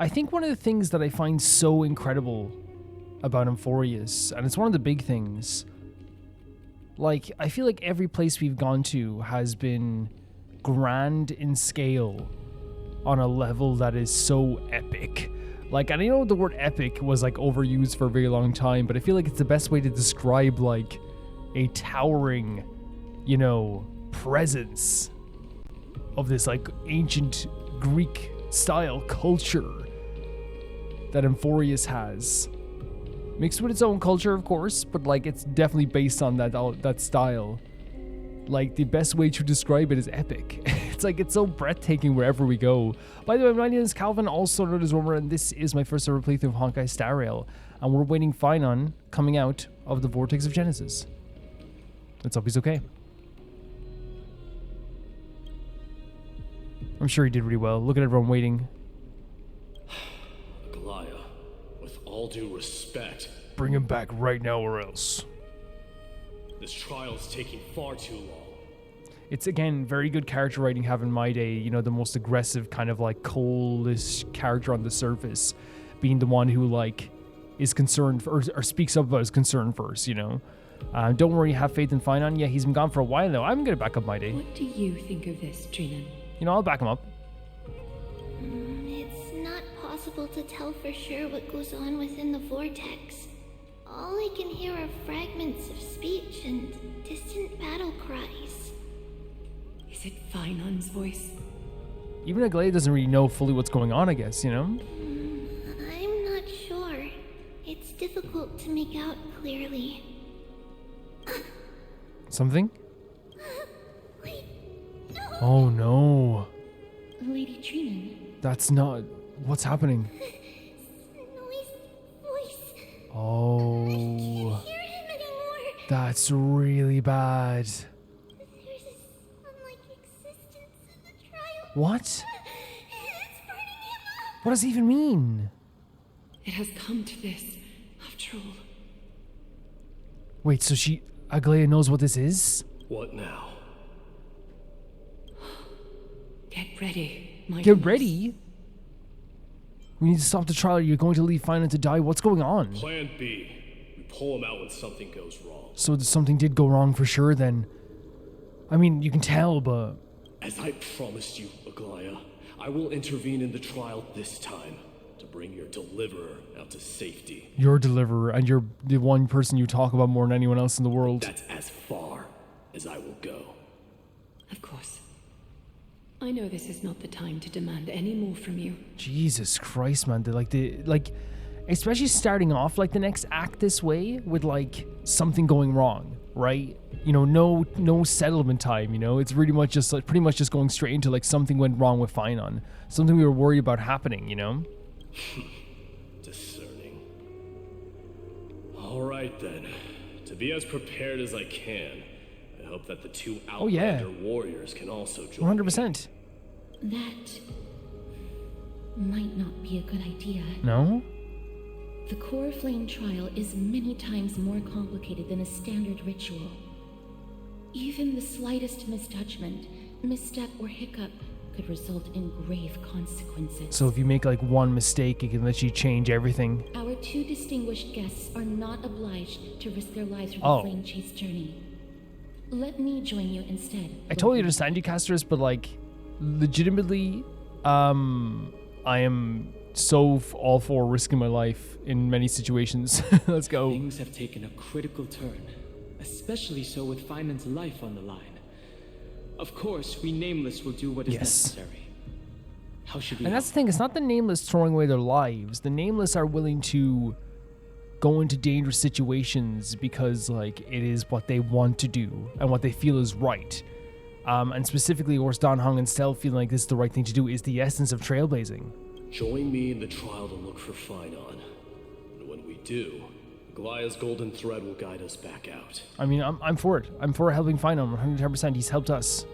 I think one of the things that I find so incredible about Amphoreus, and it's one of the big things, like, I feel like every place we've gone to has been grand in scale on a level that is so epic. Like, and I know the word epic was, like, overused for a very long time, but I feel like it's the best way to describe, like, a towering, you know, presence of this, like, ancient Greek-style culture that Amphoreus has. Mixed with its own culture, of course, but, like, it's definitely based on that style. Like, the best way to describe it is epic. It's like, it's so breathtaking wherever we go. By the way, my name is Calvin, also known as Romer, and this is my first ever playthrough of Honkai Star Rail. And we're waiting Phainon coming out of the Vortex of Genesis. Let's hope he's okay. I'm sure he did really well. Look at everyone waiting. Glaya, with all due respect... Bring him back right now or else. This trial's taking far too long. It's, again, very good character writing having Mydei, you know, the most aggressive kind of, like, cold-ish character on the surface, being the one who, like, is concerned, or speaks up about his concern first, you know. Don't worry, have faith in Phainon. Yeah, he's been gone for a while now. I'm going to back up Mydei. What do you think of this, Trinan? You know, I'll back him up. It's not possible to tell for sure what goes on within the vortex. All I can hear are fragments of speech and distant battle cries. Is it Phainon's voice? Even Aglaya doesn't really know fully what's going on, I guess, you know? I'm not sure. It's difficult to make out clearly. Something? Wait, no! Oh no. Lady Trinan. That's not... What's happening? Voice. Oh... I can't hear him anymore. That's really bad. There's this unlike existence in the trial. What? It's burning him up. What does it even mean? It has come to this, after all. Wait, so Aglaya knows what this is? What now? Get ready, my Get lords. ready? We need to stop the trial. You're going to leave Phainon to die. What's going on? Plan B. We pull him out when something goes wrong. So something did go wrong for sure then. I mean, you can tell, but... As I promised you, Aglaya, I will intervene in the trial this time to bring your deliverer out to safety. Your deliverer, and you're the one person you talk about more than anyone else in the world. That's as far as I will go. Of course. I know this is not the time to demand any more from you. Jesus Christ, man. Especially starting off like the next act this way with like something going wrong, right? You know, no settlement time, you know? It's really much just like pretty much just going straight into like something went wrong with Phainon. Something we were worried about happening, you know? Discerning. All right then. To be as prepared as I can, I hope that the two Outlander warriors can also join 100%. That might not be a good idea. No? The core flame trial is many times more complicated than a standard ritual. Even the slightest misjudgment, misstep, or hiccup could result in grave consequences. So if you make like one mistake, it can literally change everything. Our two distinguished guests are not obliged to risk their lives for the flame chase journey. Let me join you instead. I totally understand you, Casterus, but like, legitimately, I am so all for risking my life in many situations. Let's go. Things have taken a critical turn, especially so with Phainon's life on the line. Of course, we Nameless will do what is necessary. How should we? And that's the thing, it's not the Nameless throwing away their lives. The Nameless are willing to go into dangerous situations because like it is what they want to do and what they feel is right. And specifically, of course, Don Hung and Stel feeling like this is the right thing to do is the essence of trailblazing. Join me in the trial to look for Phainon. And when we do, Aglaya's golden thread will guide us back out. I mean, I'm for it. I'm for helping Phainon 110%. He's helped us.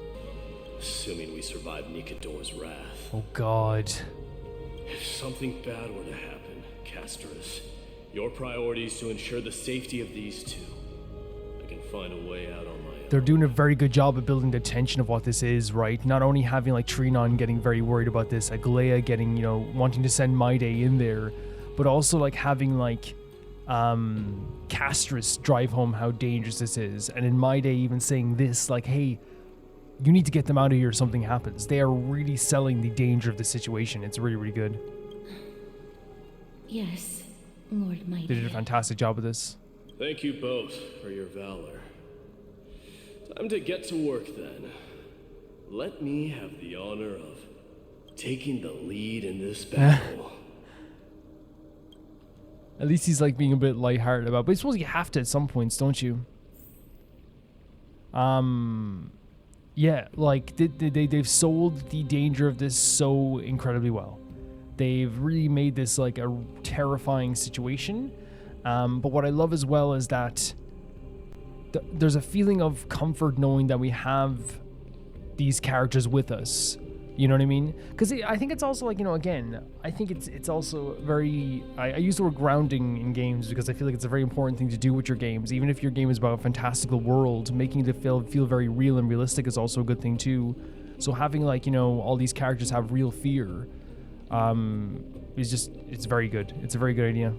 Assuming we survive Nikador's wrath. Oh, God. If something bad were to happen, Casterus, your priority is to ensure the safety of these two. I can find a way out on my own. They're doing a very good job of building the tension of what this is, right? Not only having like Phainon getting very worried about this, Aglaya getting, you know, wanting to send Mydei in there, but also like having like Castris drive home how dangerous this is, and in Mydei even saying this, like, hey, you need to get them out of here if something happens. They are really selling the danger of the situation. It's really, really good. Yes, Lord Mydei. They did a fantastic job with this. Thank you both for your valor. Time to get to work then. Let me have the honor of taking the lead in this battle. At least he's like being a bit lighthearted about it. But I suppose you have to at some points, don't you? Yeah, like they've sold the danger of this so incredibly well. They've really made this like a terrifying situation. But what I love as well is that there's a feeling of comfort knowing that we have these characters with us. You know what I mean? Because I think it's also like, you know, again, I think it's also very... I use the word grounding in games because I feel like it's a very important thing to do with your games. Even if your game is about a fantastical world, making it feel very real and realistic is also a good thing too. So having like, you know, all these characters have real fear is just... It's very good. It's a very good idea.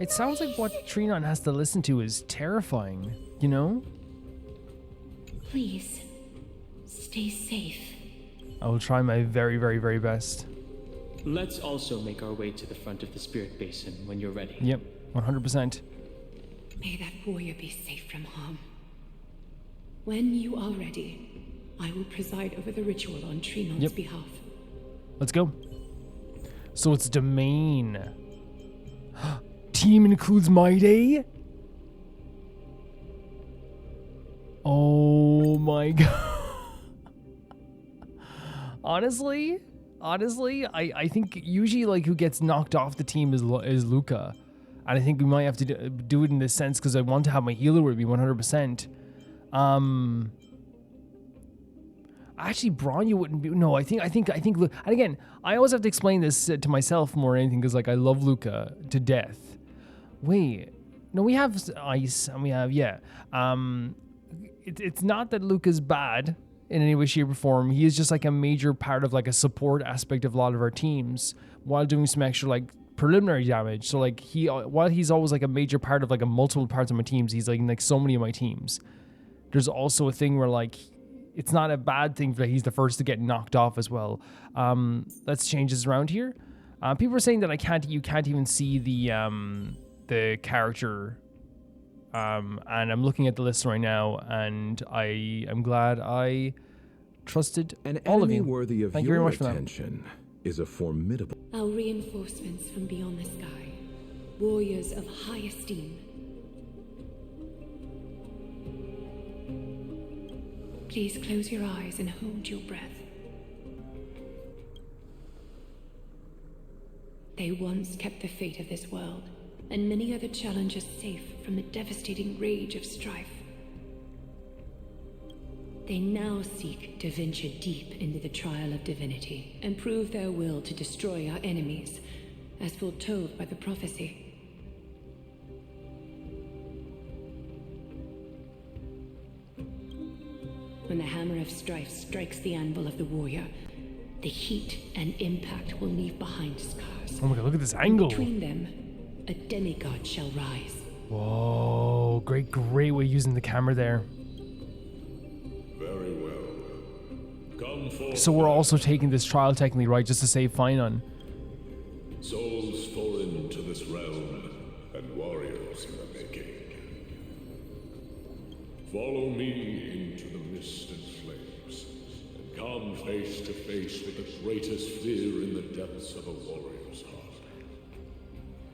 It sounds like what Phainon has to listen to is terrifying, you know? Please, stay safe. I will try my very, very, very best. Let's also make our way to the front of the Spirit Basin when you're ready. Yep, 100%. May that warrior be safe from harm. When you are ready, I will preside over the ritual on Phrainon's behalf. Let's go. So it's domain. Team includes Mydei? Oh my god. Honestly, I think usually like who gets knocked off the team is Luca. And I think we might have to do it in this sense because I want to have my healer with me 100%. Actually, Bronya wouldn't be... No, I think... And again, I always have to explain this to myself more than anything because like I love Luca to death. Wait, no, we have ice, and we have, it's not that Luca's bad in any way, shape, or form. He is just like a major part of like a support aspect of a lot of our teams while doing some extra like preliminary damage. So like while he's always like a major part of like a multiple parts of my teams, he's like in like so many of my teams. There's also a thing where like it's not a bad thing that he's the first to get knocked off as well. Let's change this around here. People are saying that you can't even see the character, and I'm looking at the list right now, and I'm glad I trusted all of you. Worthy of Thank you very much for that. Attention is a formidable. Our reinforcements from beyond the sky, warriors of high esteem. Please close your eyes and hold your breath. They once kept the fate of this world and many other challenges safe from the devastating rage of strife. They now seek to venture deep into the trial of divinity and prove their will to destroy our enemies, as foretold by the prophecy. When the hammer of strife strikes the anvil of the warrior, the heat and impact will leave behind scars. Oh my god, look at this angle. Between them, a demigod shall rise. Whoa, great way using the camera there. Very well. Come forth. So we're also taking this trial technically, right, just to save Phainon. Souls foreign to this realm, and warriors in the making. Follow me into the mist and flames, and come face to face with the greatest fear in the depths of a warrior's heart.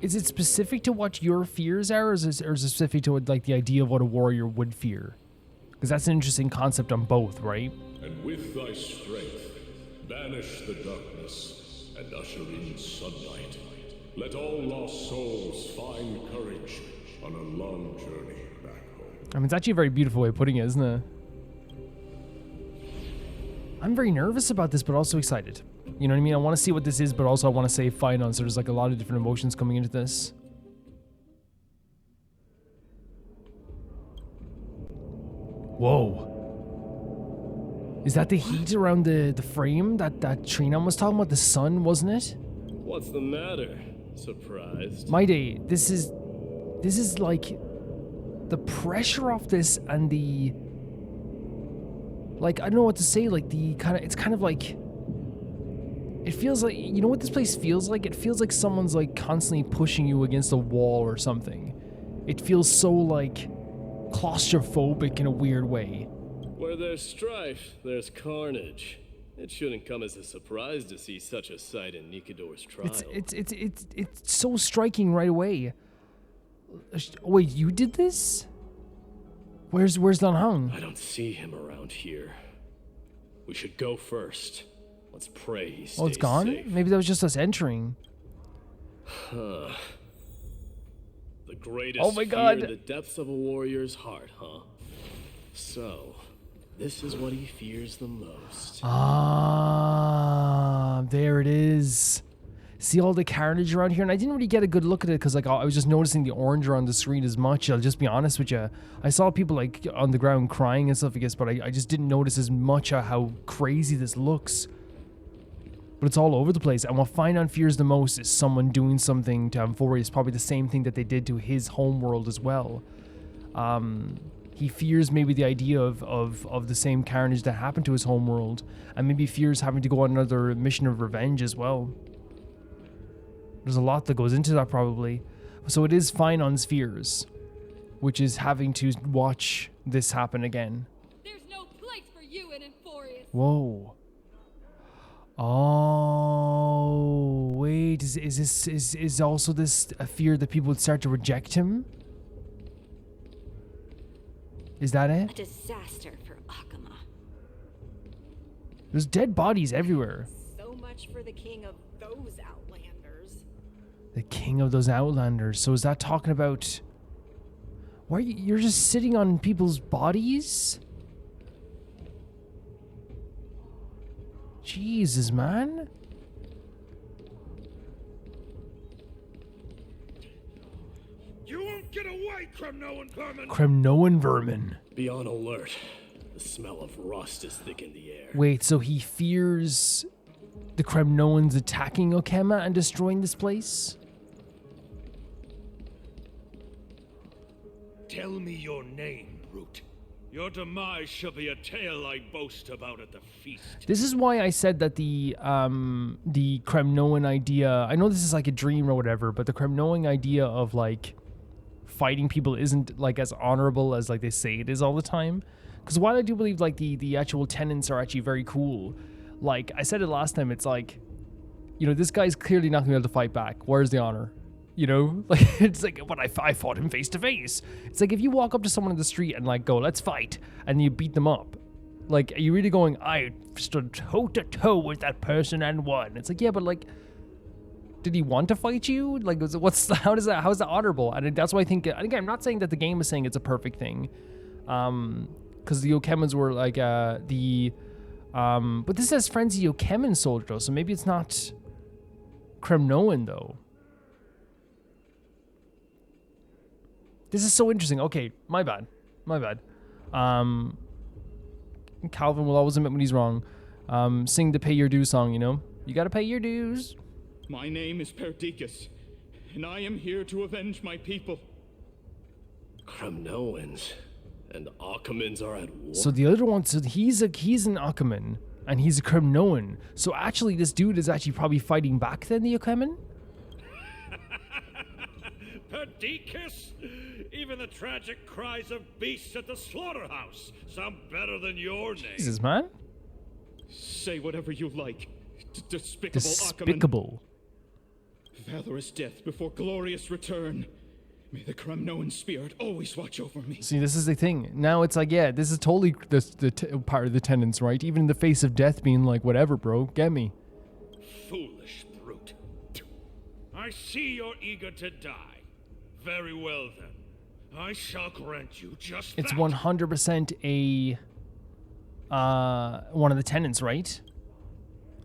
Is it specific to what your fears are, or is it specific to what, like the idea of what a warrior would fear? Because that's an interesting concept on both, right? And with thy strength, banish the darkness and usher in sunlight. Let all lost souls find courage on a long journey back home. I mean, it's actually a very beautiful way of putting it, isn't it? I'm very nervous about this, but also excited. You know what I mean? I want to see what this is, but also I want to save Phainon, so there's like a lot of different emotions coming into this. Whoa. Is that the heat around the frame that Phainon was talking about? The sun, wasn't it? What's the matter? Surprised? Mydei, this is like the pressure off this and the, like, I don't know what to say, like it's kind of like, it feels like, you know what this place feels like? It feels like someone's like constantly pushing you against a wall or something. It feels so like claustrophobic in a weird way. Where there's strife, there's carnage. It shouldn't come as a surprise to see such a sight in Nikador's trial. It's so striking right away. Wait, you did this? Where's Dan Heng? I don't see him around here. We should go first. Let's pray he stays Oh, it's gone? safe. Maybe that was just us entering. Huh. The greatest Oh my God. fear in the depths of a warrior's heart, huh? So, this is what he fears the most. Ah, there it is. See all the carnage around here? And I didn't really get a good look at it because like I was just noticing the orange around the screen as much. I'll just be honest with you. I saw people like on the ground crying and stuff, I guess, but I just didn't notice as much how crazy this looks. But it's all over the place. And what Phainon fears the most is someone doing something to Amphoreus, probably the same thing that they did to his homeworld as well. He fears maybe the idea of the same carnage that happened to his homeworld, and maybe fears having to go on another mission of revenge as well. There's a lot that goes into that probably. So it is Phainon's fears, which is having to watch this happen again. There's no place for you in Amphoreus. Whoa. Oh, wait, is also this a fear that people would start to reject him? Is that A it? disaster for Akama. There's dead bodies everywhere. So much for the king of those outlanders. The king of those outlanders. So is that talking about... Why you're just sitting on people's bodies? Jesus, man. You won't get away, Kremnoan vermin! Kremnoan vermin. Be on alert. The smell of rust is thick in the air. Wait, so he fears the Kremnoans attacking Okema and destroying this place? Tell me your name, brute. Your demise shall be a tale I boast about at the feast. This is why I said that the Kremnoan idea, I know this is like a dream or whatever, but the Kremnoan idea of like fighting people isn't like as honorable as like they say it is all the time. Because while I do believe like the actual tenets are actually very cool, like I said it last time, it's like, you know, this guy's clearly not gonna be able to fight back. Where's the honor? You know, like it's like, but I fought him face to face. It's like if you walk up to someone in the street and like go, let's fight, and you beat them up. Like, are you really going, I stood toe to toe with that person and won? It's like, yeah, but like, did he want to fight you? Like, how's that honorable? And that's why I think, and again, I'm not saying that the game is saying it's a perfect thing, because the Okemans were like but this says Frenzy Okeman soldier though, so maybe it's not Kremnoan though. This is so interesting. Okay, my bad. Calvin will always admit when he's wrong. Sing the pay your dues song, you know? You gotta pay your dues. My name is Perdiccas, and I am here to avenge my people. Kremnoans and Akamans are at war. So the other one, so he's an Akaman, and he's a Kremnoan. So actually this dude is actually probably fighting back then, the Akaman? Perdiccas? Even the tragic cries of beasts at the slaughterhouse sound better than your name. Jesus, man. Say whatever you like. Despicable Despicable. Akaman. Valorous death before glorious return. May the Kremnoan spirit always watch over me. See, this is the thing. Now it's like, yeah, this is totally the part of the tenants, right? Even in the face of death being like, whatever, bro, get me. Foolish brute. I see you're eager to die. Very well then. I shall grant you just It's that. 100% a one of the tenants, right?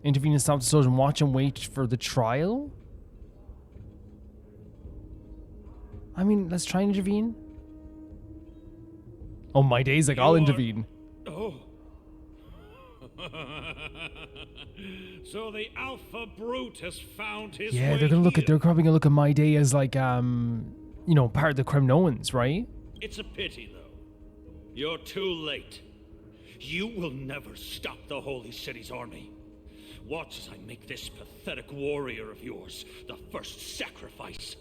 Intervene and stop the soldier and watch and wait for the trial? I mean, let's try and intervene. Oh, Mydei's like, I'll intervene. Oh. So the Alpha Brute has found his Yeah, way they're probably gonna look at Mydei as like, you know, part of the Kremnoans, right? It's a pity, though. You're too late. You will never stop the Holy City's army. Watch as I make this pathetic warrior of yours the first sacrifice.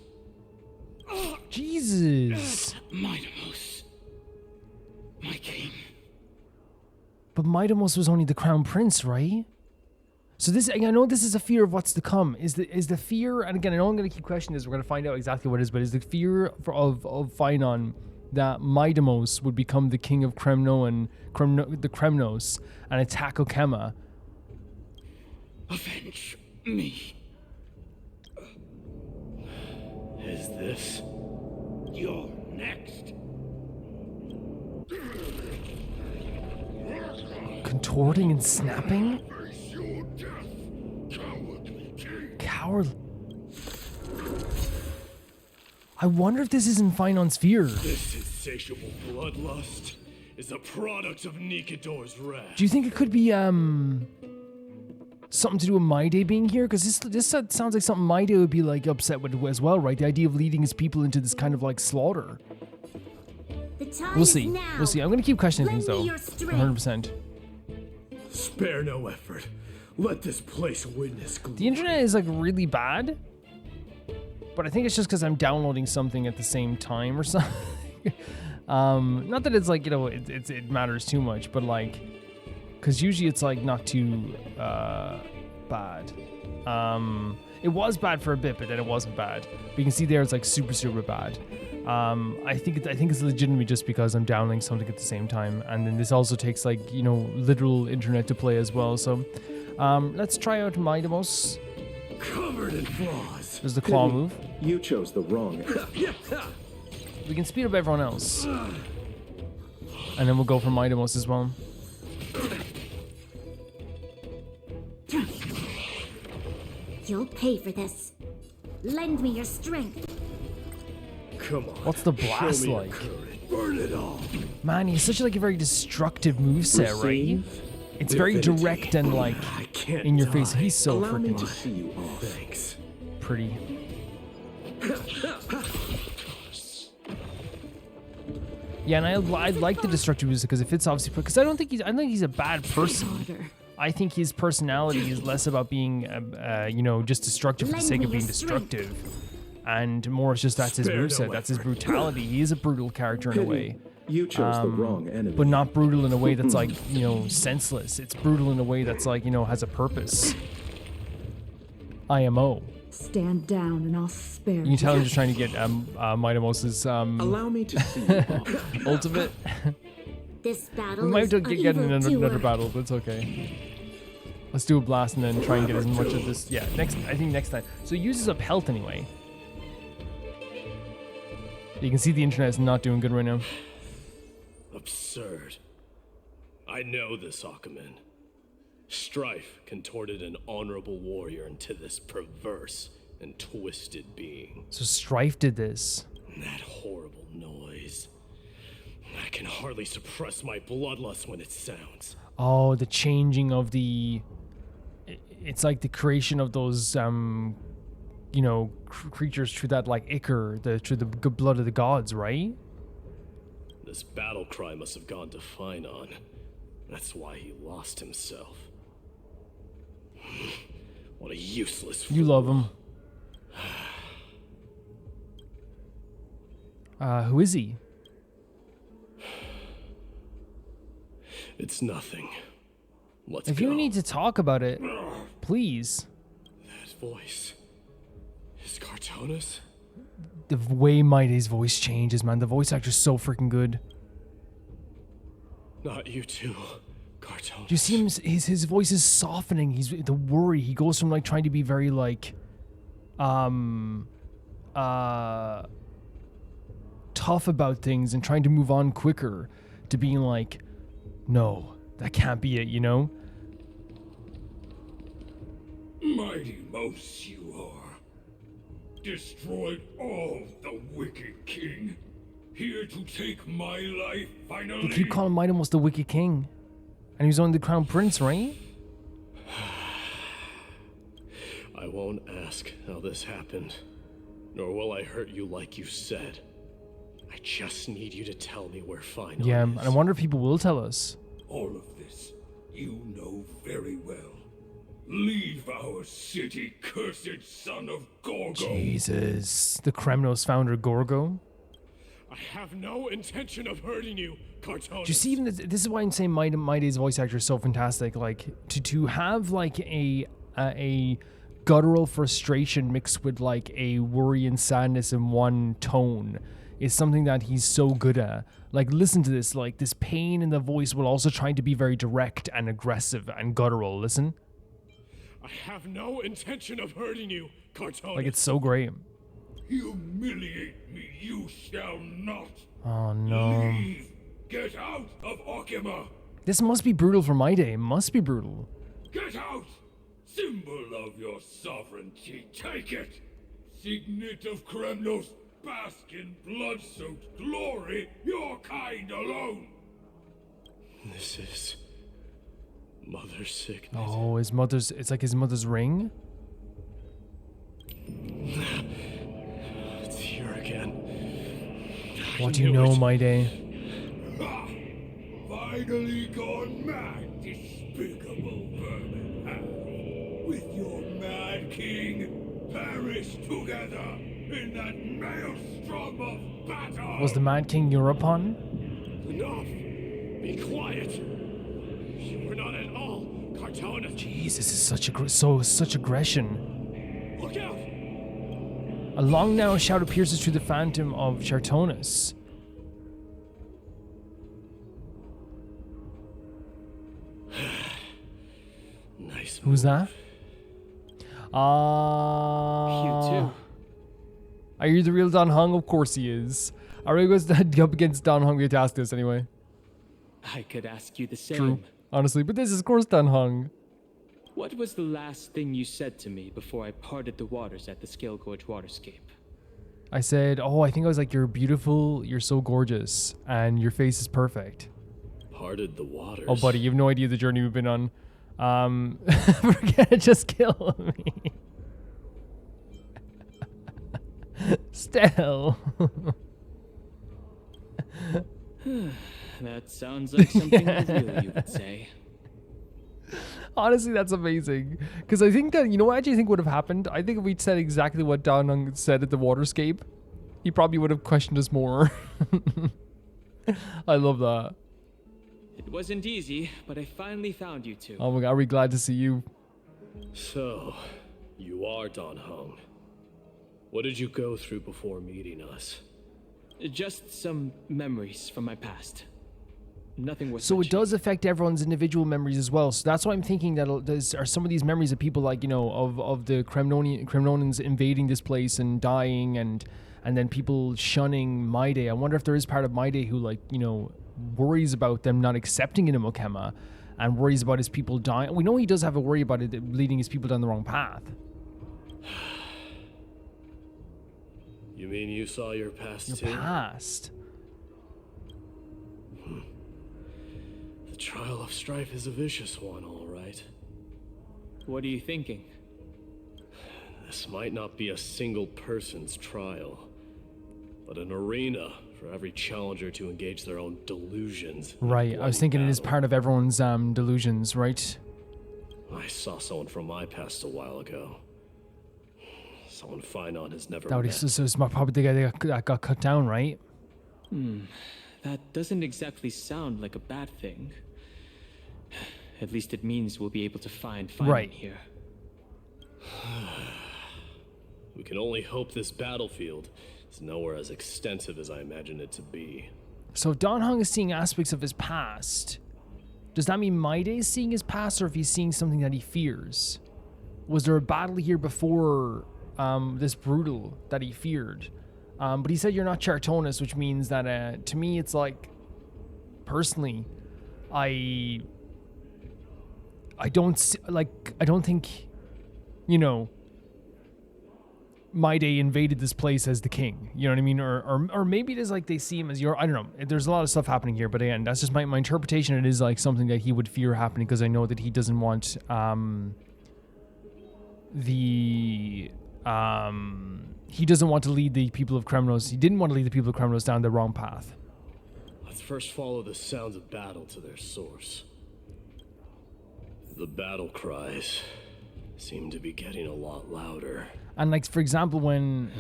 Jesus. Mydei, my king. But Mydei was only the crown prince, right? So this, I know this is a fear of what's to come. Is the fear, and again, I know I'm going to keep questioning this, we're going to find out exactly what it is, but is the fear of Phainon that Mydei would become the king of the Kremnos and attack Okema? Avenge me. Is this? You're next. Contorting and snapping? Coward. I wonder if this isn't Phainon's fear. This insatiable bloodlust is a product of Nikador's wrath. Do you think it could be something to do with Mydei being here? Because this sounds like something Mydei would be like upset with as well, right? The idea of leading his people into this kind of like slaughter. We'll see. We'll see. I'm gonna keep questioning things though. 100%. Spare no effort. Let this place witness glory. The internet is like really bad, but I think it's just because I'm downloading something at the same time or something. Not that it's like, you know, it matters too much, but like, because usually it's like not too bad. It was bad for a bit, but then it wasn't bad. But you can see there it's like super bad. I think it's legitimately just because I'm downloading something at the same time, and then this also takes like, you know, literal internet to play as well. So let's try out Mydei. Covered in flaws. There's the claw move. You chose the wrong. We can speed up everyone else, and then we'll go for Mydei as well. You'll pay for this. Lend me your strength. Come on. What's the blast like? Burn it all. Man, he's such like a very destructive moveset, right? It's very direct and like in your face. He's so freaking Thanks. pretty. Yeah, and I like the destructive music because it fits obviously, because I don't think he's a bad person. I think his personality is less about being you know, just destructive for the sake of being destructive, and more it's just that's his moveset, that's his brutality. He is a brutal character in a way. You chose the wrong enemy. But not brutal in a way that's like, you know, senseless. It's brutal in a way that's like, you know, has a purpose. IMO. Stand down and I'll spare you. You can tell I'm just trying to get Mydei Allow me to see you. ultimate. This battle We might have to is get in evil another doer. battle, but it's okay. Let's do a blast and then try and get as much of this. Yeah, I think next time. So it uses up health anyway. You can see the internet is not doing good right now. Absurd. I know this Akumen. Strife contorted an honorable warrior into this perverse and twisted being. So Strife did this. And that horrible noise. I can hardly suppress my bloodlust when it sounds. Oh, the changing of the... It's like the creation of those, you know, creatures through that, like, ichor, through the blood of the gods, right? This battle cry must have gone to Phainon. That's why he lost himself. What a useless fool. You love him. Who is he? It's nothing. Let's If go. you need to talk about it, please. That voice. Is Cartonis? The way Mydei's voice changes, man. The voice actor's so freaking good. Not you too, Cartonis. Do you see him? His voice is softening. He's the worry. He goes from like trying to be very like, tough about things and trying to move on quicker, to being like, no, that can't be it. You know. Mighty mouse you are. Destroyed all the wicked king. Here to take my life finally. They keep calling Mydei was the Wicked King. And he was only the Crown Prince, right? I won't ask how this happened, nor will I hurt you like you said. I just need you to tell me where Phainon Yeah, is. and I wonder if people will tell us. All of this you know very well. Leave our city, cursed son of Gorgo. Jesus. The Kremnos founder, Gorgo. I have no intention of hurting you, Cartonis. Do you see, even this is why I'm saying Mydei's voice actor is so fantastic. Like, to have, like, a guttural frustration mixed with, like, a worry and sadness in one tone is something that he's so good at. Like, listen to this. Like, this pain in the voice while also trying to be very direct and aggressive and guttural. Listen. I have no intention of hurting you, Cartonis. Like, it's so great. Humiliate me, you shall not. Oh, no. Leave. Get out of Okima. This must be brutal for Mydei. It must be brutal. Get out. Symbol of your sovereignty. Take it. Signet of Kremnos. Bask in blood-soaked glory. Your kind alone. This is Mother's signet. Oh, his mother's... It's like his mother's ring? It's here again. What do you know, Mydei? Ha! Finally gone mad, despicable vermin. With your mad king, perish together in that maelstrom of battle. Was the Mad King Europon? Enough! Be quiet! You were not at all Cartonis. Jeez, this is such aggression. Look out! A long now shout pierces through the phantom of Chartonis. Nice. Who's that? You too. Are you the real Don Heng? Of course he is. Are we going to up against Don Heng? We have to ask this anyway. I could ask you the same. True, honestly, but this is of course Don Heng. What was the last thing you said to me before I parted the waters at the Scale Gorge waterscape? I said, oh, I think I was like, you're beautiful, you're so gorgeous, and your face is perfect. Parted the waters. Oh, buddy, you have no idea the journey we've been on. Forget it, just kill me. Still. That sounds like something real you would say. Honestly, that's amazing. Because I think that, you know what I actually think would have happened? I think if we'd said exactly what Don Heng said at the waterscape, he probably would have questioned us more. I love that. It wasn't easy, but I finally found you two. Oh my god, are we glad to see you? So, you are Don Heng. What did you go through before meeting us? Just some memories from my past. Nothing worth So it mentioning. does affect everyone's individual memories as well. So that's why I'm thinking that there's are some of these memories of people like, you know, of the Kremnonians invading this place and dying and then people shunning Mydei. I wonder if there is part of Mydei who, like, you know, worries about them not accepting Inumokema and worries about his people dying. We know he does have a worry about it leading his people down the wrong path. You mean you saw your past too? Your past? The trial of strife is a vicious one, all right. What are you thinking? This might not be a single person's trial, but an arena for every challenger to engage their own delusions. Right, I was thinking it is part of everyone's delusions, right? I saw someone from my past a while ago. Someone Phainon has never That met. so it's probably the guy that got cut down, right? That doesn't exactly sound like a bad thing. At least it means we'll be able to find Phainon Right. here. We can only hope this battlefield is nowhere as extensive as I imagine it to be. So if Don Heng is seeing aspects of his past, does that mean Mydei is seeing his past, or if he's seeing something that he fears? Was there a battle here before this brutal that he feared? But he said you're not Chartonis, which means that to me it's like, personally, I don't think you know, Mydei invaded this place as the king. You know what I mean? Or maybe it is like they see him as I don't know. There's a lot of stuff happening here, but again, that's just my interpretation. It is like something that he would fear happening because I know that he doesn't want he doesn't want to lead the people of Kremnos. He didn't want to lead the people of Kremnos down the wrong path. Let's first follow the sounds of battle to their source. The battle cries seem to be getting a lot louder. And like, for example, when...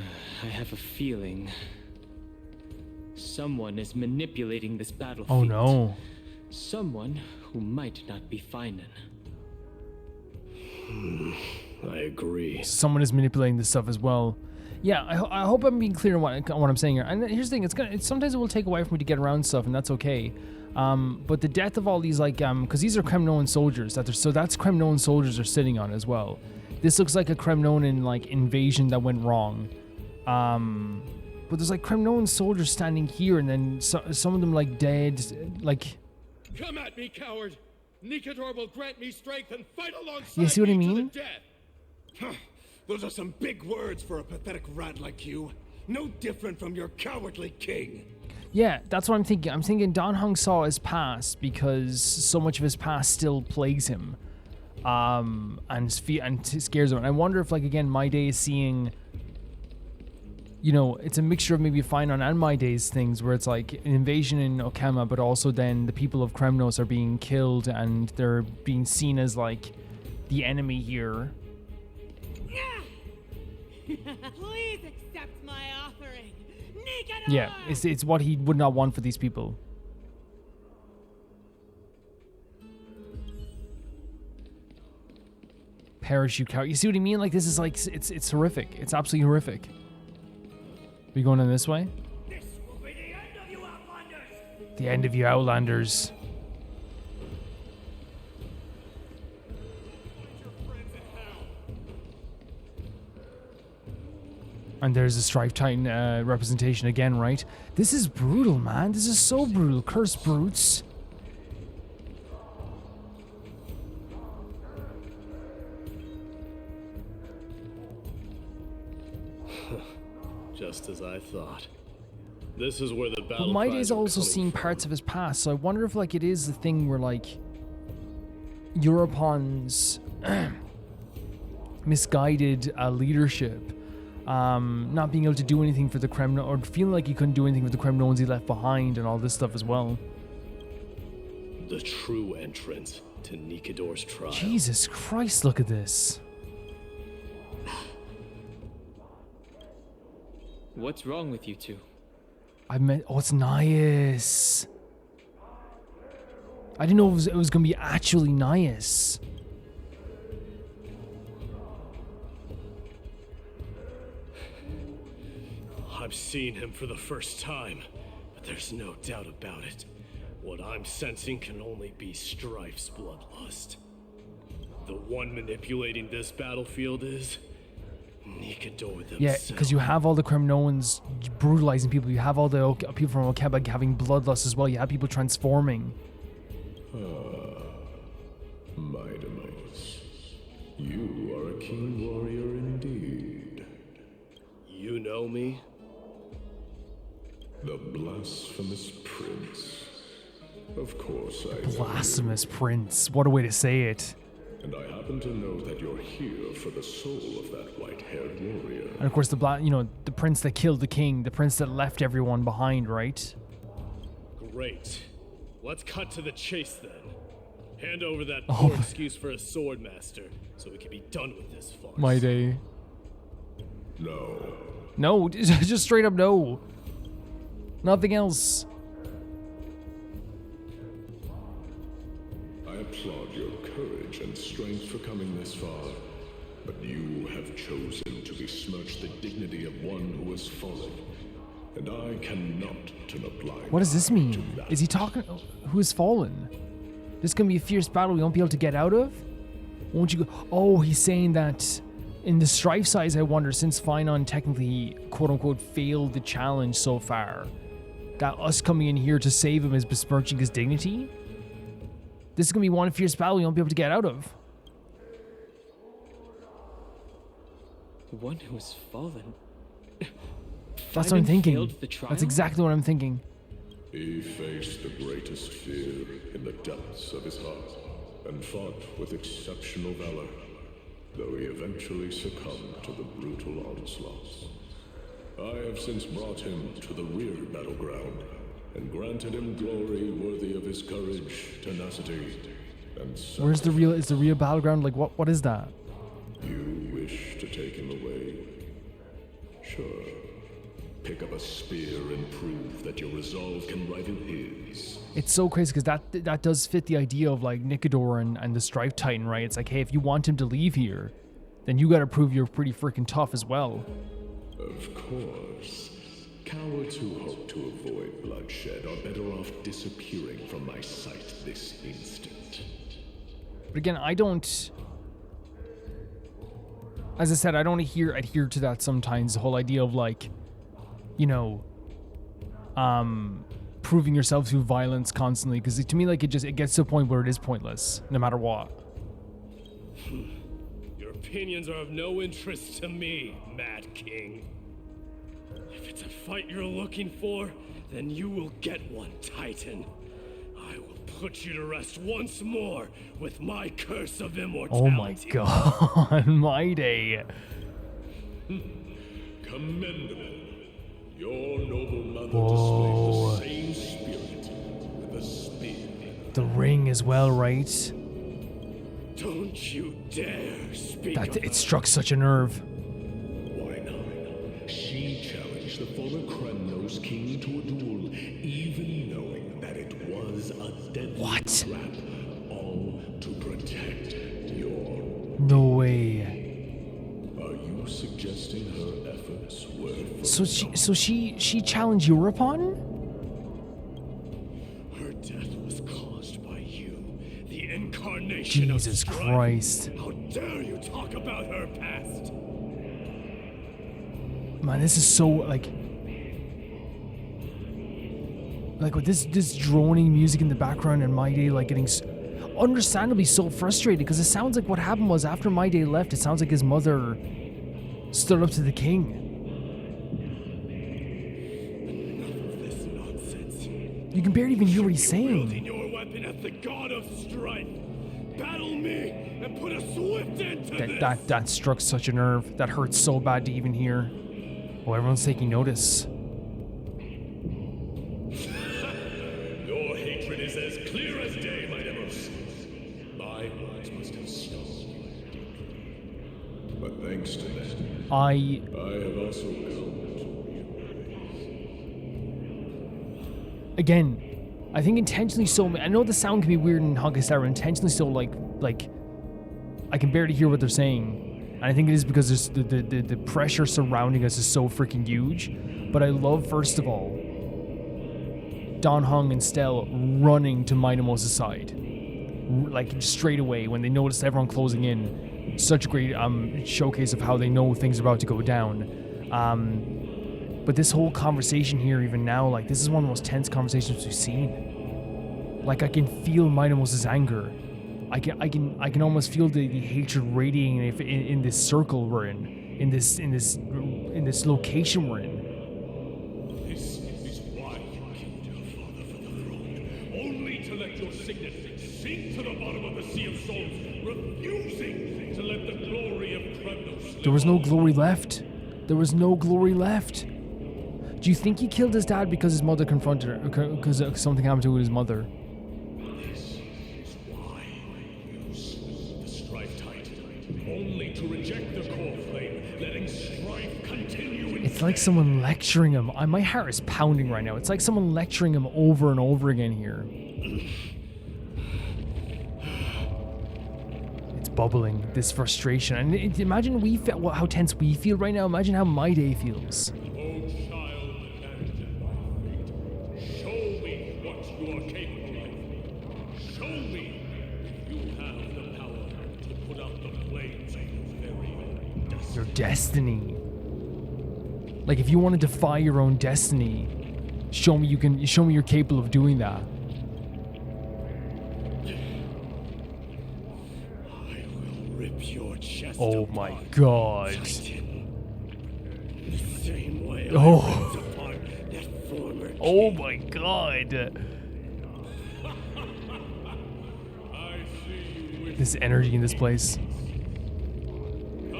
I have a feeling someone is manipulating this battlefield. Oh no. Someone who might not be Phainon. I agree. Someone is manipulating this stuff as well. Yeah, I hope I'm being clear on what I'm saying here. And here's the thing: sometimes it will take a while for me to get around stuff, and that's okay. But the death of all these, like, because these are Kremnon soldiers so that's Kremnon soldiers are sitting on as well. This looks like a Kremnonan like invasion that went wrong. But there's like Kremnon soldiers standing here, and then some of them like dead, like. Come at me, coward! Nikador will grant me strength and fight alongside you see what I me to mean? the death. Those are some big words for a pathetic rat like you. No different from your cowardly king. Yeah, that's what I'm thinking. I'm thinking Dan Heng saw his past because so much of his past still plagues him, and scares him. And I wonder if, like, again, Mydei is seeing. You know, it's a mixture of maybe Phainon and Mydei's things, where it's like an invasion in Okema, but also then the people of Kremnos are being killed and they're being seen as like the enemy here. Please accept my offering. Nikador! Yeah, it's what he would not want for these people. Parachute cow. You see what I mean? Like, this is like it's horrific. It's absolutely horrific. We going in this way? This will be the end of you outlanders! The end of you outlanders. And there's a Strife Titan representation again, right? This is brutal, man. This is so brutal. Cursed brutes. Just as I thought. This is where the But battle. Mydei's also seen parts of his past, so I wonder if like it is the thing where like Europon's misguided leadership, not being able to do anything for the Kremnon, or feeling like he couldn't do anything for the Kremnons he left behind, and all this stuff as well. The true entrance to Nikador's trial. Jesus Christ! Look at this. What's wrong with you two? Oh, it's nice. I didn't know it was gonna be actually nice. I'm seeing him for the first time, but there's no doubt about it. What I'm sensing can only be Strife's bloodlust. The one manipulating this battlefield is Nikador themselves. Yeah, because you have all the Kremnons brutalizing people. You have all the people from Okeba having bloodlust as well. You have people transforming. Mydei, you are a keen warrior indeed. You know me? The blasphemous prince. Of course I do. Blasphemous prince. What a way to say it. And I happen to know that you're here for the soul of that white-haired warrior. And of course, the prince that killed the king, the prince that left everyone behind, right? Great. Let's cut to the chase then. Hand over that poor excuse for a sword master, so we can be done with this farce. Mydei. No. No, just straight up no. Nothing else. I applaud your courage and strength for coming this far, but you have chosen to besmirch the dignity of one who has fallen, and I cannot turn a blind What does this eye mean? to that. Is he talking? Who has fallen? This is gonna be a fierce battle we won't be able to get out of? Won't you go? Oh, he's saying that in the Strife size, I wonder, since Phainon technically, quote unquote, failed the challenge so far, that us coming in here to save him is besmirching his dignity? This is gonna be one fierce battle we won't be able to get out of. One who has fallen. That's what I'm thinking. Failed the trial? That's exactly what I'm thinking. He faced the greatest fear in the depths of his heart and fought with exceptional valor, though he eventually succumbed to the brutal onslaughts. I have since brought him to the rear battleground and granted him glory worthy of his courage, tenacity, and Where's the real? Is the real battleground? Like what is that? You wish to take him away? Sure. Pick up a spear and prove that your resolve can rival his. It's so crazy because that does fit the idea of like Nikador and the Strife Titan, right? It's like, hey, if you want him to leave here, then you got to prove you're pretty freaking tough as well. Of course. Cowards who hope to avoid bloodshed are better off disappearing from my sight this instant. But again, I don't... As I said, I don't adhere to that sometimes. The whole idea of like, you know, proving yourself through violence constantly. Because to me, like, it gets to a point where it is pointless, no matter what. Your opinions are of no interest to me, Mad King. If it's a fight you're looking for, then you will get one, Titan. I will put you to rest once more with my curse of immortality. Oh my god, Mydei. Commendable. Your noble mother displayed the same spirit with a spear. The ring as well, right? Don't you dare speak of It struck such a nerve. Why not? She challenged the former Kremnos king to a duel, even knowing that it was a deadly trap, all to protect your... No way. Are you suggesting her efforts were... So she challenged Europon? Her death was caused by you, the incarnation of Jesus strife. Christ. How dare you talk about her past? Man, this is so like with this droning music in the background and Mydei like getting understandably so frustrated because it sounds like what happened was after Mydei left, it sounds like his mother stood up to the king. Enough of this nonsense. You can barely even hear what he's saying. Wielding your weapon at the god of strife. Battle me and put a swift end to this. That struck such a nerve. That hurts so bad to even hear. Oh, everyone's taking notice. Your hatred is as clear as day, my Demos. My words must have stung you deeply. But thanks to that, I have also come to realize. Again, I think intentionally so. I know the sound can be weird in Honkai Star Rail, intentionally so like I can barely hear what they're saying. And I think it is because there's the pressure surrounding us is so freaking huge. But I love, first of all, Don Heng and Stell running to Mydei side. Like, straight away, when they notice everyone closing in. Such a great showcase of how they know things are about to go down. But this whole conversation here, even now, like, this is one of the most tense conversations we've seen. Like, I can feel Mydei anger. I can almost feel the hatred radiating in this circle we're in this location we're in. This is why you killed your father for the throne, only to let your signet sink to the bottom of the Sea of Souls, refusing to let the glory of Kremnos. There was no glory left. There was no glory left. Do you think he killed his dad because his mother confronted her, because something happened to his mother? Only to reject the core flame, letting strife continue. It's like someone lecturing him. My heart is pounding right now. It's like someone lecturing him over and over again here. It's bubbling, this frustration. And imagine how tense we feel right now. Imagine how Mydei feels. Oh, child, abandoned by fate. Show me what you are capable of. Show me if you have the power to put out the flames of your very own destiny. Your destiny. Like, if you want to defy your own destiny, show me you're capable of doing that. I will rip your chest Oh apart, my god. Titan. the same way Oh. I ripped apart that former Oh king. my god. I see you wish This energy in this place. Come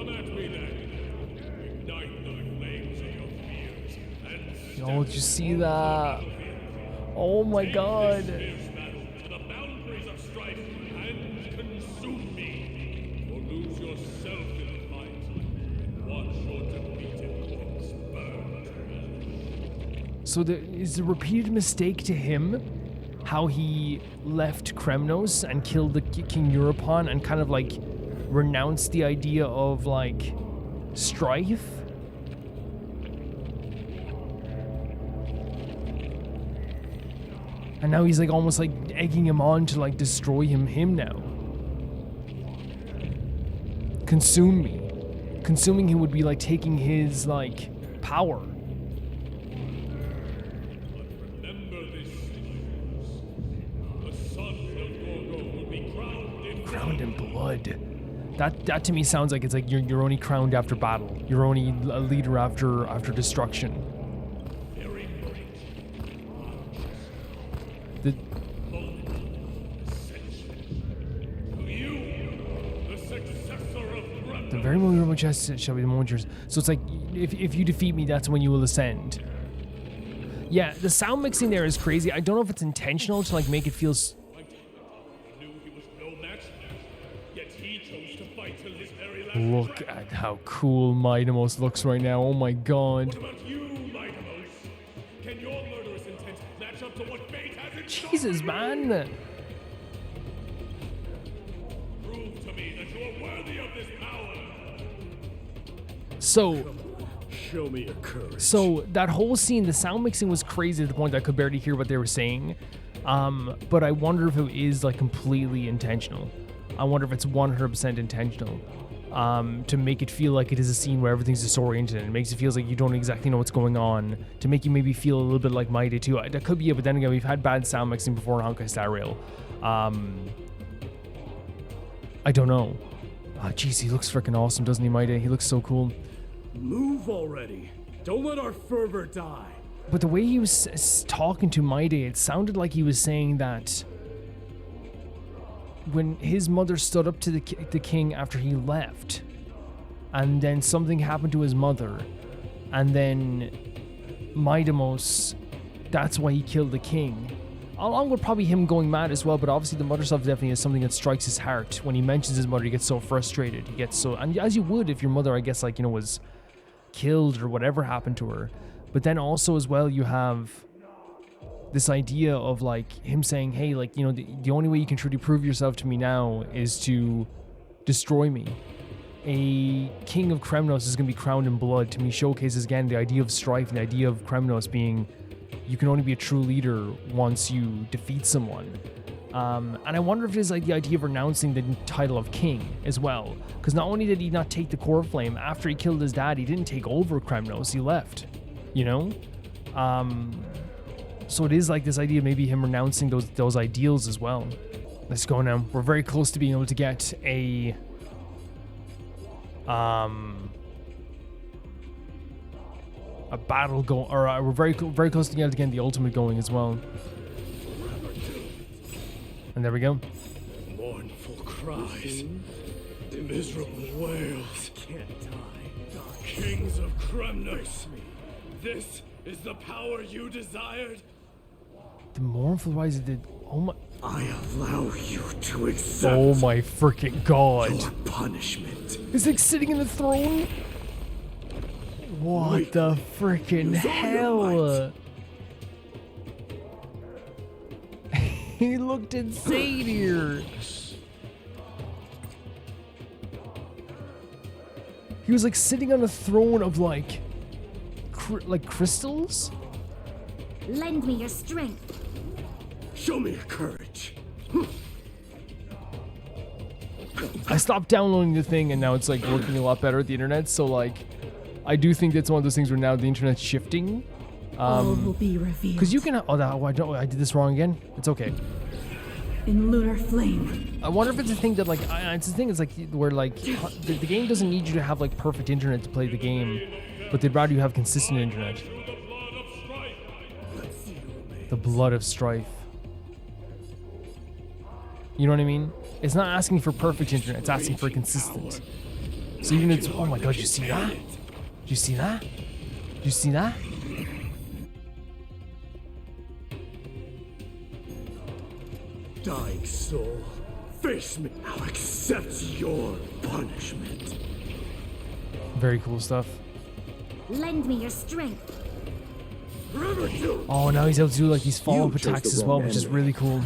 at me then. Ignite the flames of your fears and Oh, did you see that? Oh my god. fierce battle to the boundaries of strife and consume me. Or lose yourself in the fight and watch your defeated corpse burn. So is the repeated mistake to him how he left Kremnos and killed the King Europon and kind of like renounced the idea of like strife? And now he's like almost like egging him on to like destroy him now. Consume me. Consuming him would be like taking his like power. Remember this, the sons of Gorgo will be Crowned in blood. That to me sounds like it's like you're only crowned after battle. You're only a leader after destruction. The, the very moment which shall be the moment yours. So it's like if you defeat me, that's when you will ascend. Yeah, the sound mixing there is crazy. I don't know if it's intentional to like make it feel. Look at how cool Mydei looks right now. Oh my god. What about you, Mydei? Can your murderous intent match up to what fate has in store Jesus, for man. you? Prove to me that you are worthy of this power. So, Show me your courage. so that whole scene, the sound mixing was crazy to the point that I could barely hear what they were saying. But I wonder if it is like completely intentional. I wonder if it's 100% intentional. To make it feel like it is a scene where everything's disoriented and it makes it feel like you don't exactly know what's going on, to make you maybe feel a little bit like Mydei too. That could be it, but then again, we've had bad sound mixing before in Honkai Star Rail. I don't know. Ah, jeez, he looks freaking awesome, doesn't he, Mydei? He looks so cool. Move already. Don't let our fervor die. But the way he was talking to Mydei, it sounded like he was saying that when his mother stood up to the king after he left, and then something happened to his mother, and then Mydei, that's why he killed the king. Along with probably him going mad as well, but obviously the mother stuff definitely is something that strikes his heart. When he mentions his mother, he gets so frustrated. He gets so, and as you would if your mother, I guess, like, you know, was killed or whatever happened to her. But then also as well, you have this idea of like him saying, hey, like, you know, the only way you can truly prove yourself to me now is to destroy me. A king of Kremnos is going to be crowned in blood. To me, showcases again the idea of strife and the idea of Kremnos being, you can only be a true leader once you defeat someone. And I wonder if it is like the idea of renouncing the title of king as well. Because not only did he not take the core flame, after he killed his dad, he didn't take over Kremnos, he left, you know? So it is like this idea of maybe him renouncing those ideals as well. Let's go now. We're very close to being able to get a battle going, or we're very close to getting the ultimate going as well. And there we go. Mournful cries, miserable wails. Can't die. Kings of Kremnos, this is the power you desired. The mournful rise of the, oh my, I allow you to accept oh my freaking god. your punishment. It's like sitting in the throne. What the freaking hell? He looked insane here. He was like sitting on a throne of like crystals? Lend me your strength. Show me your courage. I stopped downloading the thing and now it's like working a lot better at the internet, so like I do think that's one of those things where now the internet's shifting. All will be revealed. Because you can, I did this wrong again. It's okay. In lunar flame. I wonder if it's a thing that like, it's a thing. It's like where like the game doesn't need you to have like perfect internet to play the game. but they'd rather you have consistent internet. The blood of strife. You know what I mean? It's not asking for perfect internet, it's asking for consistent. So even it's, oh my god, you see that? Do you see that? Do you see that? Dying soul, face me. I'll accept your punishment. Very cool stuff. Lend me your strength. Oh, now he's able to do like these follow-up attacks as well, which is really cool.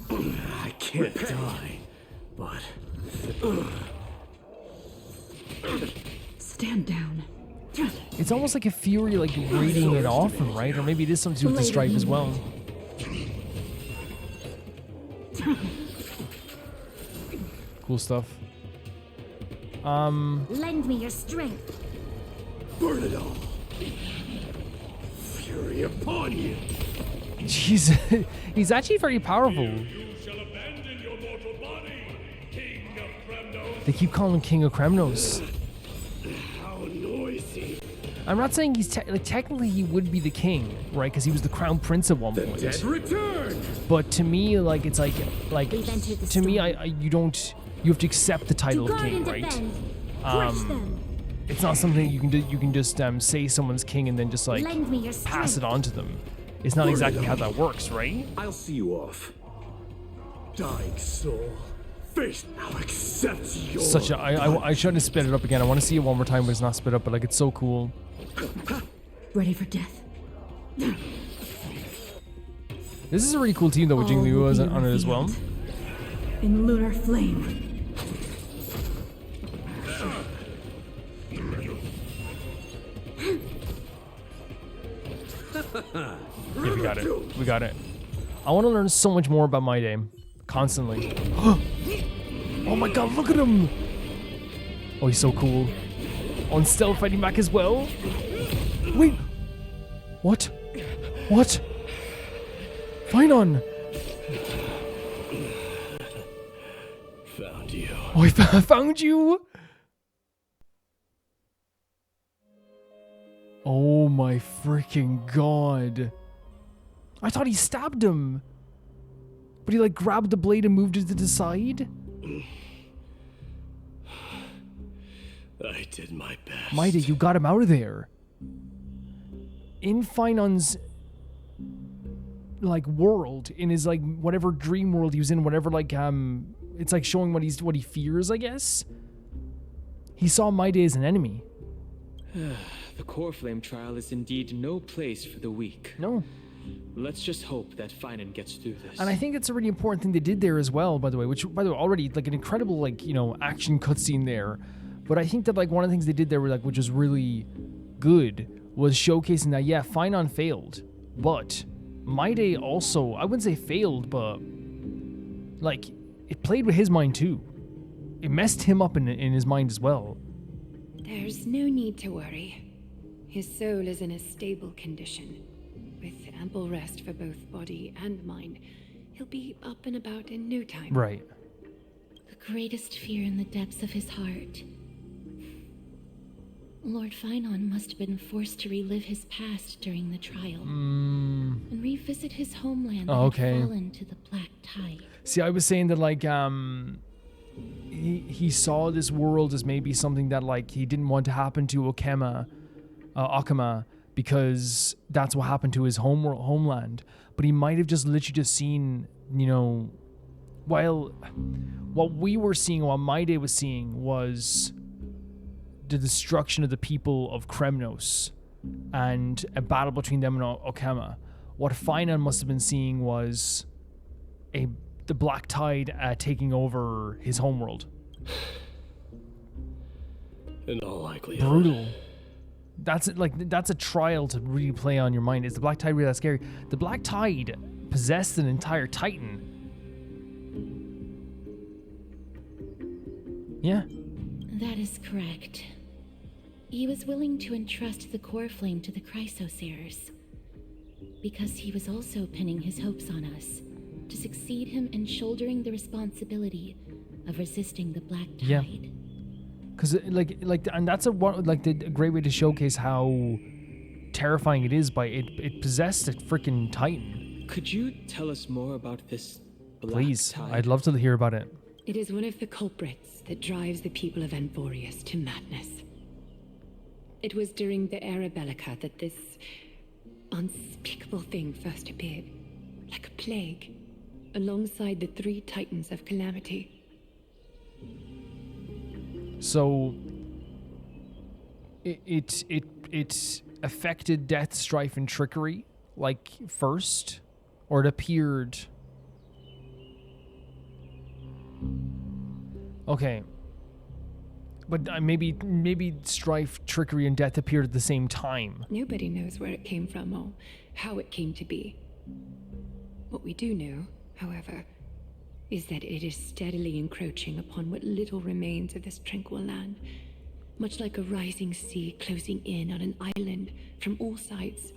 I can't die, but... Stand down. It's almost like a fury, like radiating it off him, right? Or maybe it is something to do with the strife as well. Cool stuff. Lend me your strength. Burn it all. Fury upon you. Jeez, he's actually very powerful. You shall abandon your mortal body, King of Kremnos. They keep calling him King of Kremnos. How noisy. I'm not saying he's technically he would be the king, right? Because he was the crown prince at one point. Dead return. But to me, like it's like to me, you have to accept the title of king, right? It's not something you can just say someone's king and then just like pass it on to them. It's not exactly how that works, right? I'll see you off. Dying soul, face. I'll accept your. Such a I shouldn't have sped it up again. I want to see it one more time, but it's not sped up. But like it's so cool. Ready for death. This is a really cool team though with Jingli was on it as well. In lunar flame. Yeah, we got it. We got it. I want to learn so much more about Mydei. Constantly. Oh my god, look at him! Oh, he's so cool. On stealth fighting back as well. Wait! What? What? Phainon! Found you. Oh, I found you! Oh my freaking god. I thought he stabbed him. But he like grabbed the blade and moved it to the side? I did my best. Mydei, you got him out of there. In Phainon's like world, in his like whatever dream world he was in, whatever like it's like showing what he fears, I guess. He saw Mydei as an enemy. The core flame trial is indeed no place for the weak. No. Let's just hope that Phainon gets through this. And I think it's a really important thing they did there as well, by the way, which, by the way, already, like, an incredible, like, you know, action cutscene there. But I think that, like, one of the things they did there, like, which was really good, was showcasing that, yeah, Phainon failed. But Mydei also, I wouldn't say failed, but, like, it played with his mind, too. It messed him up in his mind as well. There's no need to worry. His soul is in a stable condition. With ample rest for both body and mind, he'll be up and about in no time. Right. The greatest fear in the depths of his heart. Lord Phainon must have been forced to relive his past during the trial. And revisit his homeland that had fallen to the black tide. See, I was saying that, like, he saw this world as maybe something that, like, he didn't want to happen to Akama, because that's what happened to his homeland. But he might have just literally just seen, you know, while what we were seeing, what Mydei was seeing was the destruction of the people of Kremnos and a battle between them and Akama. What Phainon must have been seeing was the black tide taking over his homeworld. In all likelihood. Brutal. That's a trial to really play on your mind. Is the black tide really that scary? The black tide possessed an entire titan. Yeah. That is correct. He was willing to entrust the core flame to the Chrysosayers, because he was also pinning his hopes on us to succeed him in shouldering the responsibility of resisting the black tide. Yeah. Because and that's a great way to showcase how terrifying it is. By it possessed a freaking titan. Could you tell us more about this black Please, tide? I'd love to hear about it. It is one of the culprits that drives the people of Amphoreus to madness. It was during the Era Bellica that this unspeakable thing first appeared, like a plague, alongside the 3 titans of calamity. So it affected death, strife, and trickery like first, or it appeared. Okay. But maybe strife, trickery, and death appeared at the same time. Nobody knows where it came from or how it came to be. What we do know, however, is that it is steadily encroaching upon what little remains of this tranquil land, much like a rising sea closing in on an island from all sides.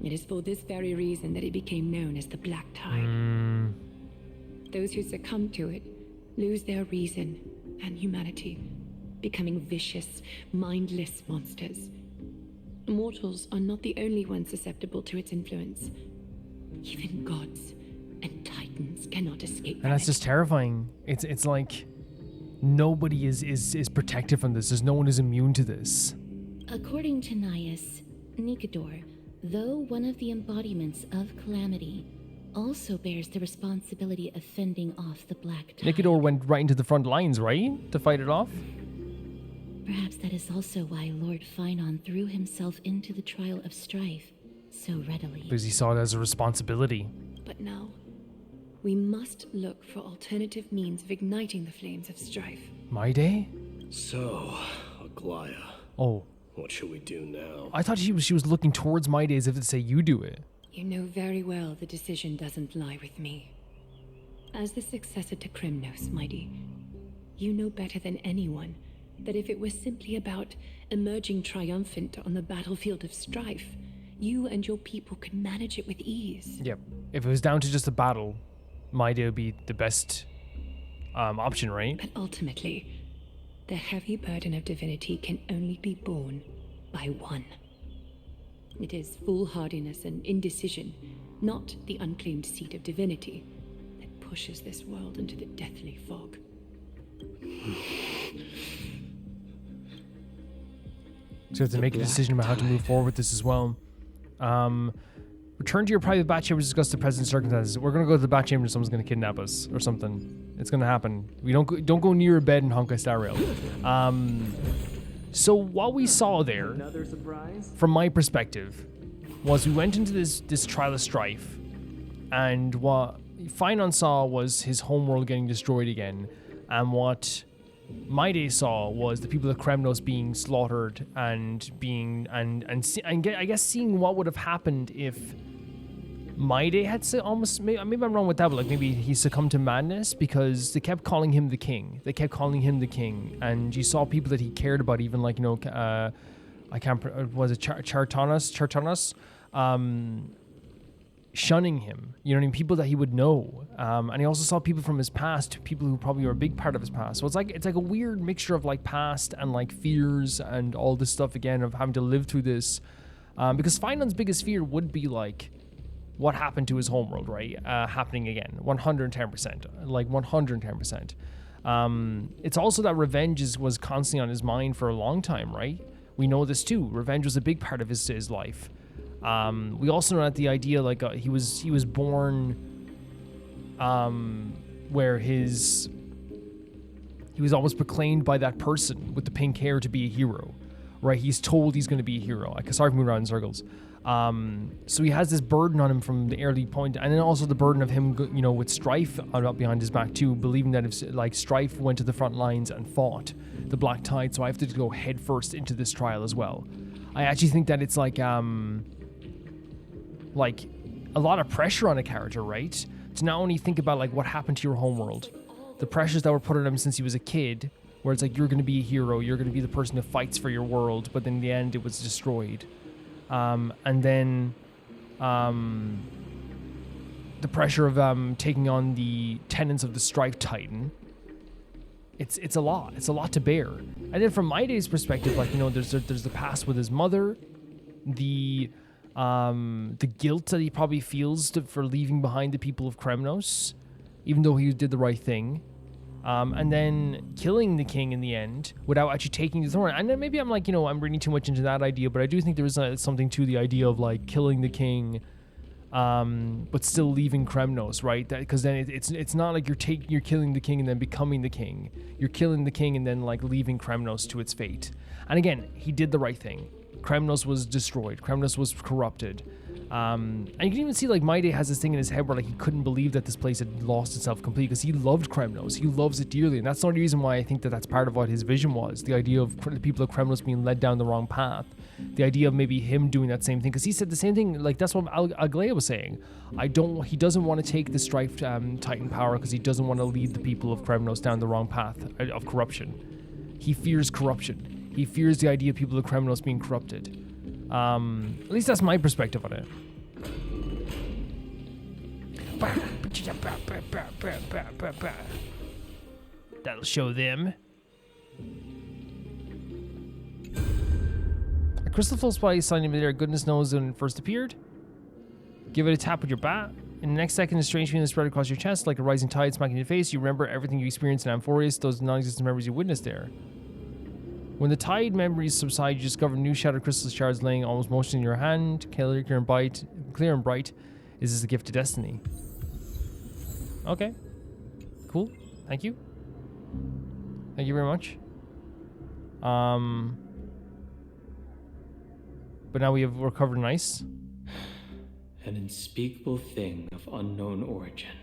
It is for this very reason that it became known as the Black Tide. Those who succumb to it lose their reason and humanity, becoming vicious, mindless monsters. Mortals are not the only ones susceptible to its influence. Even gods and titans cannot escape from And that's it. just terrifying. It's like nobody is protected from this. There's no one who's immune to this. According to Nias, Nikador, though one of the embodiments of calamity, also bears the responsibility of fending off the Black Tide. Nikador went right into the front lines, right? To fight it off? Perhaps that is also why Lord Phainon threw himself into the trial of strife so readily. Because he saw it as a responsibility. But now, we must look for alternative means of igniting the flames of strife. Mydei? So, Aglaya. Oh. What should we do now? I thought she was looking towards Mydei as if to say, you do it. You know very well the decision doesn't lie with me. As the successor to Kremnos, Mydei, you know better than anyone that if it was simply about emerging triumphant on the battlefield of strife, you and your people could manage it with ease. Yep. If it was down to just a battle, Mydei would be the best option, right? But ultimately, the heavy burden of divinity can only be borne by one. It is foolhardiness and indecision, not the unclaimed seat of divinity, that pushes this world into the deathly fog. So you have to make a decision about how to move forward with this as well. Return to your private bat chamber to discuss the present circumstances. We're gonna go to the bat chamber. Someone's gonna kidnap us or something. It's gonna happen. We don't go near a bed in Honkai Star Rail. So what we saw there, from my perspective, was we went into this trial of strife, and what Phainon saw was his homeworld getting destroyed again, and what Mydei saw was the people of Kremnos being slaughtered and I guess seeing what would have happened if Mydei had maybe I'm wrong with that, but like maybe he succumbed to madness because they kept calling him the king. And you saw people that he cared about, even like, I can't, was it Chartanas? Shunning him, you know what I mean? People that he would know, and he also saw people from his past, people who probably were a big part of his past. So it's like a weird mixture of like past and like fears and all this stuff again of having to live through this, because Phainon's biggest fear would be like what happened to his homeworld, right? Happening again, 110%, like 110%. It's also that revenge was constantly on his mind for a long time, right? We know this too. Revenge was a big part of his life. We also know that the idea, like he was born, where he was almost proclaimed by that person with the pink hair to be a hero, right? He's told he's going to be a hero. Sorry for moving around in circles. So he has this burden on him from the early point, and then also the burden of him, with strife up behind his back too, believing that if like strife went to the front lines and fought the Black Tide, so I have to go head first into this trial as well. I actually think that it's like a lot of pressure on a character, right? To not only think about like what happened to your homeworld, the pressures that were put on him since he was a kid, where it's like you're going to be a hero, you're going to be the person who fights for your world, but then in the end it was destroyed. And then the pressure of taking on the tenets of the Strife Titan. it's a lot. It's a lot to bear. And then from Mydei's perspective, like, you know, there's the past with his mother, the guilt that he probably feels for leaving behind the people of Kremnos, even though he did the right thing. And then killing the king in the end without actually taking the throne. And then maybe I'm like, you know, I'm reading too much into that idea, but I do think there is something to the idea of like killing the king, but still leaving Kremnos, right? Because then it's not like you're killing the king and then becoming the king. You're killing the king and then like leaving Kremnos to its fate. And again, he did the right thing. Kremnos was destroyed. Kremnos was corrupted. And you can even see like Mydei has this thing in his head where like he couldn't believe that this place had lost itself completely because he loved Kremnos. He loves it dearly, and that's the only reason why I think that that's part of what his vision was. The idea of the people of Kremnos being led down the wrong path. The idea of maybe him doing that same thing, because he said the same thing. Like that's what Aglaya was saying. He doesn't want to take the Strife Titan power because he doesn't want to lead the people of Kremnos down the wrong path of corruption. He fears corruption. He fears the idea of people of Kremnos being corrupted. At least that's my perspective on it. That'll show them. A crystal full supply sign in midair. Goodness knows when it first appeared. Give it a tap with your bat. In the next second, a strange feeling spread across your chest like a rising tide smacking your face. You remember everything you experienced in Amphoreus, those non-existent memories you witnessed there. When the tide memories subside, you discover new shattered crystal shards laying almost motion in your hand. Clear and bright. Is this a gift to destiny? Okay. Cool. Thank you. Thank you very much. But now we're covered in ice. An unspeakable thing of unknown origin.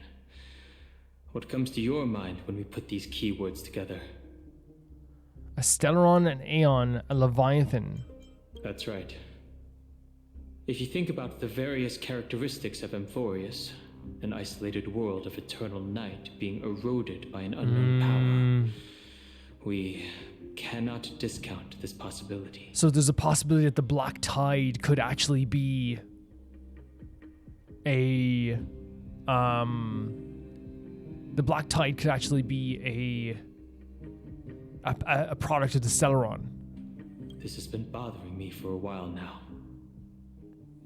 What comes to your mind when we put these keywords together? A Stellaron, an Aeon, a Leviathan. That's right. If you think about the various characteristics of Amphoreus, an isolated world of eternal night being eroded by an unknown power, we cannot discount this possibility. So there's a possibility that the Black Tide could actually be the Black Tide could actually be a product of the Stellaron. This has been bothering me for a while now.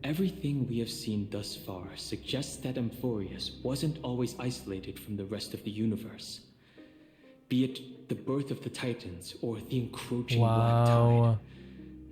Everything we have seen thus far suggests that Amphoreus wasn't always isolated from the rest of the universe. Be it the birth of the Titans or the encroaching Black Tide.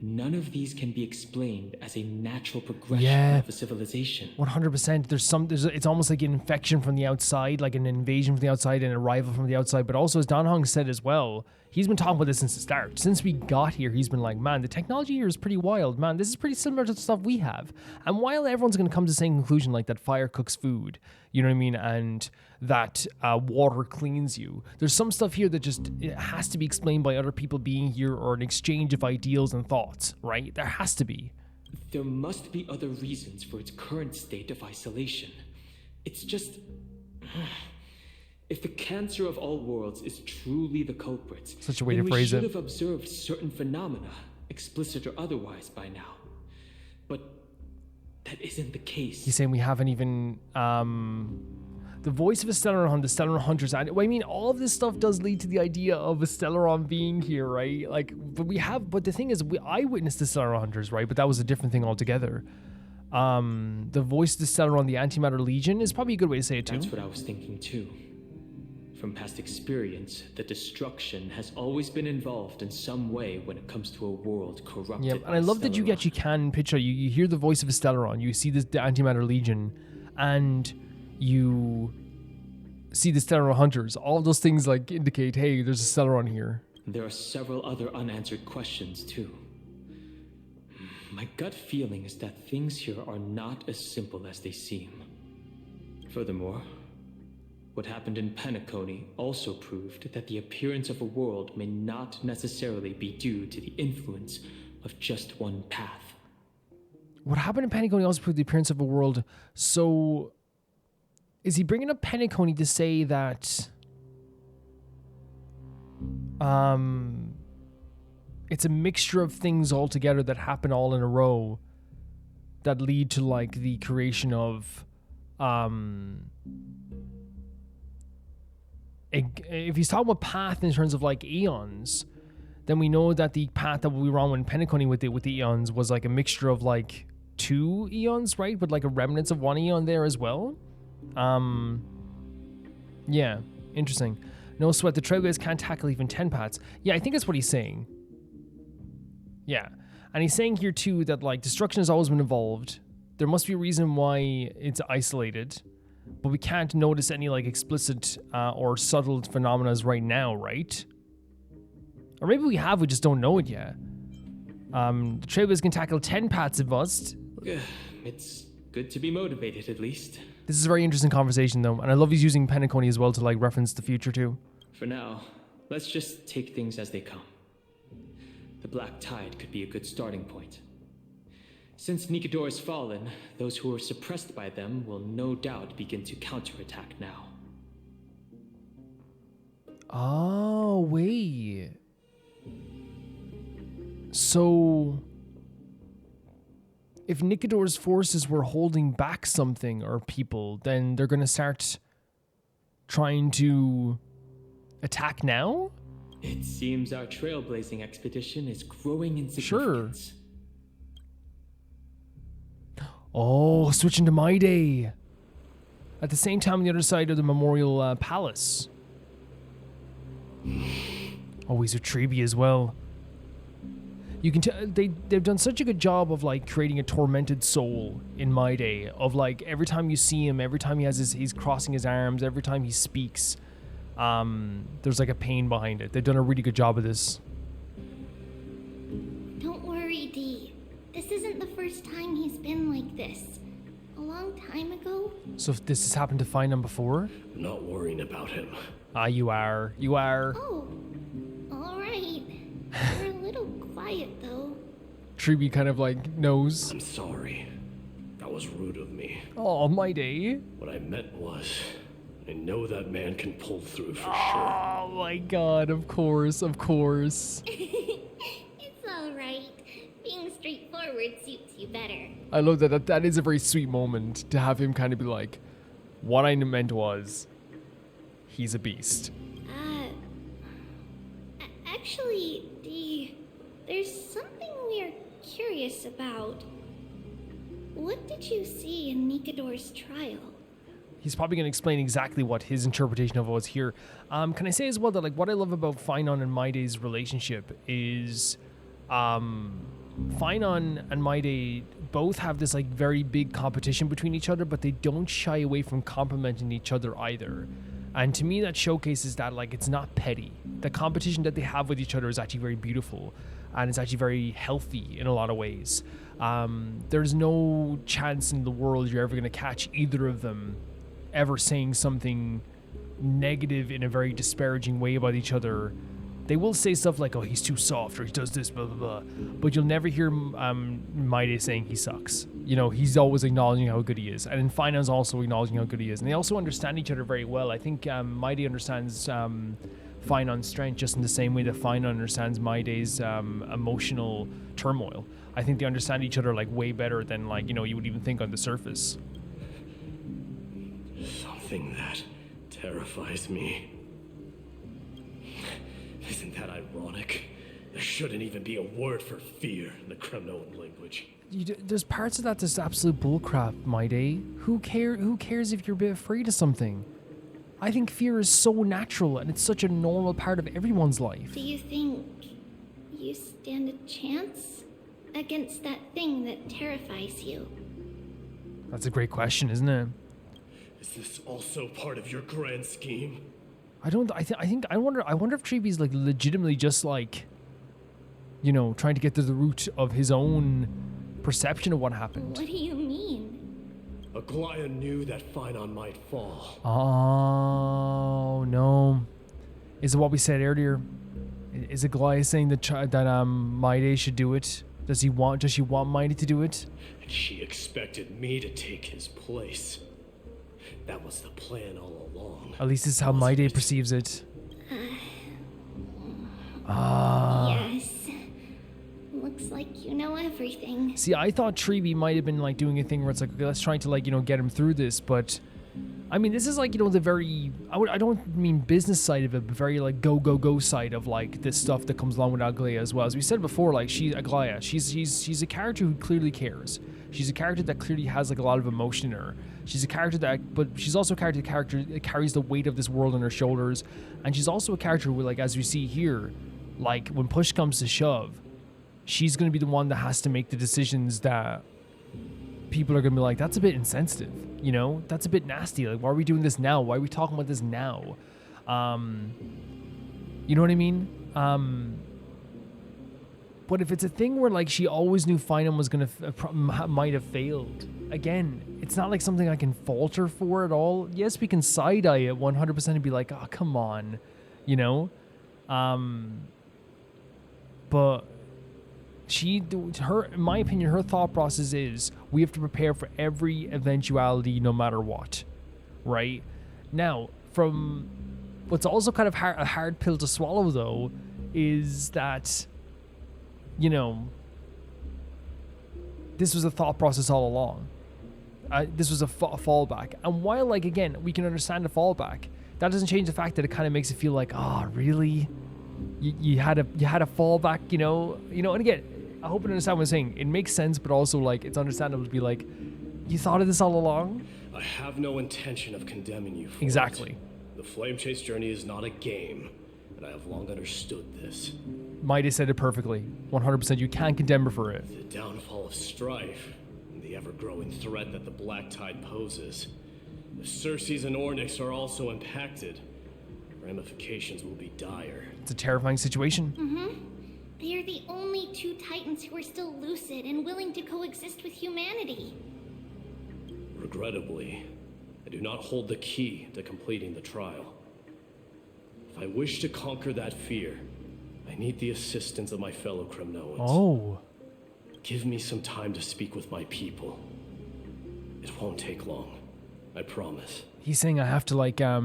None of these can be explained as a natural progression of a civilization. 100%. It's almost like an infection from the outside, like an invasion from the outside and an arrival from the outside. But also, as Dan Heng said as well, he's been talking about this since the start. Since we got here, he's been like, man, the technology here is pretty wild. Man, this is pretty similar to the stuff we have. And while everyone's going to come to the same conclusion, like that fire cooks food, you know what I mean? And that water cleans you. There's some stuff here that just it has to be explained by other people being here or an exchange of ideals and thoughts, right? There has to be. There must be other reasons for its current state of isolation. It's just... If the cancer of all worlds is truly the culprit, such a way to phrase it. We should have observed certain phenomena, explicit or otherwise, by now. But that isn't the case. He's saying we haven't even... the voice of a Stellaron, the Stellaron hunters. I mean, all of this stuff does lead to the idea of a Stellaron being here, right? Like, but the thing is, I witnessed the Stellaron hunters, right? But that was a different thing altogether. The voice of the Stellaron, the Antimatter Legion, is probably a good way to say it too. That's what I was thinking too. From past experience, the destruction has always been involved in some way when it comes to a world corrupted. Yeah, and I love that you actually can picture. You hear the voice of a Stellaron, you see the Antimatter Legion, and you see the Stellaron hunters. All of those things like indicate, hey, there's a Stellaron here. There are several other unanswered questions too. My gut feeling is that things here are not as simple as they seem. Furthermore, what happened in Penacony also proved that the appearance of a world may not necessarily be due to the influence of just one path. What happened in Penacony also proved the appearance of a world. So, is he bringing up Penacony to say that it's a mixture of things all together that happen all in a row that lead to like the creation of if he's talking about path in terms of like eons, then we know that the path that we were on when Penacony with the eons was like a mixture of like 2 eons, right? With like a remnants of 1 eon there as well. Yeah, interesting. No sweat. The Trailblazers can't tackle even 10 paths. Yeah, I think that's what he's saying. Yeah, and he's saying here too that like destruction has always been involved. There must be a reason why it's isolated, but we can't notice any like explicit or subtle phenomena right now, right? Or maybe we have, we just don't know it yet. The Trailblazers can tackle 10 paths if must. It's good to be motivated, at least. This is a very interesting conversation, though, and I love he's using Penacony as well to like reference the future too. For now, let's just take things as they come. The Black Tide could be a good starting point. Since Nikador has fallen, those who were suppressed by them will no doubt begin to counterattack now. Oh, wait. So, if Nikador's forces were holding back something or people, then they're going to start trying to attack now? It seems our trailblazing expedition is growing in significance. Sure. Oh, switching to Mydei. At the same time on the other side of the Memorial Palace. Oh, he's a Treeby as well. You can tell they've done such a good job of like creating a tormented soul in Mydei. Of like every time you see him, every time he's crossing his arms, every time he speaks, there's like a pain behind it. They've done a really good job of this. Don't worry, Dee. This isn't the first time he's been like this. A long time ago. So if this has happened to Phainon before? I'm not worrying about him. You are. You are. Oh, all right. You're a little quiet, though. Treeby kind of like knows. I'm sorry. That was rude of me. Oh, Mydei. What I meant was, I know that man can pull through for sure. Oh my god, of course, of course. It's all right. Being straightforward suits you better. I love that. That is a very sweet moment to have him kind of be like, what I meant was, he's a beast. Actually, Dee, there's something we're curious about. What did you see in Nikador's trial? He's probably going to explain exactly what his interpretation of it was here. Can I say as well that like what I love about Phainon and Mydei's relationship is Phainon and Mydei both have this like very big competition between each other, but they don't shy away from complimenting each other either. And to me, that showcases that like it's not petty. The competition that they have with each other is actually very beautiful, and it's actually very healthy in a lot of ways. There's no chance in the world you're ever going to catch either of them ever saying something negative in a very disparaging way about each other. They will say stuff like, oh, he's too soft, or he does this, blah, blah, blah. But you'll never hear Mydei saying he sucks. You know, he's always acknowledging how good he is. And then Phainon's also acknowledging how good he is. And they also understand each other very well. I think Mydei understands Phainon's strength just in the same way that Phainon understands Mydei's emotional turmoil. I think they understand each other like way better than like, you know, you would even think on the surface. Something that terrifies me. Isn't that ironic? There shouldn't even be a word for fear in the Kremnos language. There's parts of that that's absolute bullcrap, Mydei. Who cares if you're a bit afraid of something? I think fear is so natural, and it's such a normal part of everyone's life. Do you think you stand a chance against that thing that terrifies you? That's a great question, isn't it? Is this also part of your grand scheme? I wonder if Treeby's like legitimately just like, you know, trying to get to the root of his own perception of what happened. What do you mean? Aglaya knew that Phainon might fall. Oh no. Is it what we said earlier? Is Aglaya saying that Mydei should do it? Does she want Mydei to do it? And she expected me to take his place. That was the plan all along. At least this is how Mydei perceives it. Yes. Looks like you know everything. See, I thought Treeby might have been like doing a thing where it's like, okay, let's try to like, you know, get him through this, but I mean, this is like, the very, I don't mean business side of it, but very like go side of like this stuff that comes along with Aglaia as well. As we said before, like Aglaia, she's a character who clearly cares. She's a character that clearly has like a lot of emotion in her. She's a character but she's also a character that carries the weight of this world on her shoulders. And she's also a character who, like, as we see here, like when push comes to shove, she's going to be the one that has to make the decisions that people are going to be like, that's a bit insensitive, that's a bit nasty. Like, why are we doing this now? Why are we talking about this now? You know what I mean? But if it's a thing where like she always knew Phainon was going to might have failed, again, it's not like something I can falter for at all. Yes, we can side-eye it 100% and be like, oh, come on, but in my opinion, her thought process is we have to prepare for every eventuality no matter what, right? Now, from what's also kind of a hard pill to swallow, though, is that, this was a thought process all along. This was a fallback. And while, like, again, we can understand the fallback, that doesn't change the fact that it kind of makes it feel like, oh, really? You had a fallback, and again, I hope you understand what I'm saying. It makes sense, but also, like, it's understandable to be like, you thought of this all along? I have no intention of condemning you for exactly. it. The Flame Chase journey is not a game, and I have long understood this. Mydei said it perfectly. 100%. You can't condemn her for it. The downfall of strife, and the ever-growing threat that the Black Tide poses. If Circes and Ornyx are also impacted, ramifications will be dire. It's a terrifying situation. Mm-hmm. They are the only two Titans who are still lucid and willing to coexist with humanity. Regrettably, I do not hold the key to completing the trial. If I wish to conquer that fear, I need the assistance of my fellow Kremnoans. Oh. Give me some time to speak with my people. It won't take long, I promise. He's saying I have to, like, I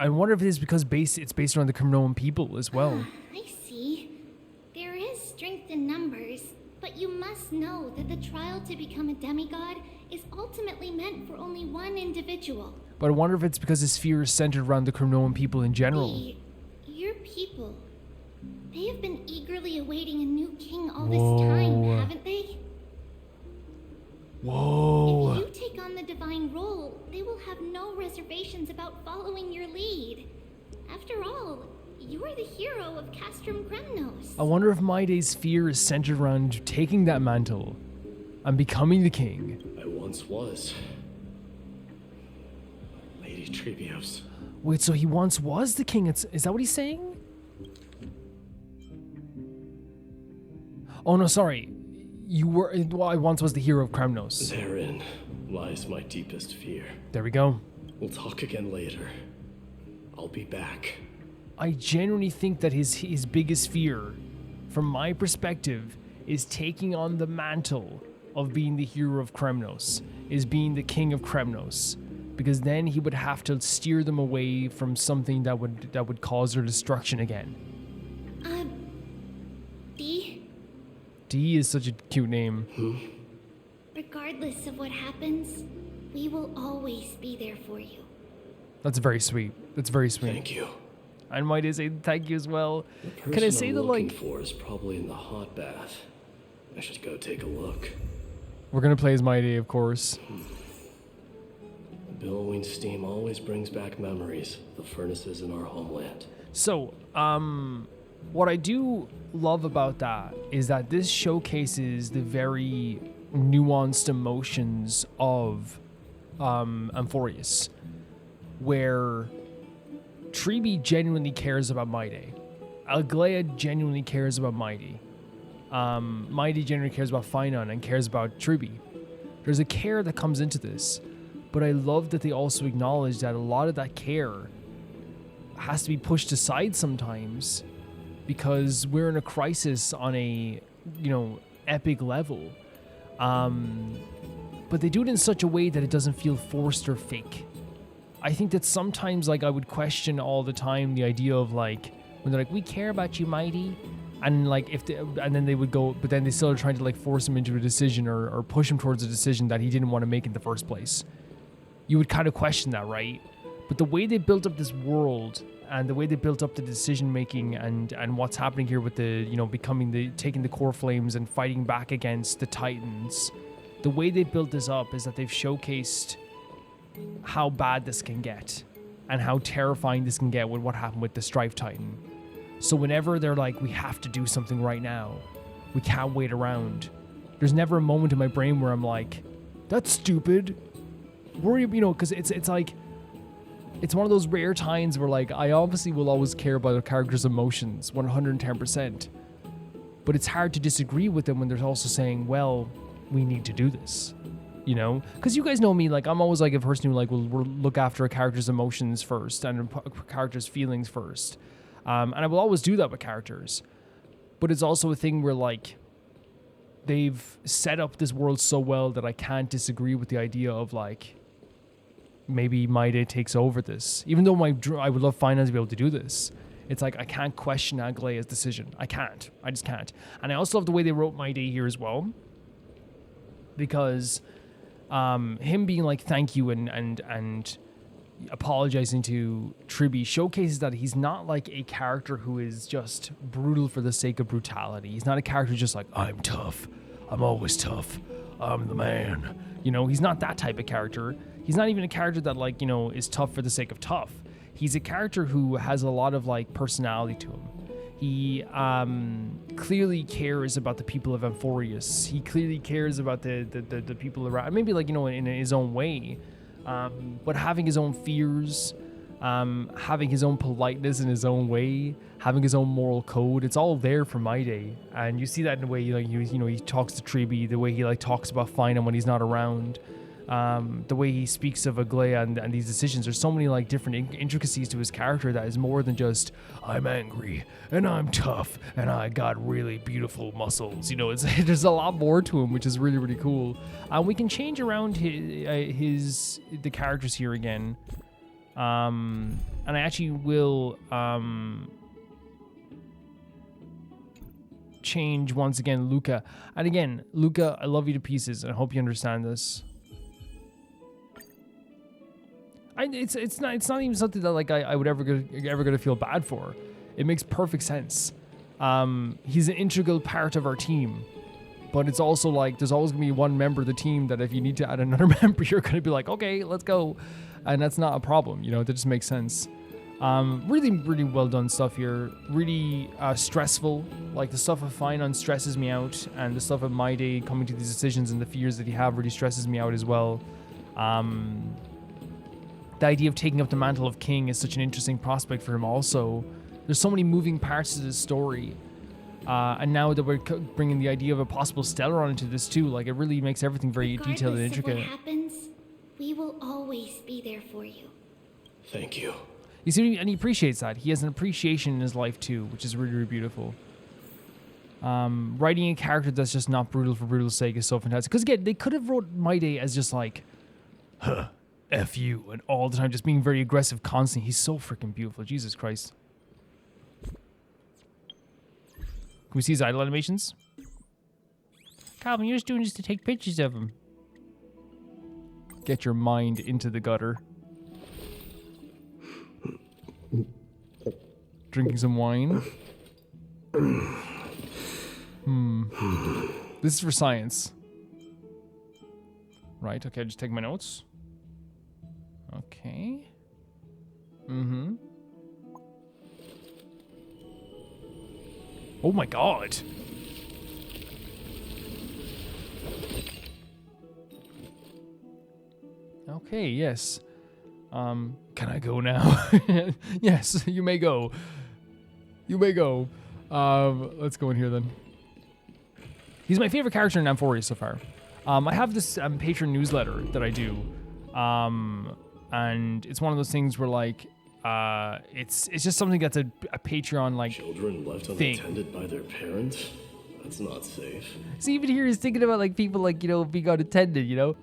wonder if it is because it's based around the Kremnoan people as well. I see. There is strength in numbers, but you must know that the trial to become a demigod is ultimately meant for only one individual. But I wonder if it's because his fear is centered around the Kremnoan people in general. Your people, they have been eagerly awaiting a new king all this time, haven't they? Whoa. If you take on the divine role, they will have no reservations about following your lead. After all, you are the hero of Castrum Kremnos. I wonder if Mydei's fear is centered around taking that mantle and becoming the king. I once was. Lady Trebios. Wait, so he once was the king? Is that what he's saying? Oh, no, sorry. I once was the hero of Kremnos. Therein lies my deepest fear. There we go. We'll talk again later. I'll be back. I genuinely think that his biggest fear, from my perspective, is taking on the mantle of being the hero of Kremnos, is being the king of Kremnos, because then he would have to steer them away from something that would cause their destruction again. D? D is such a cute name. Regardless of what happens, we will always be there for you. That's very sweet. That's very sweet. Thank you. I might say thank you as well. The Can I say I'm that, looking like, for is probably in the hot bath. I should go take a look. We're gonna play as Mydei, of course. The billowing steam always brings back memories of the furnaces in our homeland. So, what I do love about that is that this showcases the very nuanced emotions of Amphoreus, where Trebi genuinely cares about Mydei. Aglaia genuinely cares about Mydei. Mydei genuinely cares about Phainon and cares about Trebi. There's a care that comes into this, but I love that they also acknowledge that a lot of that care has to be pushed aside sometimes because we're in a crisis on a, epic level. But they do it in such a way that it doesn't feel forced or fake. I think that sometimes, like, I would question all the time the idea of, like, when they're like, we care about you, Mydei, and, like, and then they would go, but then they still are trying to, like, force him into a decision or push him towards a decision that he didn't want to make in the first place. you would kind of question that, right? But the way they built up this world and the way they built up the decision making and what's happening here with the, you know, taking the core flames and fighting back against the Titans, the way they built this up is that they've showcased how bad this can get and how terrifying this can get with what happened with the Strife Titan. So whenever they're like, we have to do something right now, we can't wait around, there's never a moment in my brain where I'm like, that's stupid. Worry, you know, because it's like, it's one of those rare times where, like, I obviously will always care about a character's emotions 110%, but it's hard to disagree with them when they're also saying, well, we need to do this, you know? Because you guys know me, like, I'm always like a person who, like, will look after a character's emotions first and a character's feelings first. And I will always do that with characters. But it's also a thing where, like, they've set up this world so well that I can't disagree with the idea of, like, maybe Mydei takes over this. Even though I would love Phainon to be able to do this. It's like, I can't question Aglaea's decision. I can't. I just can't. And I also love the way they wrote Mydei here as well. Because him being like, thank you, and apologizing to Tribi showcases that he's not like a character who is just brutal for the sake of brutality. He's not a character who's just like, I'm tough. I'm always tough. I'm the man. You know, he's not that type of character. He's not even a character that, like, you know, is tough for the sake of tough. He's a character who has a lot of, like, personality to him. He clearly cares about the people of Amphoreus. He clearly cares about the people around. Maybe, like, you know, in his own way. But having his own fears, having his own politeness in his own way, having his own moral code, it's all there for Mydei. And you see that in the way, like, you know, he talks to Tribi, the way he, like, talks about Phainon when he's not around. The way he speaks of Aglaea and these decisions. There's so many, like, different intricacies to his character that is more than just, I'm angry and I'm tough and I got really beautiful muscles. You know, there's a lot more to him, which is really, really cool. We can change around the characters here again. And I actually will change once again Luca. And again, Luca, I love you to pieces, and I hope you understand this. It's not even something that, like, I would ever gonna feel bad for. It makes perfect sense. He's an integral part of our team, but it's also like there's always gonna be one member of the team that if you need to add another member, you're gonna be like, okay, let's go, and that's not a problem. You know, that just makes sense. Really, really well done stuff here. Really stressful. Like, the stuff of Phainon stresses me out, and the stuff of Mydei coming to these decisions and the fears that he have really stresses me out as well. The idea of taking up the mantle of king is such an interesting prospect for him also. There's so many moving parts to this story. And now that we're bringing the idea of a possible Stellaron into this too, like, it really makes everything very detailed and intricate. Regardless of what happens, we will always be there for you. Thank you. You see, and he appreciates that. He has an appreciation in his life too, which is really, really beautiful. Writing a character that's just not brutal for brutal's sake is so fantastic. Because again, they could have wrote Mydei as just like, huh, F you, and all the time just being very aggressive constantly. He's so freaking beautiful. Jesus Christ. Can we see his idle animations? Calvin, you're just doing this to take pictures of him. Get your mind into the gutter. Drinking some wine. This is for science. Right, okay, just take my notes. Okay. Oh my god. Okay, yes. Can I go now? Yes, you may go. You may go. Let's go in here then. He's my favorite character in Amphoreus so far. I have this Patreon newsletter that I do. And it's one of those things where, like, it's just something that's a Patreon, like, Children left unattended by their parents? That's not safe. See, even here he's thinking about, like, people, like, you know, being unattended, you know?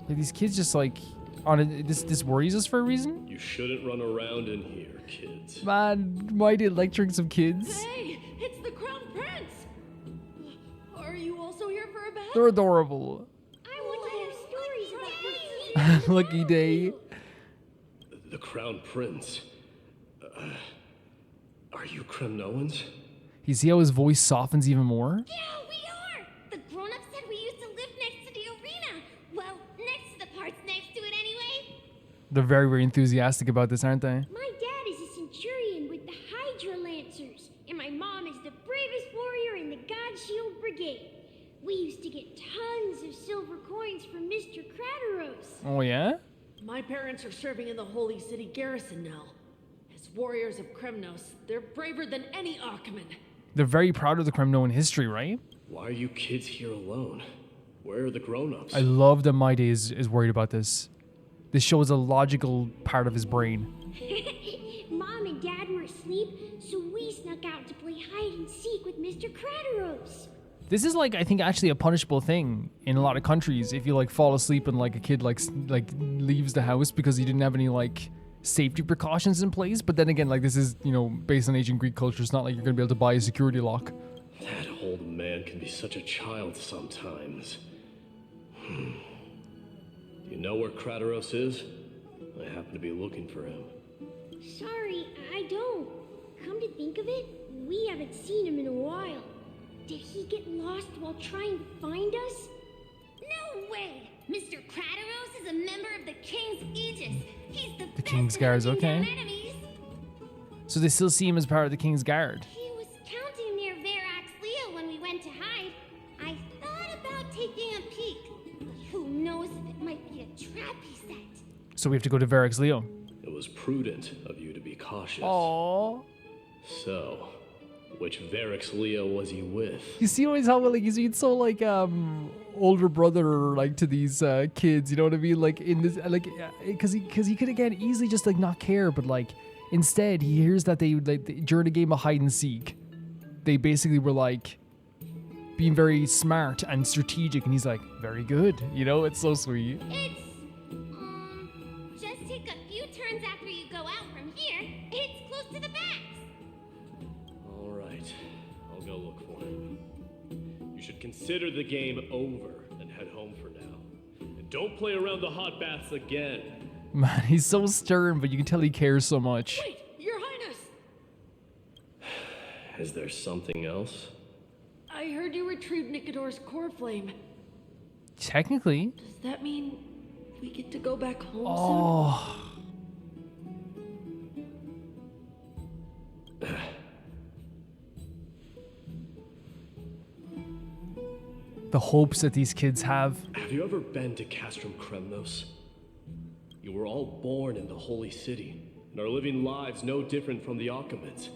Like, these kids just, like, this worries us for a reason? You shouldn't run around in here, kids. Man, why did lecturing some kids? Hey, it's the Crown Prince! They're adorable. I want to hear stories about Lucky day. The Crown Prince. Are you Kremnoans? You see how his voice softens even more? Yeah, we are! The grown-ups said we used to live next to the arena. Well, next to the parts next to it anyway. They're very, very enthusiastic about this, aren't they? My dad is a centurion with the Hydra Lancers, and my mom is the bravest warrior in the God Shield Brigade. We used to get tons of silver coins from Mr. Kratoros. Oh, yeah? My parents are serving in the Holy City garrison now. As warriors of Kremnos, they're braver than any Achaemen. They're very proud of the Kremnoan history, right? Why are you kids here alone? Where are the grown-ups? I love that Mydei is worried about this. This shows a logical part of his brain. Mom and Dad were asleep, so we snuck out to play hide and seek with Mr. Kratoros. This is like, I think, actually a punishable thing in a lot of countries. If you like fall asleep and like a kid like leaves the house because he didn't have any like safety precautions in place. But then again, like this is, you know, based on ancient Greek culture. It's not like you're gonna be able to buy a security lock. That old man can be such a child sometimes. Do you know where Kratoros is? I happen to be looking for him. Sorry, I don't. Come to think of it, we haven't seen him in a while. Did he get lost while trying to find us? No way! Mr. Kratoros is a member of the King's Aegis. He's the King's Guard, okay. enemies. So they still see him as part of the King's Guard. He was counting near Verax Leo when we went to hide. I thought about taking a peek, but who knows if it might be a trap he set. So we have to go to Verax Leo. It was prudent of you to be cautious. Aww. So, which Verax Leo was he with? You see always how like he's being so like older brother like to these kids, you know what I mean? Like in this like because he could again easily just like not care, but like instead he hears that they like during a game of hide and seek, they basically were like being very smart and strategic, and he's like, very good, you know? It's so sweet. It's just take a few turns after you go out from here. It's close to the backs. All right, I'll go look for him. You should consider the game over and head home for now. And don't play around the hot baths again. Man, he's so stern, but you can tell he cares so much. Wait, Your Highness! Is there something else? I heard you retrieved Nikador's core flame. Technically. Does that mean we get to go back home soon? The hopes that these kids have. Have you ever been to Castrum Kremnos? You were all born in the Holy City and are living lives no different from the Achaemens.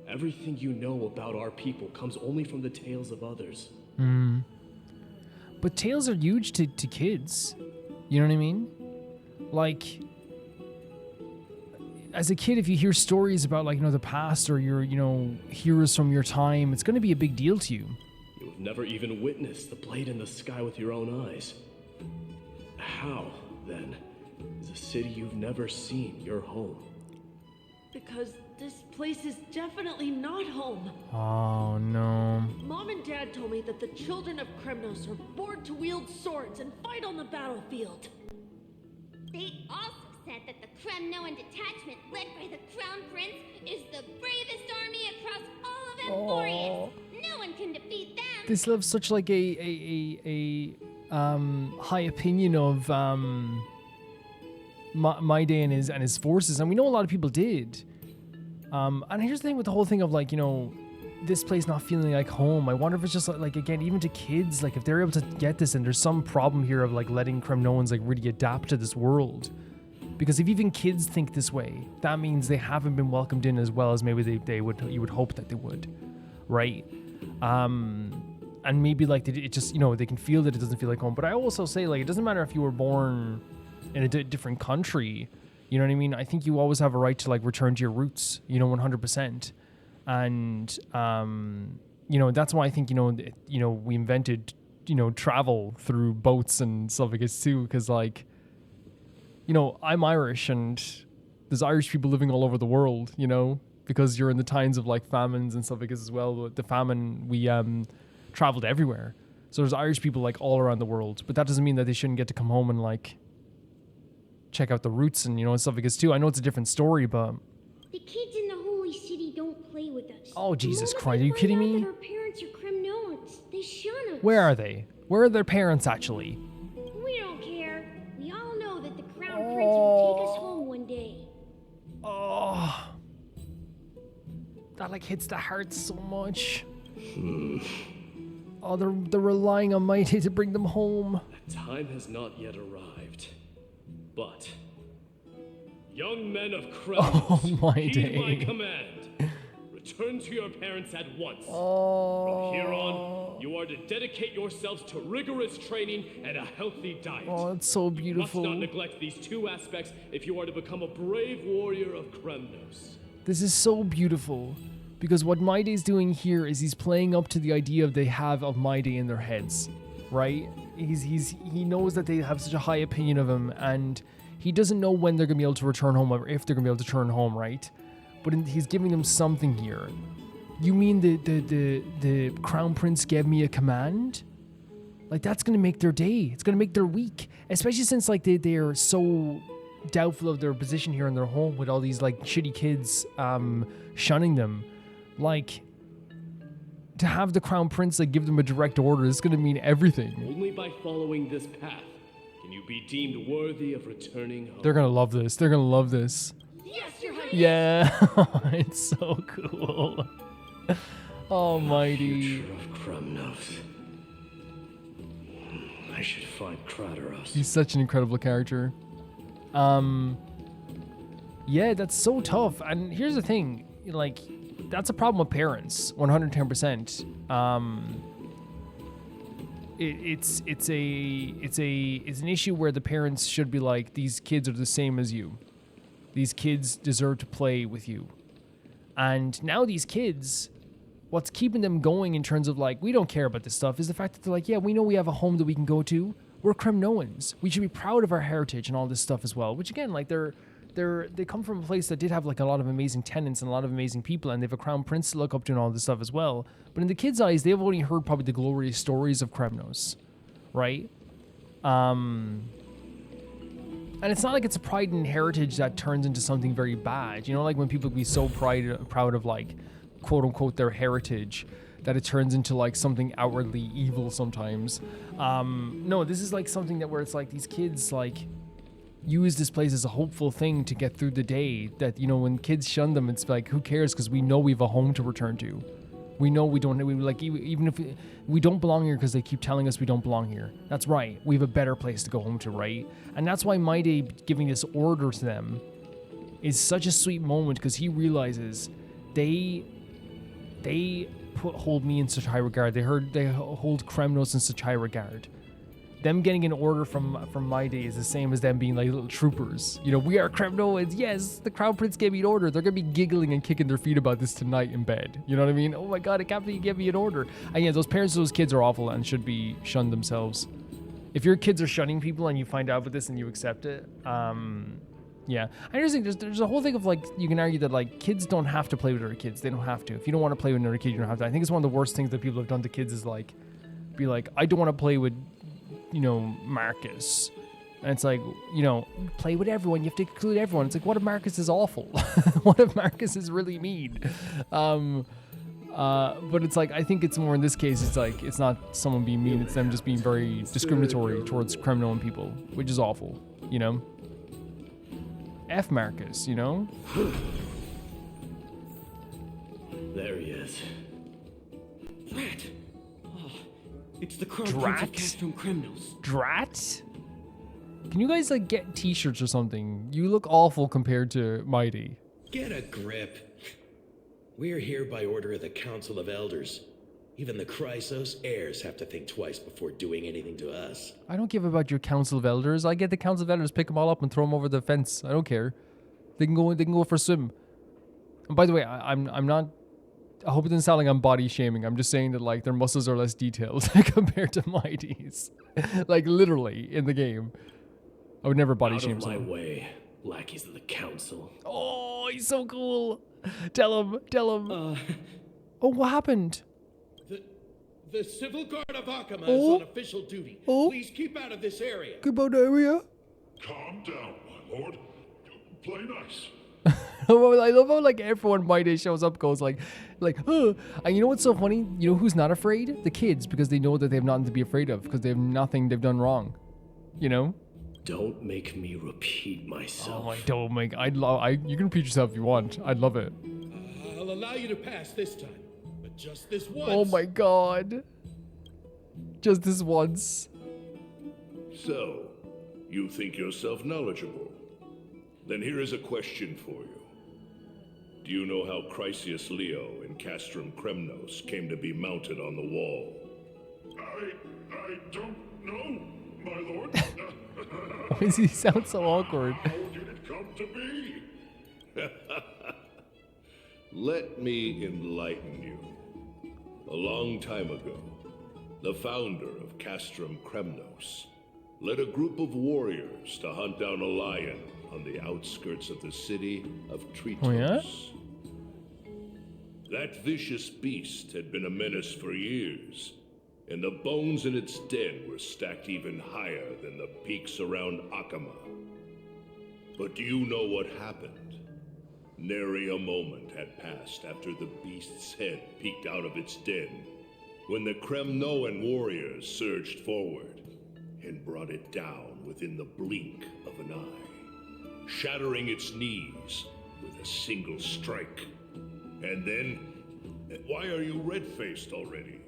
Everything you know about our people comes only from the tales of others. But tales are huge to kids. You know what I mean? Like, as a kid, if you hear stories about, like, you know, the past or your, you know, heroes from your time, it's going to be a big deal to you. You have never even witnessed the blade in the sky with your own eyes. How, then, is a city you've never seen your home? Because this place is definitely not home. Oh, no. Mom and Dad told me that the children of Kremnos are born to wield swords and fight on the battlefield. They also said that the Kremnoan detachment led by the Crown Prince is the bravest army across all of Amphoreus. No one can defeat them. They still have such like a high opinion of Mydei and his forces, and we know a lot of people did. And here's the thing with the whole thing of, like, you know, this place not feeling like home. I wonder if it's just like again, even to kids, like if they're able to get this, and there's some problem here of like letting Kremnoans like really adapt to this world. Because if even kids think this way, that means they haven't been welcomed in as well as maybe they would. You would hope that they would, right? And maybe like it just, you know, they can feel that it doesn't feel like home. But I also say, like, it doesn't matter if you were born in a different country. You know what I mean? I think you always have a right to like return to your roots. You know, 100%. And you know, that's why I think we invented, you know, travel through boats and stuff like this too, because like, you know, I'm Irish and there's Irish people living all over the world, you know, because you're in the times of like famines and stuff like this as well. The famine, we traveled everywhere. So there's Irish people like all around the world, but that doesn't mean that they shouldn't get to come home and like check out the roots and, you know, and stuff like this too. I know it's a different story, but The kids in the Holy City don't play with us. oh, Jesus The moment Christ, are they you kidding find out me? that our parents are Kremnos, they shun us. Where are they? Where are their parents actually? We don't care. We all know that the Crown Prince will take us home one day. Oh, that like hits the heart so much. Oh, they're relying on Mydei to bring them home. The time has not yet arrived. But, young men of Kremnos, heed my Mydei. command. Return to your parents at once. Oh. From here on, you are to dedicate yourselves to rigorous training and a healthy diet. Oh, it's so beautiful. You must not neglect these two aspects if you are to become a brave warrior of Kremnos. This is so beautiful. Because what Mydei's doing here is he's playing up to the idea they have of Mydei in their heads, right? He knows that they have such a high opinion of him, and he doesn't know when they're gonna be able to return home or if they're gonna be able to return home, right? But he's giving them something here. You mean the Crown Prince gave me a command? Like that's gonna make their day. It's gonna make their week, especially since like they're so doubtful of their position here in their home with all these like shitty kids shunning them. Like, to have the Crown Prince like give them a direct order is gonna mean everything. Only by following this path can you be deemed worthy of returning home. They're gonna love this. They're gonna love this. Yes, Your Highness. Yeah, it's so cool. Oh, Mydei. Future of Kremnos. I should find Kratos. He's such an incredible character. Yeah, that's so tough. And here's the thing, like, that's a problem with parents, 110%. It's an issue where the parents should be like, these kids are the same as you. These kids deserve to play with you. And now these kids, what's keeping them going in terms of like, we don't care about this stuff, is the fact that they're like, yeah, we know we have a home that we can go to. We're Kremnoans. We should be proud of our heritage and all this stuff as well. Which again, like they come from a place that did have like a lot of amazing tenants and a lot of amazing people, and they have a crown prince to look up to and all this stuff as well. But in the kids' eyes, they've only heard probably the glorious stories of Kremnos, right? And it's not like it's a pride in heritage that turns into something very bad. You know, like when people be so proud of like, quote unquote, their heritage, that it turns into like something outwardly evil sometimes. No, this is like something that where it's like these kids like use this place as a hopeful thing to get through the day. That, you know, when kids shun them, it's like, who cares? Because we know we have a home to return to. We know we don't, even if we don't belong here because they keep telling us we don't belong here. That's right. We have a better place to go home to, right? And that's why Mydei giving this order to them is such a sweet moment, because he realizes they hold me in such high regard. They hold Kremnos in such high regard. Them getting an order from Mydei is the same as them being like little troopers. You know, we are Kremnoans. Yes, the Crown Prince gave me an order. They're gonna be giggling and kicking their feet about this tonight in bed. You know what I mean? Oh my God, it can't be give me an order. And yeah, those parents of those kids are awful and should be shunned themselves. If your kids are shunning people and you find out about this and you accept it, yeah. I just think there's a whole thing of like, you can argue that like kids don't have to play with other kids. They don't have to. If you don't want to play with another kid, you don't have to. I think it's one of the worst things that people have done to kids is like, be like, I don't want to play with, you know, Marcus. And it's like, you know, play with everyone. You have to include everyone. It's like, what if Marcus is awful? What if Marcus is really mean? But it's like, I think it's more in this case, it's like, it's not someone being mean. It's them just being very discriminatory towards Kremnon people, which is awful, you know? F Marcus, you know? There he is. Drat! Oh, it's the Crown Prince of Castrum Kremnos. Drat? Can you guys like get t-shirts or something? You look awful compared to Mydei. Get a grip. We're here by order of the Council of Elders. Even the Chrysos heirs have to think twice before doing anything to us. I don't give about your Council of Elders. I get the Council of Elders, pick them all up and throw them over the fence. I don't care. They can go for a swim. And by the way, I'm not, I hope it doesn't sound like I'm body shaming. I'm just saying that like their muscles are less detailed compared to Mydei's. Like literally in the game. I would never body shame someone. Out of my way, lackeys of the council. Oh, he's so cool. Tell him. Oh, what happened? The Civil Guard of Akama is Oh. on official duty. Oh. Please keep out of this area. Good about the area. Calm down, my lord. Play nice. I love how like everyone Mydei shows up goes like, and you know what's so funny? You know who's not afraid? The kids, because they know that they have nothing to be afraid of because they have nothing they've done wrong. You know? Don't make me repeat myself. Oh my, don't make. You can repeat yourself if you want. I'd love it. I'll allow you to pass this time, but just this once. Oh my god. Just this once. So, you think yourself knowledgeable? Then here is a question for you. Do you know how Chrysius Leo in Castrum Kremnos came to be mounted on the wall? I don't know, my lord. Why does he sound so awkward? How did it come to be? Let me enlighten you. A long time ago, the founder of Castrum Kremnos led a group of warriors to hunt down a lion on the outskirts of the city of Tritos. Oh, yeah? That vicious beast had been a menace for years, and the bones in its den were stacked even higher than the peaks around Akama. But do you know what happened? Nary a moment had passed after the beast's head peeked out of its den, when the Kremnoan warriors surged forward and brought it down within the blink of an eye, shattering its knees with a single strike. And then, why are you red-faced already?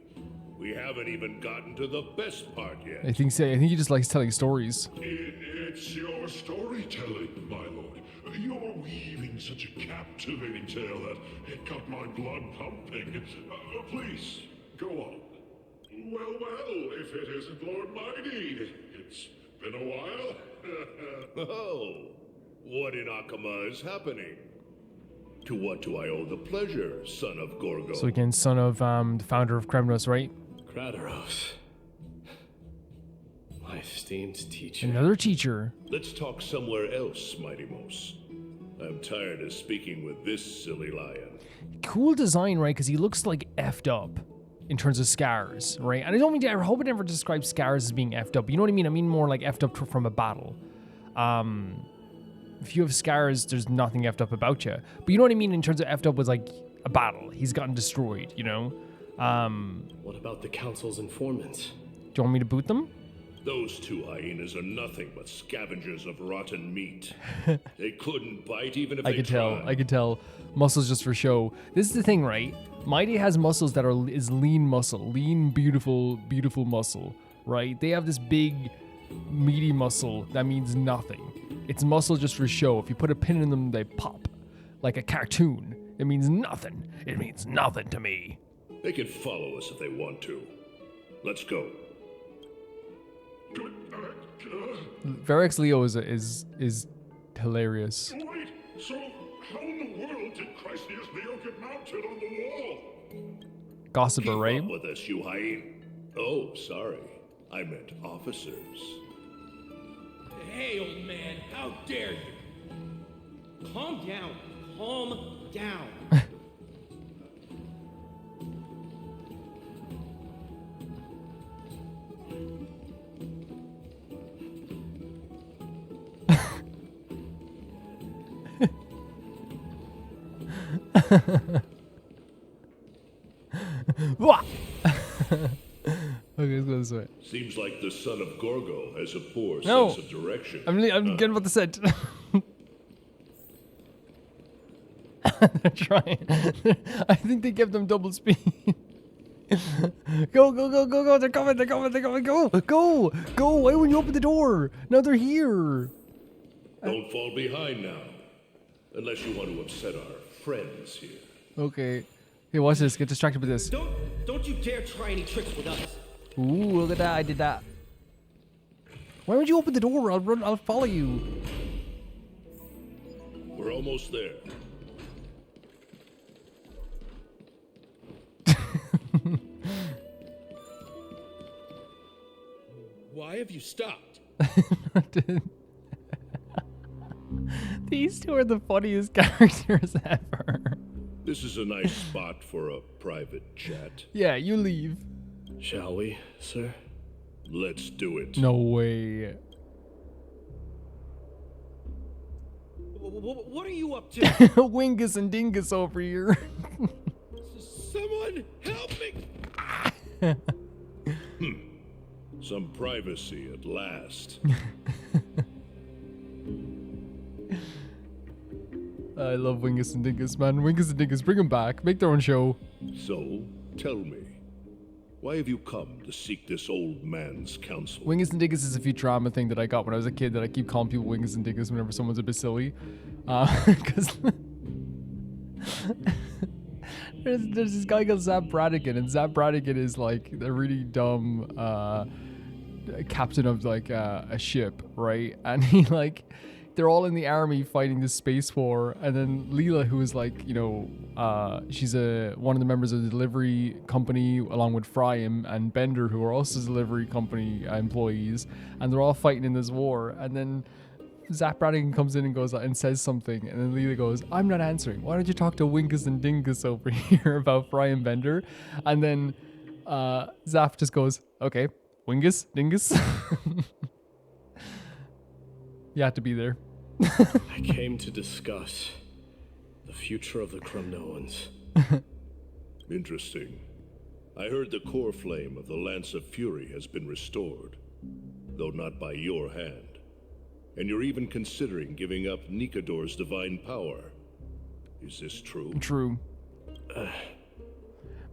We haven't even gotten to the best part yet. I think he just likes telling stories. It's your storytelling, my lord. You're weaving such a captivating tale that it got my blood pumping. Please, go on. Well, if it isn't Lord Mydei. It's been a while. Oh, what in Akama is happening? To what do I owe the pleasure, son of Gorgo? So again, son of the founder of Kremnos, right? Kradaros. My esteemed teacher. Another teacher. Let's talk somewhere else, Mydei. I'm tired of speaking with this silly lion. Cool design, right? Because he looks like effed up in terms of scars, right? And I don't mean to, I hope it never describes scars as being effed up. You know what I mean? I mean more like effed up from a battle. If you have scars, there's nothing effed up about you. But you know what I mean in terms of effed up was like a battle. He's gotten destroyed, you know? What about the council's informants? Do you want me to boot them? Those two hyenas are nothing but scavengers of rotten meat. They couldn't bite even if they tried. I could tell. Muscles just for show. This is the thing, right? Mydei has muscles that is lean muscle. Lean, beautiful, beautiful muscle, right? They have this big, meaty muscle that means nothing. It's muscle just for show. If you put a pin in them, they pop. Like a cartoon. It means nothing. It means nothing to me. They can follow us if they want to. Let's go. Verex Leo is hilarious. Wait, so how in the world did Chrysius Leo get mounted on the wall? Gossiper, right? Keep up with us, you hyena. Oh, sorry. I meant officers. Hey, old man, how dare you? Calm down. Calm down. Okay, let's go this way. Seems like the son of Gorgo has a poor No. sense of direction. I'm getting about the scent. They're trying. I think they give them double speed. Go, go, go, go, go. They're coming, they're coming, they're coming. Go, go, go. Why wouldn't you open the door? Now they're here. Don't fall behind now. Unless you want to upset our friends here. Okay. Hey, watch this. Get distracted with this. Don't you dare try any tricks with us. Ooh, look at that. I did that. Why would you open the door? I'll run. I'll follow you. We're almost there. Why have you stopped? These two are the funniest characters ever. This is a nice spot for a private chat. Yeah, you leave. Shall we, sir? Let's do it. No way. What are you up to? Wingus and Dingus over here. Someone help me! Some privacy at last. I love Wingus and Dingus, man. Wingus and Dingus, bring them back. Make their own show. So, tell me, why have you come to seek this old man's counsel? Wingus and Dingus is a Futurama thing that I got when I was a kid that I keep calling people Wingus and Dingus whenever someone's a bit silly. Because there's this guy called Zap Brannigan, and Zap Brannigan is like a really dumb captain of like a ship, right? And he like, they're all in the army fighting this space war, and then Leela, who is like, you know, she's one of the members of the delivery company, along with Fry and Bender, who are also delivery company employees, and they're all fighting in this war. And then Zap Brannigan comes in and goes and says something, and then Leela goes, "I'm not answering. Why don't you talk to Wingus and Dingus over here about Fry and Bender?" And then Zap just goes, "Okay, Wingus, Dingus." You have to be there. I came to discuss the future of the Kremnoans. Interesting. I heard the core flame of the Lance of Fury has been restored, though not by your hand. And you're even considering giving up Nikador's divine power. Is this true? True.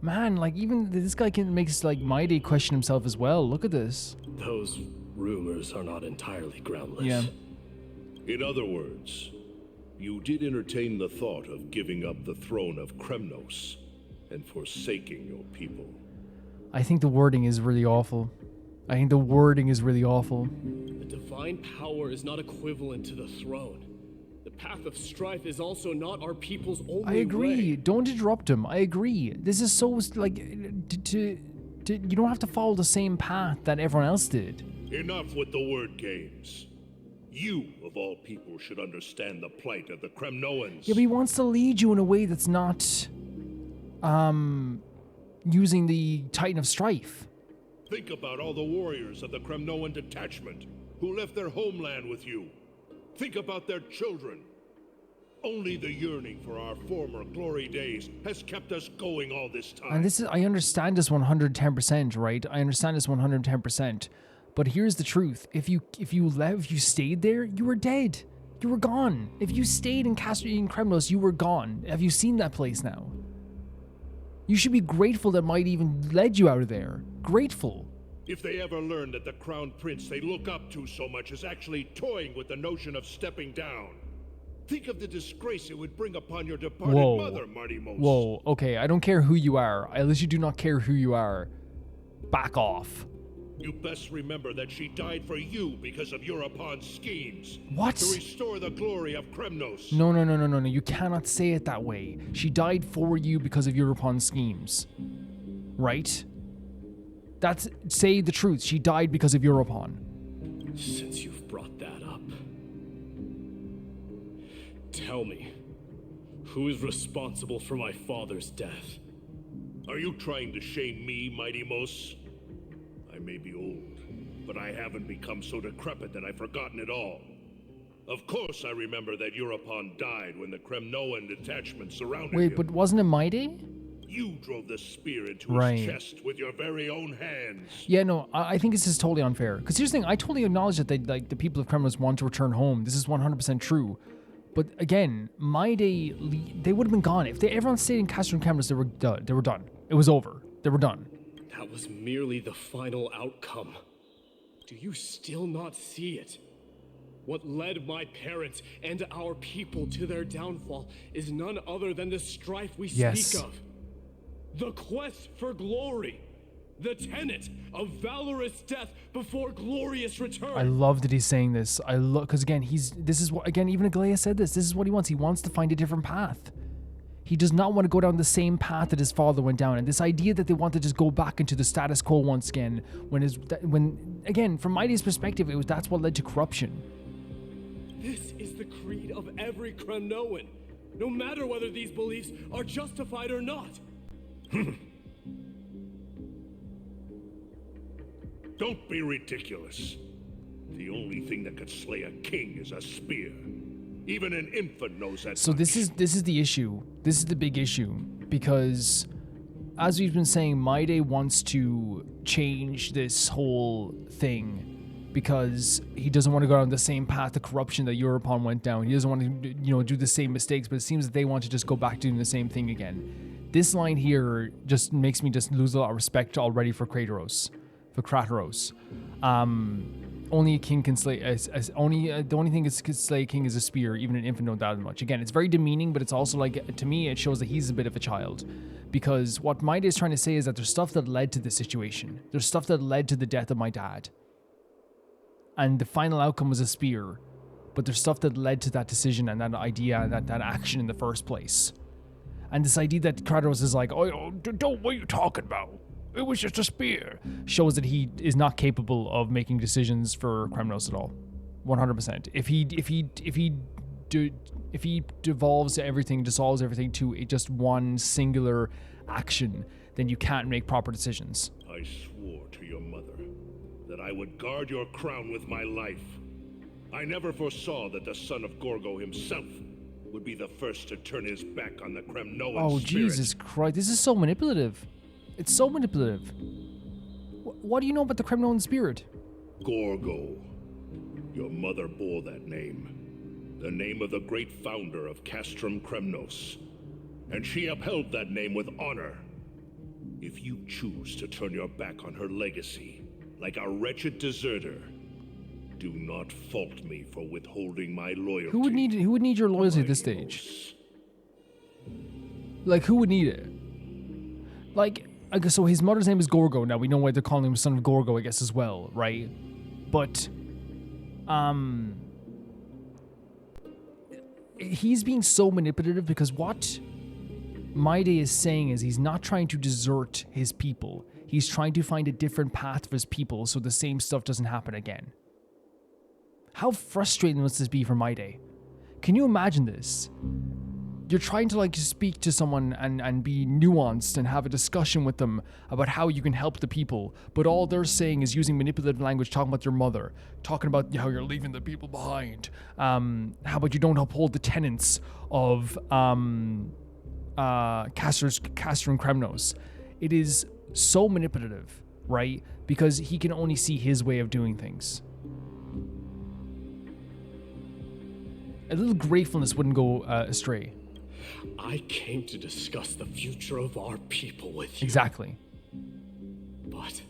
Man, like even this guy makes like Mydei question himself as well. Look at this. Those rumors are not entirely groundless. Yeah. In other words, you did entertain the thought of giving up the throne of Kremnos and forsaking your people. I think the wording is really awful. The divine power is not equivalent to the throne. The path of strife is also not our people's only I agree. way. Don't interrupt him. I agree. This is so like you don't have to follow the same path that everyone else did. Enough with the word games. You, of all people, should understand the plight of the Kremnoans. Yeah, but he wants to lead you in a way that's not using the Titan of Strife. Think about all the warriors of the Kremnoan detachment who left their homeland with you. Think about their children. Only the yearning for our former glory days has kept us going all this time. And I understand this 110%, right? I understand this 110%. But here's the truth: if you stayed there, you were dead. You were gone. If you stayed in Kremnos, you were gone. Have you seen that place now? You should be grateful that Mydei even led you out of there. Grateful. If they ever learn that the crown prince they look up to so much is actually toying with the notion of stepping down, think of the disgrace it would bring upon your departed mother, Martymos. Whoa, okay, I don't care who you are. I literally do not care who you are. Back off. You best remember that she died for you because of Europon's schemes. What? To restore the glory of Kremnos. No. You cannot say it that way. She died for you because of Europon's schemes. Right? Say the truth. She died because of Europon. Since you've brought that up, tell me, who is responsible for my father's death? Are you trying to shame me, Martymos? I may be old, but I haven't become so decrepit that I've forgotten it all. Of course I remember that Europon died when the Kremnoan detachment surrounded him. Wait, but wasn't it Mydei? You drove the spear into his chest with your very own hands. Yeah, no, I think this is totally unfair. Because here's the thing, I totally acknowledge that the people of Kremnos want to return home. This is 100% true. But again, Mydei, they would have been gone. If everyone stayed in Castro and Kremnos, they were done. It was over. They were done. That was merely the final outcome. Do you still not see it? What led my parents and our people to their downfall is none other than the strife we speak of. The quest for glory. The tenet of valorous death before glorious return. I love that he's saying this. Because again, even Aglaia said this. This is what he wants. He wants to find a different path. He does not want to go down the same path that his father went down. And this idea that they want to just go back into the status quo once again, when again, from Mydei's perspective, that's what led to corruption. This is the creed of every Kremnoan, no matter whether these beliefs are justified or not. Don't be ridiculous. The only thing that could slay a king is a spear. Even an infant knows that. So this is the issue. This is the big issue, because as we've been saying, Mydei wants to change this whole thing because he doesn't want to go down the same path of corruption that Europon went down. He doesn't want to, do the same mistakes, but it seems that they want to just go back doing the same thing again. This line here just makes me just lose a lot of respect already for Kratos. Only a king can slay. The only thing that can slay a king is a spear. Even an infant don't doubt as much. Again, it's very demeaning, but it's also like, to me, it shows that he's a bit of a child, because what Mydei is trying to say is that there's stuff that led to this situation. There's stuff that led to the death of my dad, and the final outcome was a spear. But there's stuff that led to that decision and that idea and that action in the first place. And this idea that Kratos is like, oh, don't, what are you talking about? It was just a spear, shows that he is not capable of making decisions for Kremnos at all. 100%. If he devolves everything, dissolves everything to just one singular action, then you can't make proper decisions. I swore to your mother that I would guard your crown with my life. I never foresaw that the son of Gorgo himself would be the first to turn his back on the Kremnoan Oh, spirit. Jesus Christ. This is so manipulative. It's so manipulative. What do you know about the Kremnoan spirit? Gorgo. Your mother bore that name. The name of the great founder of Castrum Kremnos. And she upheld that name with honor. If you choose to turn your back on her legacy, like a wretched deserter, do not fault me for withholding my loyalty. Who would need your loyalty at this stage? Like, who would need it? Like, I guess, so his mother's name is Gorgo. Now we know why they're calling him son of Gorgo, I guess, as well, right? But he's being so manipulative because what Mydei is saying is he's not trying to desert his people. He's trying to find a different path for his people so the same stuff doesn't happen again. How frustrating must this be for Mydei? Can you imagine this? You're trying to like speak to someone and be nuanced and have a discussion with them about how you can help the people, but all they're saying is using manipulative language, talking about your mother, talking about how you're leaving the people behind. How about you don't uphold the tenets of Castrum Kremnos? It is so manipulative, right? Because he can only see his way of doing things. A little gratefulness wouldn't go astray. I came to discuss the future of our people with you. Exactly. But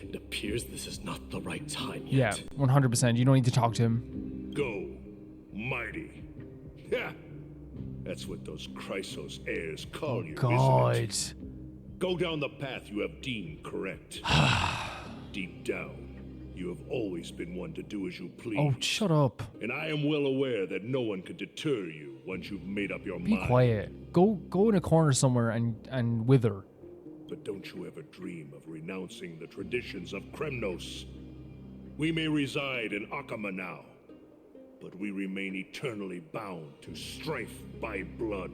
it appears this is not the right time yet. Yeah, 100%. You don't need to talk to him. Go, Mydei. Yeah, that's what those Chrysos heirs call you, God. isn't it? Go down the path you have deemed correct. Deep down, you have always been one to do as you please. Oh, shut up. And I am well aware that no one can deter you once you've made up your mind. Be quiet. Go in a corner somewhere and wither. But don't you ever dream of renouncing the traditions of Kremnos. We may reside in Akama now, but we remain eternally bound to strife by blood.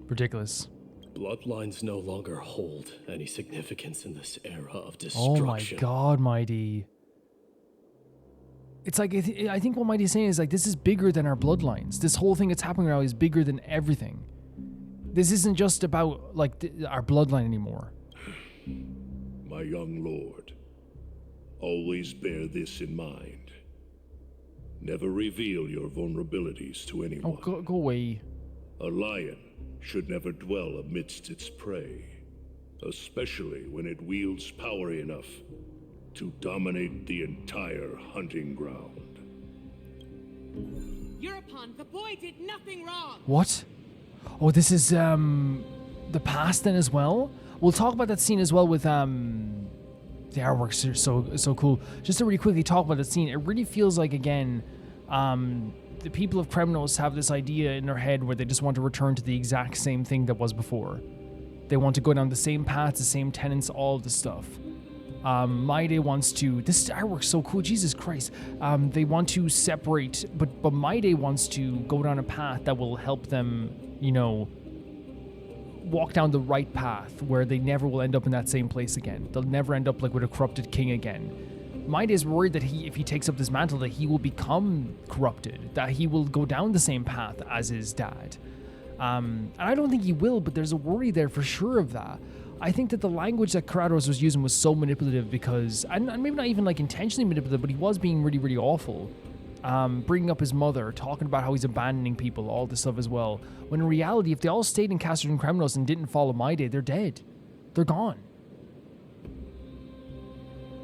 Ridiculous. Bloodlines no longer hold any significance in this era of destruction. Oh my God, Mydei. It's like, I think what Mydei is saying is like, this is bigger than our bloodlines. This whole thing that's happening now is bigger than everything. This isn't just about like our bloodline anymore. My young lord, always bear this in mind. Never reveal your vulnerabilities to anyone. Oh, go away. A lion should never dwell amidst its prey, especially when it wields power enough to dominate the entire hunting ground. Europon, the boy did nothing wrong. What? Oh, this is the past then as well? We'll talk about that scene as well with the artworks are so cool. Just to really quickly talk about that scene, it really feels like again the people of Kremnos have this idea in their head where they just want to return to the exact same thing that was before. They want to go down the same paths, the same tenets, all of the stuff. Mydei wants to... This artwork's so cool, Jesus Christ. They want to separate, but Mydei wants to go down a path that will help them, walk down the right path where they never will end up in that same place again. They'll never end up like with a corrupted king again. Mydei is worried that if he takes up this mantle, that he will become corrupted, that he will go down the same path as his dad. And I don't think he will, but there's a worry there for sure of that. I think that the language that Kratos was using was so manipulative because, and maybe not even like intentionally manipulative, but he was being really, really awful. Bringing up his mother, talking about how he's abandoning people, all this stuff as well. When in reality, if they all stayed in Casterton Kremnos and didn't follow Mydei, they're dead. They're gone.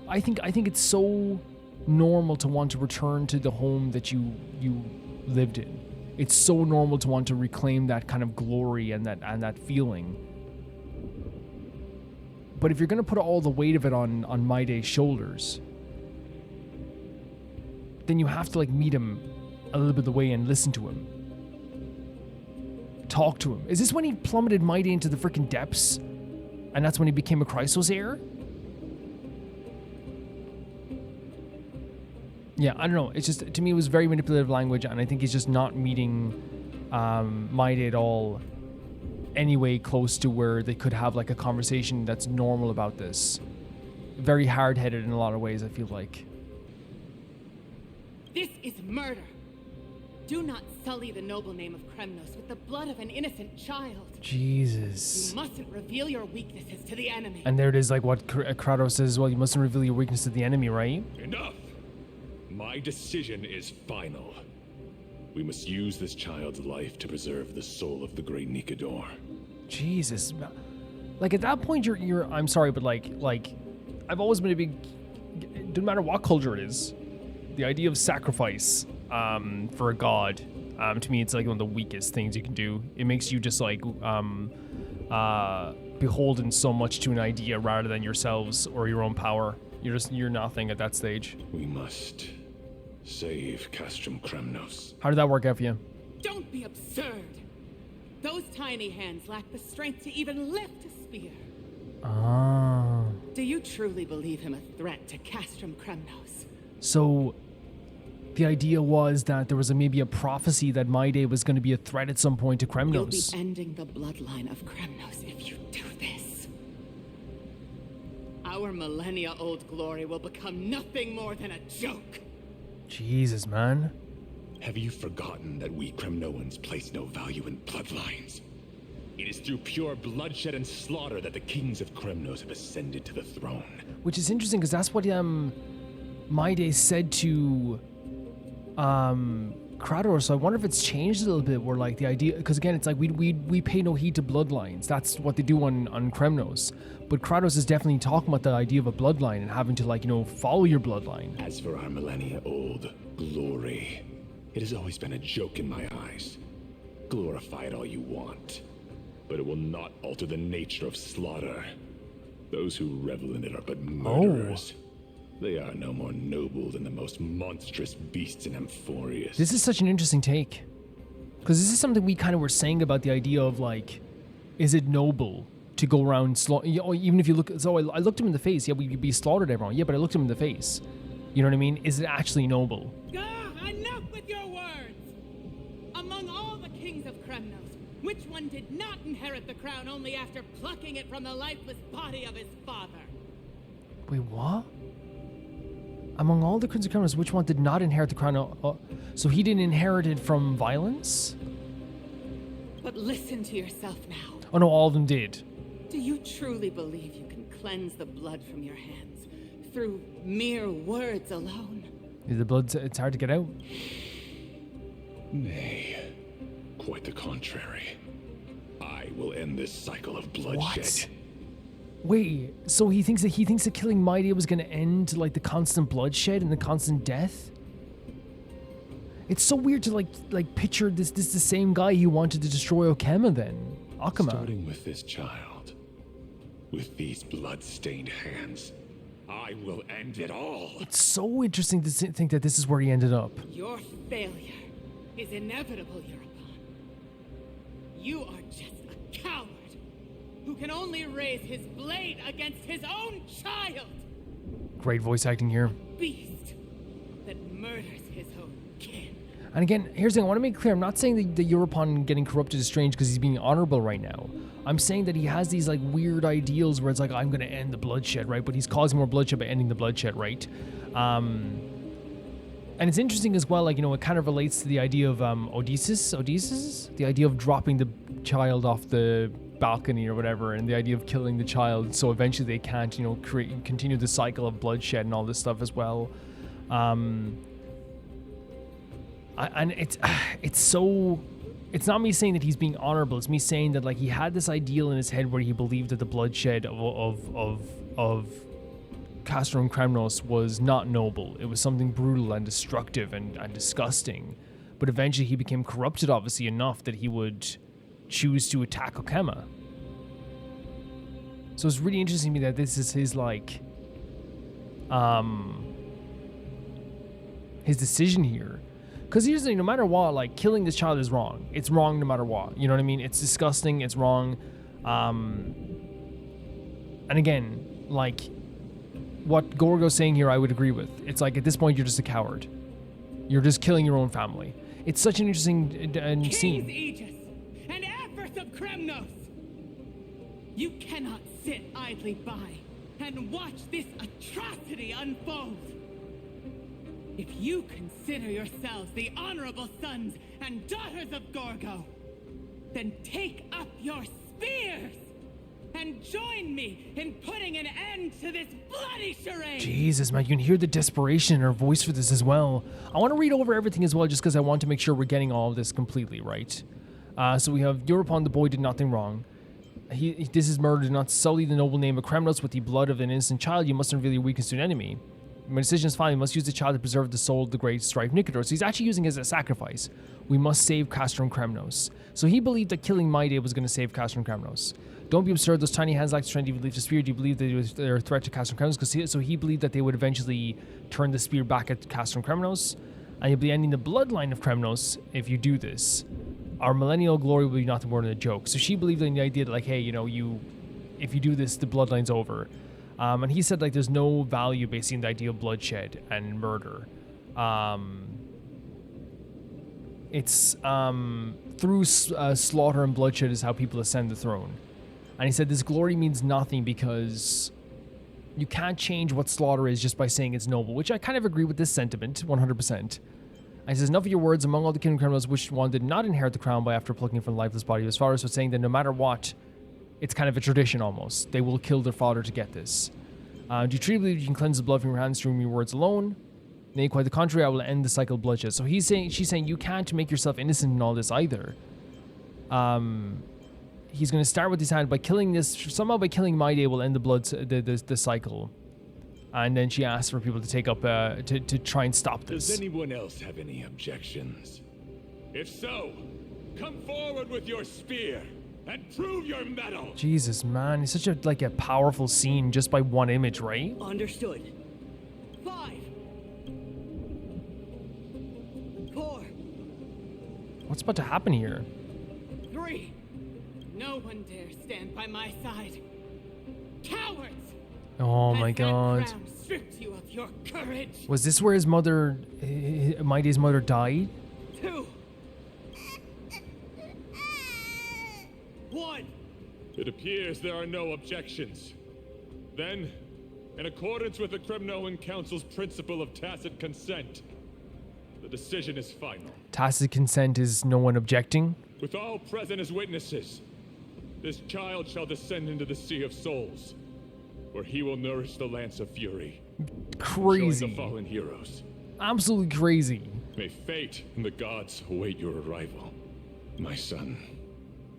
I think it's so normal to want to return to the home that you lived in. It's so normal to want to reclaim that kind of glory and that feeling. But if you're going to put all the weight of it on Mydei's shoulders, then you have to like meet him a little bit of the way and listen to him. Talk to him. Is this when he plummeted Mydei into the freaking depths? And that's when he became a Chrysos heir? Yeah, I don't know. It's just, to me, it was very manipulative language, and I think he's just not meeting Mydei at all anyway close to where they could have like a conversation that's normal about this. Very hard-headed in a lot of ways, I feel like. This is murder. Do not sully the noble name of Kremnos with the blood of an innocent child. Jesus. You mustn't reveal your weaknesses to the enemy. And there it is, like what Kratos says as well. You mustn't reveal your weakness to the enemy, right? Enough! My decision is final. We must use this child's life to preserve the soul of the great Nikador. Jesus. Like, at that point, you're I'm sorry, but like, I've always been a big, no matter what culture it is, the idea of sacrifice for a god, to me, it's like one of the weakest things you can do. It makes you just like beholden so much to an idea rather than yourselves or your own power. You're nothing at that stage. We must save Castrum Kremnos. How did that work out for you? Don't be absurd. Those tiny hands lack the strength to even lift a spear. Ah. Do you truly believe him a threat to Castrum Kremnos? So, the idea was that there was maybe a prophecy that Mydei was going to be a threat at some point to Kremnos. You'll be ending the bloodline of Kremnos if you do this. Our millennia-old glory will become nothing more than a joke. Jesus, man. Have you forgotten that we Kremnoans place no value in bloodlines? It is through pure bloodshed and slaughter that the kings of Kremnos have ascended to the throne. Which is interesting, because that's what Mydei said to Kratos. So I wonder if it's changed a little bit, where like the idea, because again, it's like we pay no heed to bloodlines. That's what they do on Kremnos. But Kratos is definitely talking about the idea of a bloodline and having to, like, follow your bloodline. As for our millennia-old glory, it has always been a joke in my eyes. Glorify it all you want, but it will not alter the nature of slaughter. Those who revel in it are but murderers. They are no more noble than the most monstrous beasts in Amphoreus. This is such an interesting take. Because this is something we kind of were saying about the idea of, like, is it noble to go around even if you look, so I looked him in the face. Yeah, we'd be slaughtered everyone. Yeah, but I looked him in the face. You know what I mean? Is it actually noble? Enough with your words! Among all the kings of Kremnos, which one did not inherit the crown only after plucking it from the lifeless body of his father? Wait, what? Among all the kings of Kremnos, which one did not inherit the crown? So he didn't inherit it from violence? But listen to yourself now. Oh no, all of them did. Do you truly believe you can cleanse the blood from your hands through mere words alone? The blood, it's hard to get out. Nay, quite the contrary. I will end this cycle of bloodshed. What? Wait, so he thinks that killing Mydei was going to end like the constant bloodshed and the constant death? It's so weird to like picture this the same guy who wanted to destroy Okema then. Akama. Starting with this child. With these blood-stained hands, I will end it all. It's so interesting to think that this is where he ended up. Your failure is inevitable, Europan. You are just a coward who can only raise his blade against his own child. Great voice acting here. A beast that murders his own kin. And again, here's the thing, I want to make clear, I'm not saying that the Europon getting corrupted is strange because he's being honorable right now. I'm saying that he has these like weird ideals where it's like, I'm going to end the bloodshed, right? But he's causing more bloodshed by ending the bloodshed, right? And it's interesting as well, like, you know, it kind of relates to the idea of Odysseus? The idea of dropping the child off the balcony or whatever, and the idea of killing the child so eventually they can't, you know, continue the cycle of bloodshed and all this stuff as well. And it's so... It's not me saying that he's being honorable, it's me saying that, like, he had this ideal in his head where he believed that the bloodshed of Castor and Kremnos was not noble. It was something brutal and destructive and disgusting. But eventually he became corrupted, obviously, enough that he would choose to attack Okema. So it's really interesting to me that this is his, like, his decision here. Because here's the thing, no matter what, like, killing this child is wrong. It's wrong no matter what. You know what I mean? It's disgusting. It's wrong. And again, like, what Gorgo's saying here, I would agree with. It's like, at this point, you're just a coward. You're just killing your own family. It's such an interesting scene. Kings Aegis and Empress of Kremnos! You cannot sit idly by and watch this atrocity unfold. If you consider yourselves the honorable sons and daughters of Gorgo, then take up your spears and join me in putting an end to this bloody charade. Jesus, man, you can hear the desperation in her voice for this as well. I want to read over everything as well, just because I want to make sure we're getting all of this completely right. So we have Europon, the boy did nothing wrong. This is murder, not solely the noble name of Kremnos. With the blood of an innocent child, you must reveal your weakness to an enemy. My decision is final. We must use the child to preserve the soul of the great strife Nikador. So he's actually using it as a sacrifice. We must save Castor and Kremnos. So he believed that killing Mydei was going to save Castor and Kremnos. Don't be absurd. Those tiny hands lack strength. Even leave the spear. Do you believe that they're a threat to Castor and Kremnos? So he believed that they would eventually turn the spear back at Castor and Kremnos. And you'll be ending the bloodline of Kremnos if you do this. Our millennial glory will be nothing more than a joke. So she believed in the idea that, like, hey, you know, if you do this, the bloodline's over. And he said, like, there's no value basically in the idea of bloodshed and murder. It's through slaughter and bloodshed is how people ascend the throne. And he said this glory means nothing because you can't change what slaughter is just by saying it's noble, which I kind of agree with this sentiment, 100%. And he says, enough of your words. Among all the kingdom criminals, which one did not inherit the crown by after plucking from the lifeless body of his father? So saying that no matter what, it's kind of a tradition almost. They will kill their father to get this. Do you truly believe you can cleanse the blood from your hands through your words alone? Nay, quite the contrary, I will end the cycle of bloodshed. So she's saying you can't make yourself innocent in all this either. He's going to start with his hand by killing by killing Mydei will end the cycle. And then she asks for people to take up, to try and stop this. Does anyone else have any objections? If so, come forward with your spear and prove your mettle. Jesus, man, it's such a powerful scene just by one image, right? Understood. 5, 4. What's about to happen here? 3. No one dare stand by my side. Cowards! Oh my God. Crown stripped you of your courage. Was this where his mother, Mydei's mother, died? 2. 1. It appears there are no objections. Then, in accordance with the Kremnoan Council's principle of tacit consent, the decision is final. Tacit consent is no one objecting? With all present as witnesses, this child shall descend into the Sea of Souls, where he will nourish the Lance of Fury. Crazy. The fallen heroes. Absolutely crazy. May fate and the gods await your arrival, my son.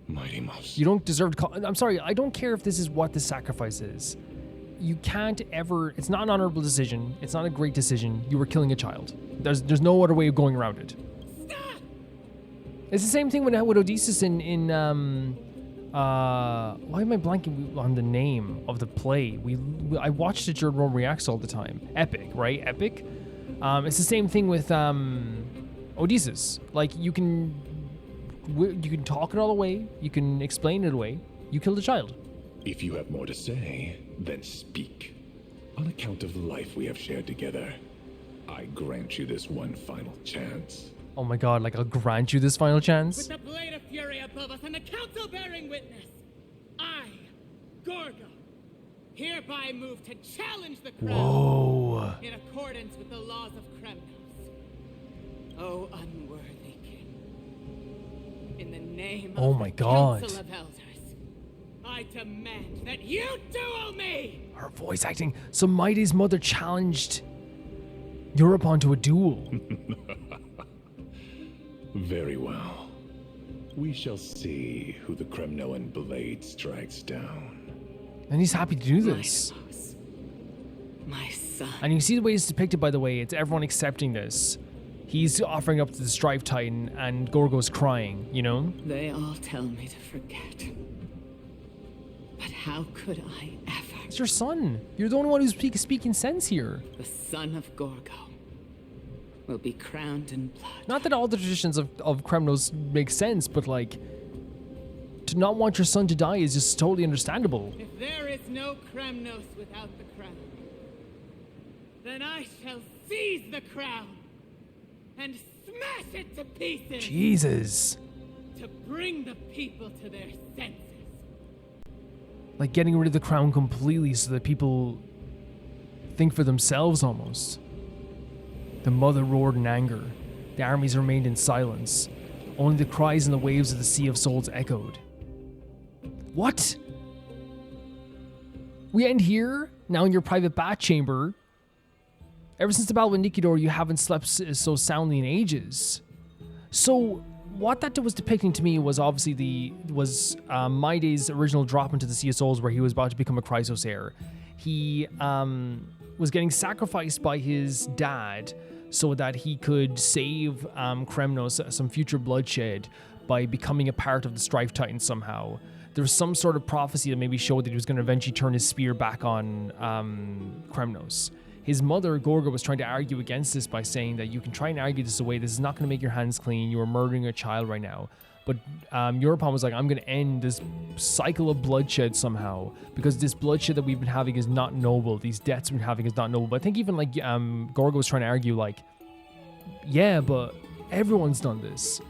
Mydei. You don't deserve to call... I'm sorry, I don't care if this is what the sacrifice is. You can't ever... It's not an honorable decision. It's not a great decision. You were killing a child. There's no other way of going around it. Stop! It's the same thing with Odysseus in why am I blanking on the name of the play? I watched it during Rome Reacts all the time. Epic, right? Epic. It's the same thing with Odysseus. Like, you can talk it all away. You can explain it away. You killed a child. If you have more to say, then speak. On account of the life we have shared together, I grant you this one final chance. Oh my god, like I'll grant you this final chance. With the blade of fury above us and the council bearing witness, I, Gorgo, hereby move to challenge the crown. Whoa. In accordance with the laws of Kremnos. O unworthy king, in the name Oh of my the god. Council of Elders, I demand that you duel me! Her voice acting. So Mydei's mother challenged Europe onto a duel. Very well. We shall see who the Kremnoan blade strikes down. And he's happy to do this. My son. And you see the way it's depicted, by the way. It's everyone accepting this. He's offering up to the Strife Titan, and Gorgo's crying, you know? They all tell me to forget. But how could I ever? It's your son. You're the only one who's speaking sense here. The son of Gorgo will be crowned in blood. Not that all the traditions of Kremnos make sense, but like, to not want your son to die is just totally understandable. If there is no Kremnos without the crown, then I shall seize the crown and smash it to pieces. Jesus. To bring the people to their senses. Like getting rid of the crown completely so that people think for themselves almost. The mother roared in anger. The armies remained in silence. Only the cries and the waves of the Sea of Souls echoed. What? We end here? Now in your private bat chamber? Ever since the battle with Nikador, you haven't slept so soundly in ages. So, what that was depicting to me was obviously Mydei's original drop into the Sea of Souls, where he was about to become a Chrysos heir. He was getting sacrificed by his dad so that he could save Kremnos some future bloodshed by becoming a part of the Strife Titan somehow. There was some sort of prophecy that maybe showed that he was going to eventually turn his spear back on Kremnos. His mother, Gorgo, was trying to argue against this by saying that you can try and argue this away. This is not going to make your hands clean. You are murdering a child right now. But Europon was like, I'm going to end this cycle of bloodshed somehow, because this bloodshed that we've been having is not noble. These deaths we've been having is not noble. But I think even like Gorgo was trying to argue like, yeah, but everyone's done this.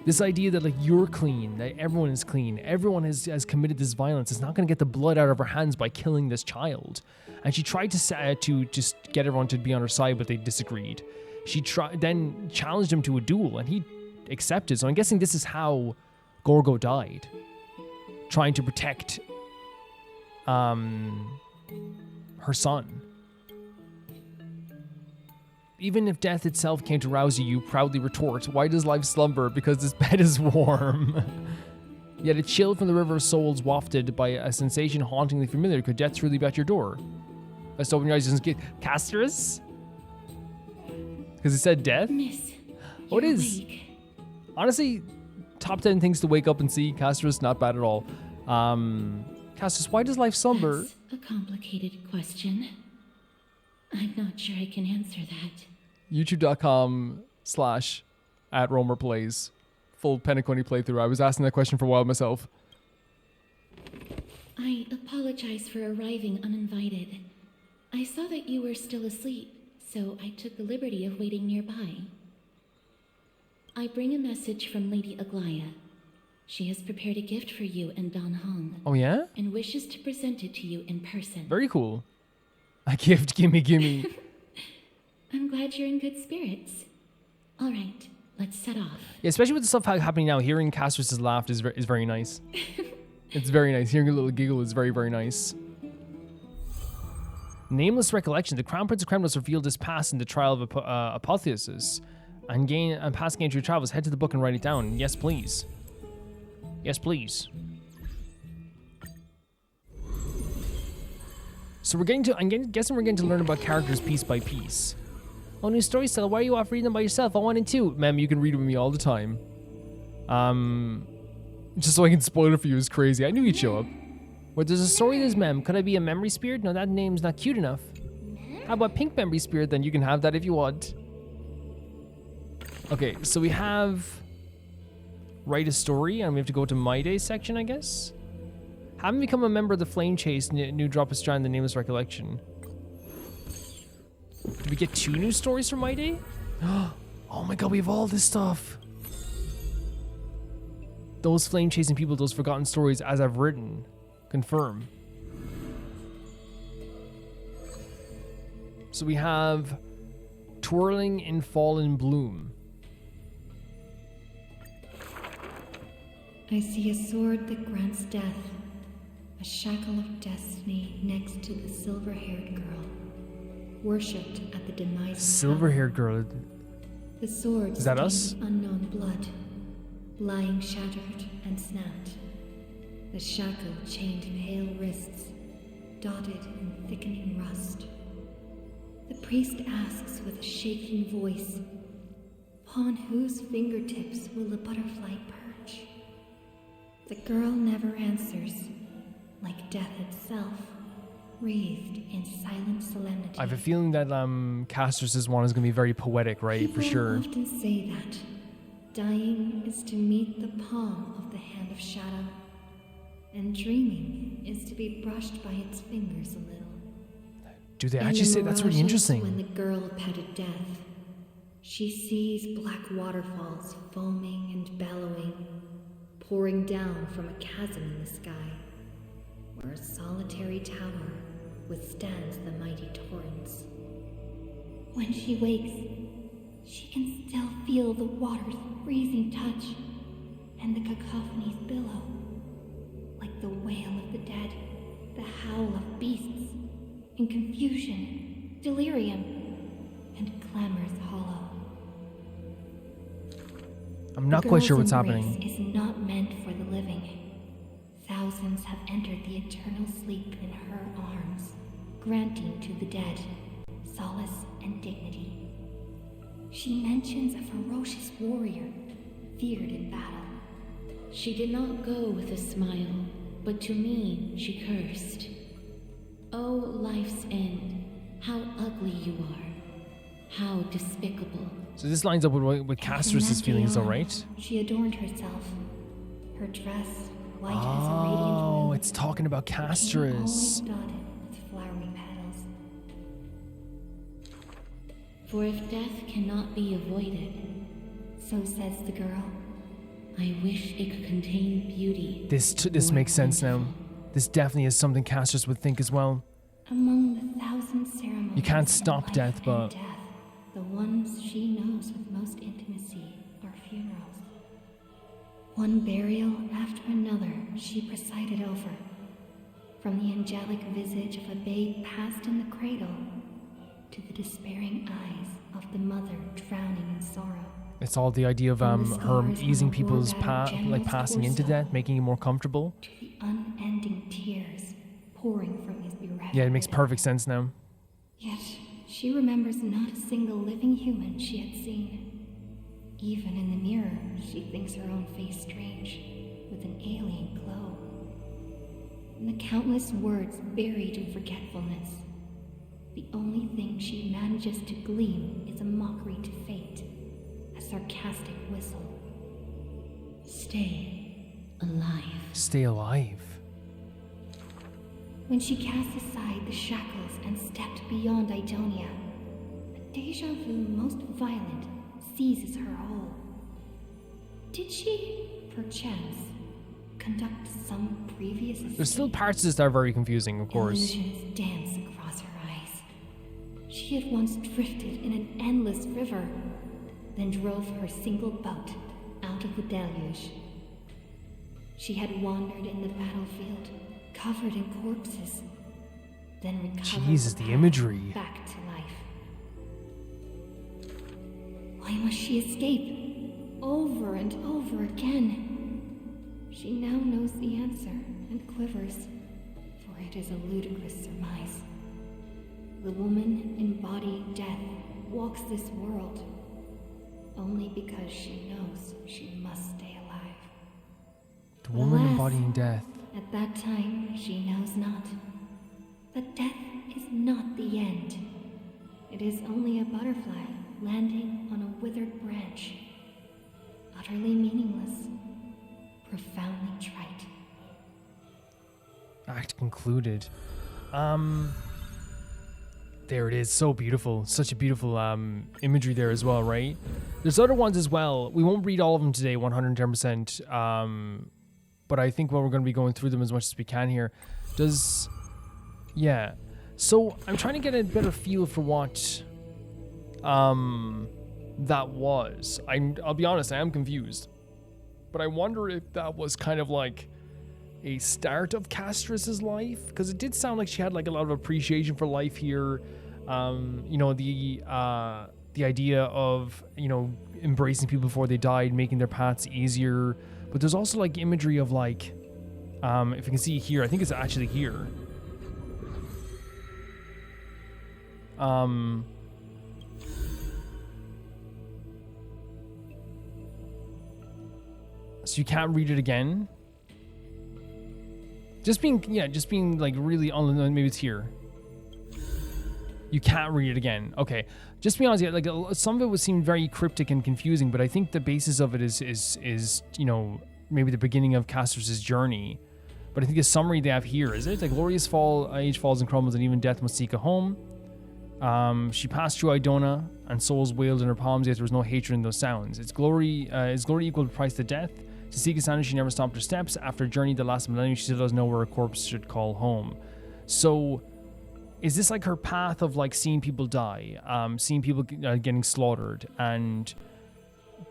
This idea that like you're clean, that everyone is clean, everyone has committed this violence, is not going to get the blood out of her hands by killing this child. And she tried to just get everyone to be on her side, but they disagreed. She then challenged him to a duel, and he accepted. So I'm guessing this is how Gorgo died, trying to protect her son. Even if death itself came to rouse you, you proudly retort, why does life slumber? Because this bed is warm. Yet a chill from the river of souls wafted by a sensation hauntingly familiar. Could death truly be at your door? Let's open your eyes and get Casterus? Because it said death? Miss, oh, it is. Awake. Honestly, top 10 things to wake up and see. Casterus, not bad at all. Casterus, why does life slumber? That's a complicated question. I'm not sure I can answer that. YouTube.com/@RomerPlays. Full Penacony playthrough. I was asking that question for a while myself. I apologize for arriving uninvited. I saw that you were still asleep, so I took the liberty of waiting nearby. I bring a message from Lady Aglaya. She has prepared a gift for you and Don Heng. Oh yeah? And wishes to present it to you in person. Very cool. A gift, gimme. I'm glad you're in good spirits. All right, let's set off. Yeah, especially with the stuff happening now, hearing Casterus' laugh is very nice. It's very nice. Hearing a little giggle is very, very nice. Nameless recollection. The Crown Prince of Kremnos revealed his past in the trial of Amphoreus, and past gain through travels. Head to the book and write it down. Yes, please. Yes, please. So I'm guessing we're getting to learn about characters piece by piece. Oh, new story style. Why are you off reading them by yourself? I wanted to. Ma'am, you can read with me all the time. Just so I can spoil it for you is crazy. I knew you'd show up. Where there's a story, there's Mem. Could I be a memory spirit? No, that name's not cute enough. How about pink memory spirit? Then you can have that if you want. Okay, so we have write a story, and we have to go to Mydei section, I guess. Haven't become a member of the Flame Chase. New drop a strand. The nameless recollection. Did we get 2 new stories from Mydei? Oh my god, we have all this stuff. Those flame chasing people, those forgotten stories as I've written. Confirm. So we have Twirling in Fallen Bloom. I see a sword that grants death, a shackle of destiny next to the silver-haired girl, worshipped at the demise of Silver-haired girl. the sword Is that us? unknown blood, lying shattered and snapped. The shackle chained pale wrists, dotted in thickening rust. The priest asks with a shaking voice, upon whose fingertips will the butterfly perch? The girl never answers, like death itself, wreathed in silent solemnity. I have a feeling that Castrus's one is going to be very poetic, right? People For sure. often say that dying is to meet the palm of the hand of shadow, and dreaming is to be brushed by its fingers a little. Do they In actually the say that's really mirages interesting? When the girl petted death, she sees black waterfalls foaming and bellowing, pouring down from a chasm in the sky, where a solitary tower withstands the mighty torrents. When she wakes, she can still feel the water's freezing touch and the cacophonies billow, like the wail of the dead, the howl of beasts, in confusion, delirium, and clamors hollow. I'm not quite sure what's happening. The girl's embrace is not meant for the living. Thousands have entered the eternal sleep in her arms, granting to the dead solace and dignity. She mentions a ferocious warrior, feared in battle. She did not go with a smile, but to me she cursed. Oh, life's end, how ugly you are, how despicable. So this lines up with Castrus's feelings, though, right? She adorned herself. Her dress, white as a radiant Oh, moon, it's talking about became Castrus. always dotted with flowery petals. For if death cannot be avoided, so says the girl, I wish it could contain beauty. This makes sense now. This definitely is something Castrus would think as well. among the thousand ceremonies You can't of stop life death, and but death, the ones she knows with most intimacy are funerals. One burial after another she presided over, from the angelic visage of a babe passed in the cradle to the despairing eyes of the mother drowning in sorrow. it's all the idea of her easing people's passing into death, making it more comfortable. The unending tears pouring from his bereft Yeah, it makes widow. perfect sense now. Yet she remembers not a single living human she had seen. Even in the mirror, she thinks her own face strange, with an alien glow. In the countless words buried in forgetfulness, the only thing she manages to glean is a mockery to fate, a sarcastic whistle. Stay alive. Stay alive. When she cast aside the shackles and stepped beyond Idonia, a deja vu most violent seizes her whole. Did she, perchance, conduct some previous escape? There's still parts of this that are very confusing, of course. Illusions dance across her eyes. She had once drifted in an endless river, then drove her single boat out of the deluge. She had wandered in the battlefield, covered in corpses, then recovered Jesus, the imagery. back to life. Why must she escape? Over and over again. She now knows the answer and quivers, for it is a ludicrous surmise. The woman embodying death walks this world only because she knows she must stay alive. The woman Alas, embodying death. At that time, she knows not. But death is not the end. It is only a butterfly landing on a withered branch. Utterly meaningless, profoundly trite. Act concluded. There it is. So beautiful. Such a beautiful imagery there as well, right? There's other ones as well. We won't read all of them today, 110%. But I think we're going to be going through them as much as we can here. Yeah. So I'm trying to get a better feel for what that was. I'll be honest, I am confused. But I wonder if that was kind of like a start of Castrus's life, because it did sound like she had like a lot of appreciation for life here. You know, the idea of, you know, embracing people before they died, making their paths easier. But there's also like imagery of like, if you can see here, I think it's actually here. So you can't read it again. Just being like really on. Maybe it's here. You can't read it again. Okay, just be honest. Like some of it would seem very cryptic and confusing, but I think the basis of it is you know, maybe the beginning of Castrus's journey. But I think the summary they have here is it like glorious fall, age falls and crumbles, and even death must seek a home. She passed through Idona, and souls wailed in her palms, yet there was no hatred in those sounds. Is glory equal to price to death? To seek a standard, she never stopped her steps. After a journey that lasted millennium, she still doesn't know where a corpse should call home. So, is this like her path of like seeing people die, seeing people getting slaughtered, and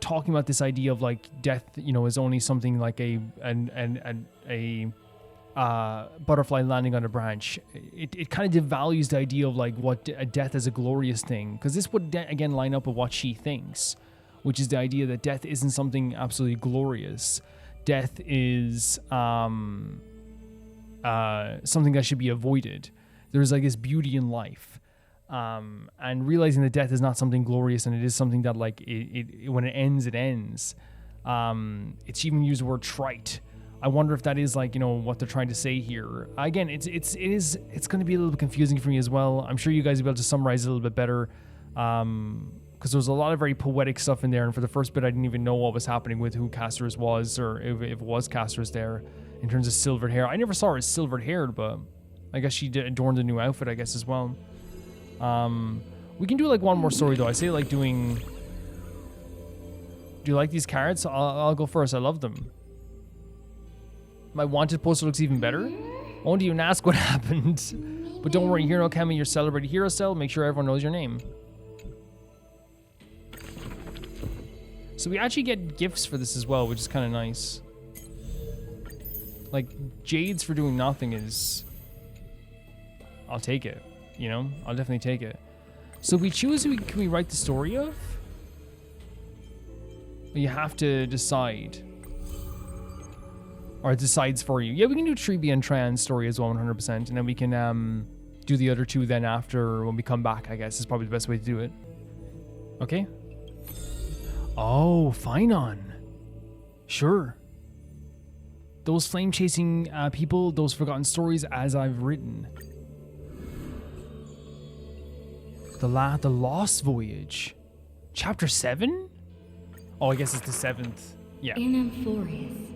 talking about this idea of like death, you know, is only something like a butterfly landing on a branch? It kind of devalues the idea of like what death as a glorious thing, because this would again line up with what she thinks, which is the idea that death isn't something absolutely glorious. Death is something that should be avoided. There's like this beauty in life, and realizing that death is not something glorious, and it is something that like it when it ends, it ends. It's even used the word trite. I wonder if that is like, you know, what they're trying to say here. Again, it's going to be a little bit confusing for me as well. I'm sure you guys will be able to summarize it a little bit better, because there's a lot of very poetic stuff in there. And for the first bit, I didn't even know what was happening with who Castrus was, or if it was Castrus there in terms of silvered hair. I never saw her as silvered haired, but I guess she adorned a new outfit, I guess, as well. We can do like one more story though. I say like doing. Do you like these cards? I'll go first. I love them. My wanted poster looks even better. I won't even ask what happened. But don't worry, Hero Kami, your celebrated hero cell. Make sure everyone knows your name. So we actually get gifts for this as well, which is kind of nice. Like, Jades for doing nothing is... I'll take it, you know? I'll definitely take it. So we choose who can we write the story of? You have to decide. Or it decides for you. Yeah, we can do Treeby and Tran's story as well, 100%. And then we can do the other two then after when we come back, I guess, is probably the best way to do it. Okay? Oh, Phainon. Sure. Those flame-chasing people, those forgotten stories as I've written. The Lost Voyage. Chapter 7? Oh, I guess it's the 7th. Yeah. In Amphoreus,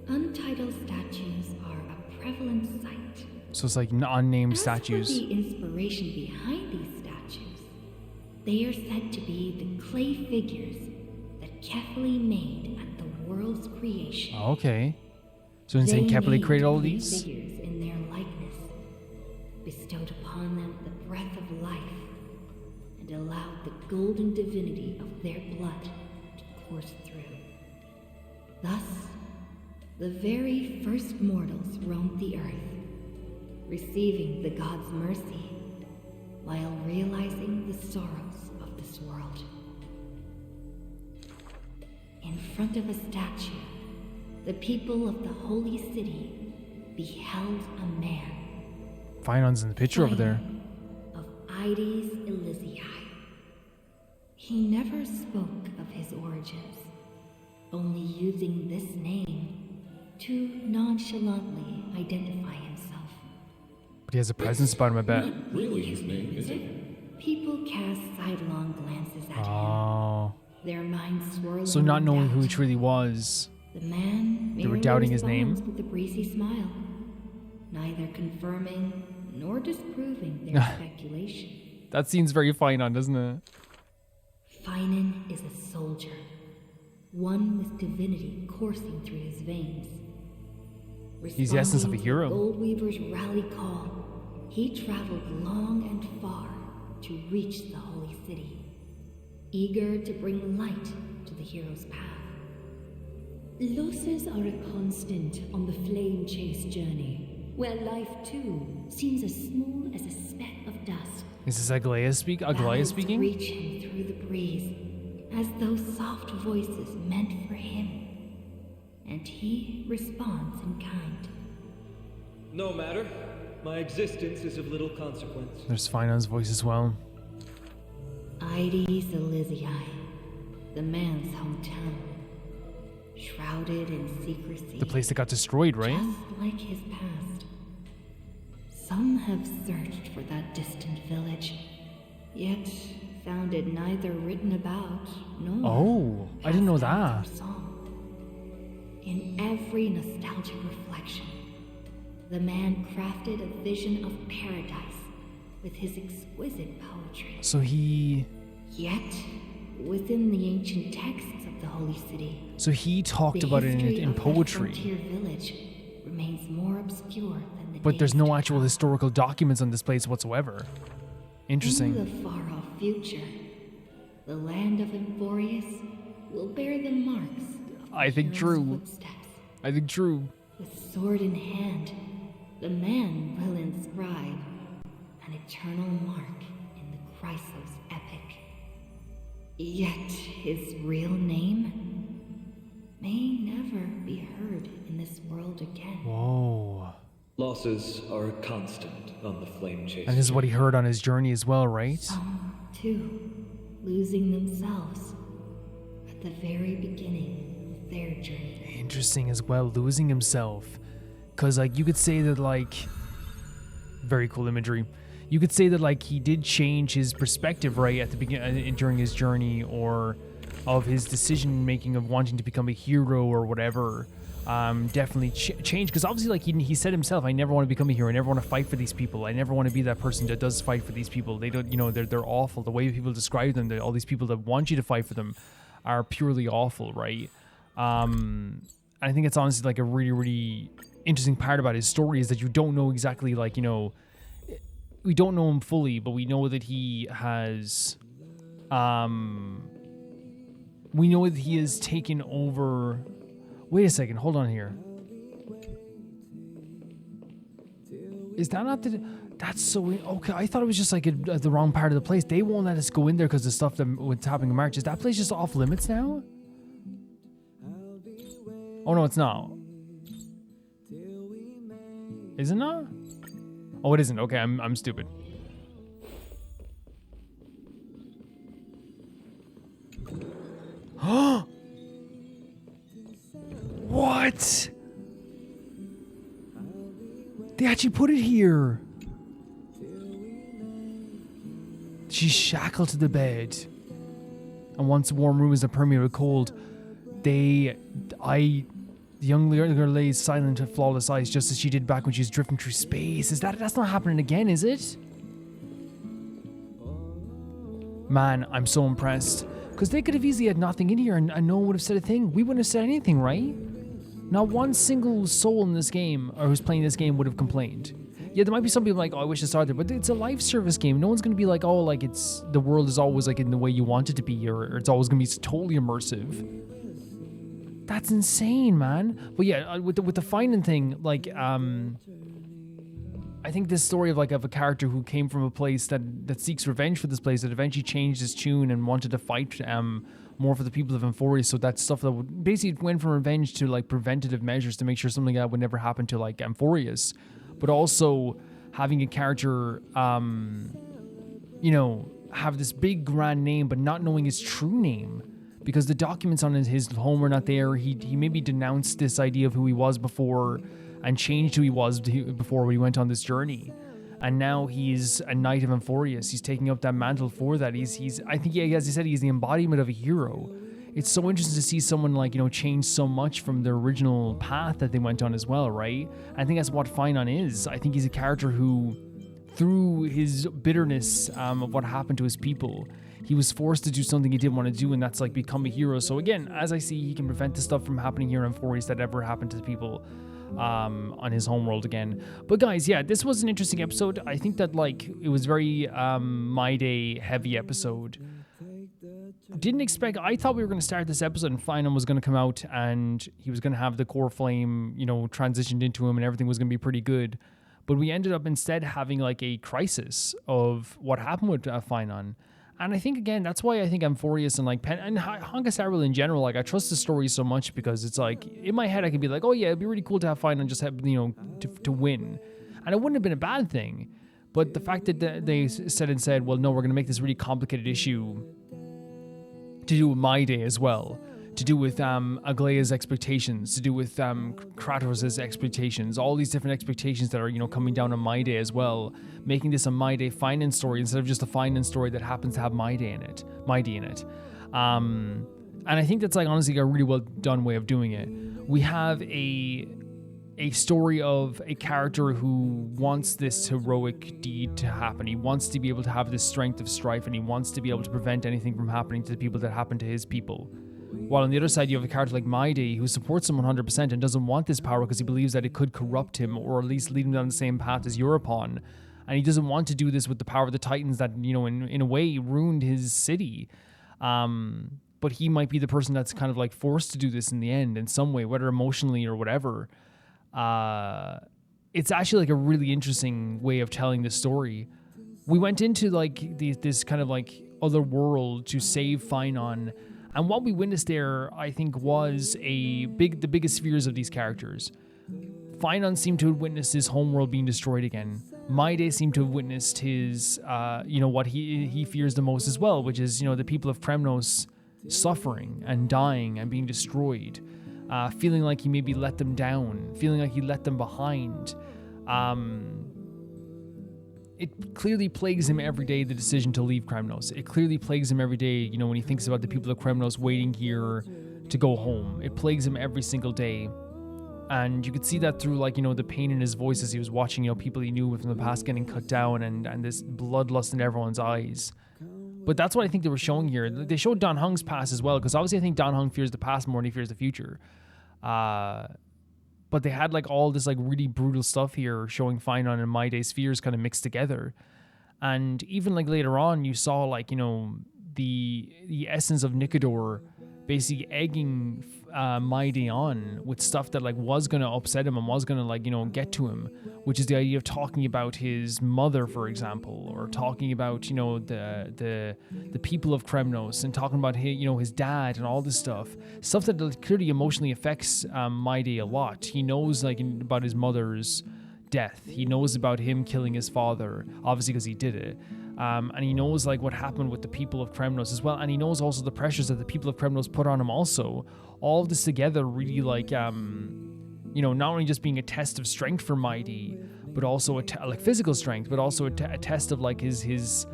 untitled statues are a prevalent sight. So it's like unnamed statues. As for the inspiration behind these statues, they are said to be the clay figures that Kefli made at the world's creation. Oh, okay. So Insane Kefli created all of these? Figures in their likeness, bestowed upon them the breath of life, and allowed the golden divinity of their blood to course through. Thus, the very first mortals roamed the earth, receiving the god's mercy, while realizing the sorrows of this world. In front of a statue, the people of the holy city beheld a man. Phainon's in the picture over there. Of Ides Elysiae. He never spoke of his origins, only using this name to nonchalantly identify himself. But he has a presence about him, I bet. Not really his name, is it? People cast sidelong glances at him. Their minds swirling. So not knowing who he truly was. The man they were doubting his name. With a breezy smile, neither confirming nor disproving their speculation. That seems very Phainon, doesn't it? Phainon is a soldier, one with divinity coursing through his veins. He's the essence of a hero. Goldweaver's rally call, he traveled long and far to reach the Holy City, eager to bring light to the hero's path. Losses are a constant on the flame chase journey, where life too seems as small as a speck of dust. Is this Aglaia speaking? Reach him through the breeze, as though soft voices meant for him, and he responds in kind. No matter. My existence is of little consequence. There's Phainon's voice as well. Ides Elysiae, the man's hometown, shrouded in secrecy. The place that got destroyed, right? Just like his past. Some have searched for that distant village, yet found it neither written about nor. Oh, I didn't know that. In every nostalgic reflection, the man crafted a vision of paradise with his exquisite poetry. So he... Yet, within the ancient texts of the Holy City, so he talked about it in poetry. The frontier village remains more obscure than the But there's no actual historical documents on this place whatsoever. Interesting. In the far-off future, the land of Amphoreus will bear the marks of I think true. Footsteps. I think true. With sword in hand, the man will inscribe an eternal mark in the Chrysos epic. Yet his real name may never be heard in this world again. Whoa. Losses are a constant on the flame chase. And this is what he heard on his journey as well, right? Some, too, losing themselves at the very beginning of their journey. Interesting as well, losing himself. Because, like, you could say that, like... Very cool imagery. You could say that, like, he did change his perspective, right, at the beginning, during his journey, or of his decision-making of wanting to become a hero or whatever. Definitely changed, because obviously, like, he said himself, I never want to become a hero, I never want to fight for these people, I never want to be that person that does fight for these people. They don't, you know, they're awful. The way people describe them, all these people that want you to fight for them are purely awful, right? I think it's honestly, like, a really, really interesting part about his story is that you don't know exactly, like, you know, we don't know him fully, but we know that he has, we know that he has taken over. Wait a second, hold on here. Is that not the... That's so... Okay, I thought it was just like the wrong part of the place. They won't let us go in there because of stuff that's happening in March. Is that place just off limits now? Oh, no, it's not. Is it not? Oh, it isn't. Okay, I'm stupid. What? They actually put it here. She's shackled to the bed. And once the warm room is impermeable cold, the young girl lays silent with flawless eyes, just as she did back when she was drifting through space. That's not happening again, is it? Man, I'm so impressed. Because they could have easily had nothing in here and no one would have said a thing. We wouldn't have said anything, right? Not one single soul in this game, or who's playing this game, would have complained. Yeah, there might be some people like, oh, I wish I started there, but it's a live service game. No one's going to be like, oh, like the world is always like in the way you want it to be, or it's always going to be totally immersive. That's insane, man. But yeah, with the Phainon thing, like, I think this story of a character who came from a place that seeks revenge for this place, that eventually changed his tune and wanted to fight more for the people of Amphoreus. So that stuff that would basically went from revenge to like preventative measures to make sure something like that would never happen to like Amphoreus, but also having a character, you know, have this big grand name, but not knowing his true name. Because the documents on his home were not there. He maybe denounced this idea of who he was before and changed who he was before when he went on this journey. And now he's a knight of Amphoreus. He's taking up that mantle for that. I think, yeah, as he said, he's the embodiment of a hero. It's so interesting to see someone like, you know, change so much from their original path that they went on as well, right? I think that's what Phainon is. I think he's a character who, through his bitterness of what happened to his people, he was forced to do something he didn't want to do, and that's like become a hero. So again, as I see, he can prevent the stuff from happening here in Amphoreus that ever happened to the people on his homeworld again. But guys, yeah, this was an interesting episode. I think that like it was very Mydei heavy episode. I thought we were going to start this episode and Phainon was going to come out and he was going to have the core flame, you know, transitioned into him and everything was going to be pretty good. But we ended up instead having like a crisis of what happened with Phainon. And I think, again, that's why I think Amphoreus and like and Honkai Star Rail in general, like I trust the story so much because it's like in my head I can be like, oh yeah, it'd be really cool to have Phainon just have, you know, to win. And it wouldn't have been a bad thing. But the fact that they said, well, no, we're going to make this really complicated issue to do with Mydei as well, to do with Aglaea's expectations, to do with Kratos' expectations, all these different expectations that are, you know, coming down on Mydei as well, making this a Mydei Phainon story instead of just a Phainon story that happens to have Mydei in it. And I think that's like honestly a really well done way of doing it. We have a story of a character who wants this heroic deed to happen. He wants to be able to have this strength of strife, and he wants to be able to prevent anything from happening to the people that happen to his people. While on the other side, you have a character like Mydei who supports him 100% and doesn't want this power because he believes that it could corrupt him or at least lead him down the same path as you're upon. And he doesn't want to do this with the power of the Titans that, you know, in a way ruined his city. But he might be the person that's kind of like forced to do this in the end in some way, whether emotionally or whatever. It's actually like a really interesting way of telling the story. We went into like this kind of like other world to save Phainon, and what we witnessed there, I think, was the biggest fears of these characters. Phainon seemed to have witnessed his homeworld being destroyed again. Mydei seemed to have witnessed his, what he fears the most as well, which is, you know, the people of Kremnos suffering and dying and being destroyed. Feeling like he maybe let them down, feeling like he let them behind. It clearly plagues him every day, the decision to leave Kremnos. It clearly plagues him every day, you know, when he thinks about the people of Kremnos waiting here to go home. It plagues him every single day. And you could see that through, like, you know, the pain in his voice as he was watching, you know, people he knew from the past getting cut down and this bloodlust in everyone's eyes. But that's what I think they were showing here. They showed Dan Heng's past as well, because obviously I think Dan Heng fears the past more than he fears the future. But they had like all this like really brutal stuff here showing Phainon and Mydei's fears kind of mixed together. And even like later on, you saw like, you know, the essence of Nikador basically egging Mydei on with stuff that like was going to upset him and was going to like, you know, get to him, which is the idea of talking about his mother, for example, or talking about, you know, the people of Kremnos and talking about his, you know, his dad and all this stuff that clearly emotionally affects Mydei a lot. He knows like about his mother's death. He knows about him killing his father, obviously because he did it. And he knows like what happened with the people of Kremnos as well, and he knows also the pressures that the people of Kremnos put on him also. All of this together really like, you know, not only just being a test of strength for Mydei, but also like physical strength, but also a test of like his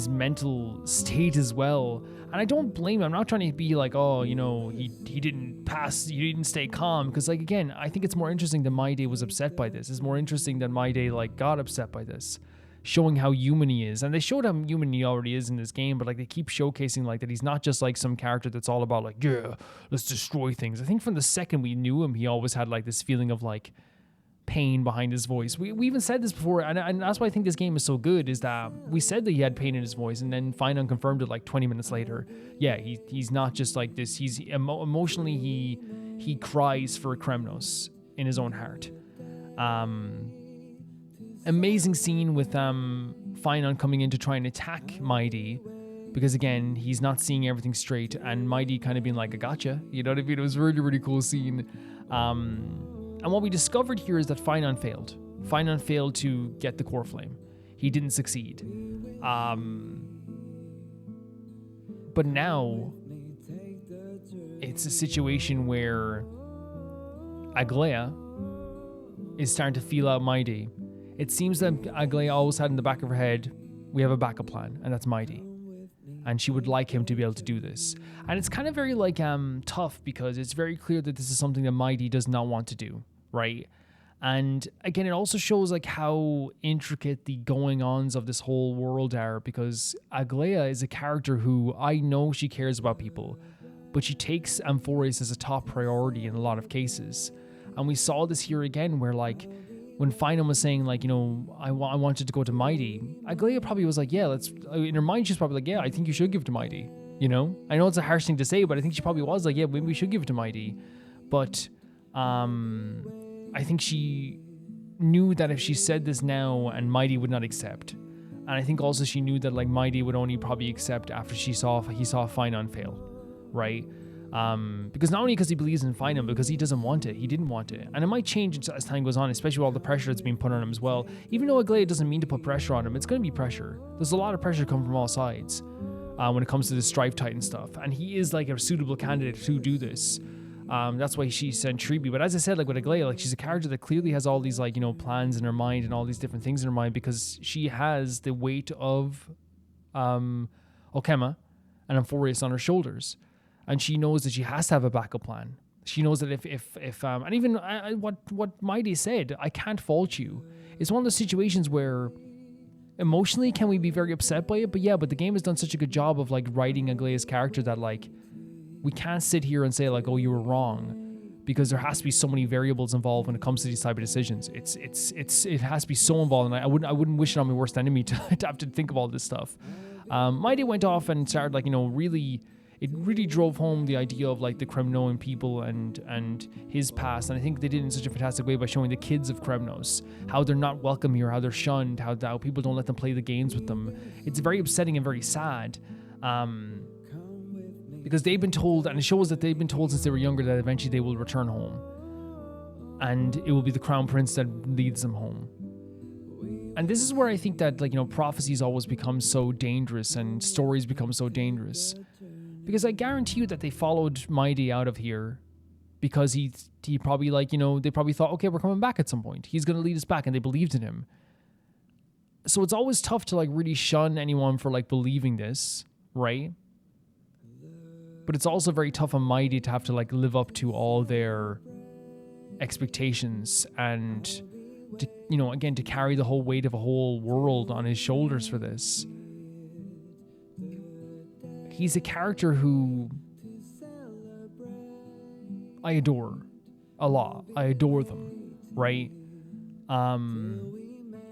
mental state as well. And I don't blame him. I'm not trying to be like, oh, you know, he didn't pass, he didn't stay calm, because like again, I think it's more interesting that Mydei was upset by this. It's more interesting that Mydei like got upset by this, showing how human he is. And they showed how human he already is in this game, but like they keep showcasing like that he's not just like some character that's all about like, yeah, let's destroy things. I think from the second we knew him, he always had like this feeling of like pain behind his voice. We even said this before, and that's why I think this game is so good, is that we said that he had pain in his voice, and then Phainon confirmed it like 20 minutes later. Yeah, he's not just like this. He's emotionally, he cries for Kremnos in his own heart. Amazing scene with Phainon coming in to try and attack Mydei, because again, he's not seeing everything straight, and Mydei kind of being like, I gotcha, you know what I mean? It was a really, really cool scene. And what we discovered here is that Phainon failed. Phainon failed to get the core flame. He didn't succeed. But now, it's a situation where Aglaea is starting to feel out Mydei. It seems that Aglaea always had in the back of her head, we have a backup plan, and that's Mydei. And she would like him to be able to do this. And it's kind of very like tough, because it's very clear that this is something that Mydei does not want to do, right? And again, it also shows like how intricate the going-ons of this whole world are, because Aglaia is a character who I know she cares about people, but she takes Amphoreus as a top priority in a lot of cases. And we saw this here again where like when Phainon was saying like, you know, I wanted to go to Mydei, Aglaia probably was like, yeah, let's, in her mind she's probably like, yeah, I think you should give it to Mydei, you know? I know it's a harsh thing to say, but I think she probably was like, yeah, maybe we should give it to Mydei. But I think she knew that if she said this now and Mydei would not accept. And I think also she knew that like Mydei would only probably accept after he saw Phainon fail, right? Because not only because he believes in Phainon, because he doesn't want it. He didn't want it. And it might change as time goes on, especially with all the pressure that's being put on him as well. Even though Aglaia doesn't mean to put pressure on him, it's going to be pressure. There's a lot of pressure coming from all sides when it comes to the Strife Titan stuff. And he is like a suitable candidate to do this. That's why she sent Tribi. But as I said, like with Aglaia, like she's a character that clearly has all these like, you know, plans in her mind and all these different things in her mind, because she has the weight of Okema and Amphoreus on her shoulders. And she knows that she has to have a backup plan. She knows that if and even what Mydei said, I can't fault you. It's one of those situations where emotionally can we be very upset by it, but the game has done such a good job of like writing Aglaia's character that like we can't sit here and say like, oh, you were wrong, because there has to be so many variables involved when it comes to these type of decisions. It has to be so involved, and I wouldn't wish it on my worst enemy to have to think of all this stuff. Mydei went off and started like, you know, it really drove home the idea of like the Kremnoan people and his past. And I think they did it in such a fantastic way by showing the kids of Kremnos how they're not welcome here, how they're shunned, how people don't let them play the games with them. It's very upsetting and very sad. Because they've been told, and it shows that they've been told since they were younger that eventually they will return home. And it will be the Crown Prince that leads them home. And this is where I think that, like, you know, prophecies always become so dangerous and stories become so dangerous. Because I guarantee you that they followed Mydei out of here because he probably, like, you know, they probably thought, okay, we're coming back at some point. He's going to lead us back, and they believed in him. So it's always tough to, like, really shun anyone for, like, believing this, right? But it's also very tough on Mydei to have to, like, live up to all their expectations and, to, you know, again, to carry the whole weight of a whole world on his shoulders for this. He's a character who I adore a lot. I adore them, right? And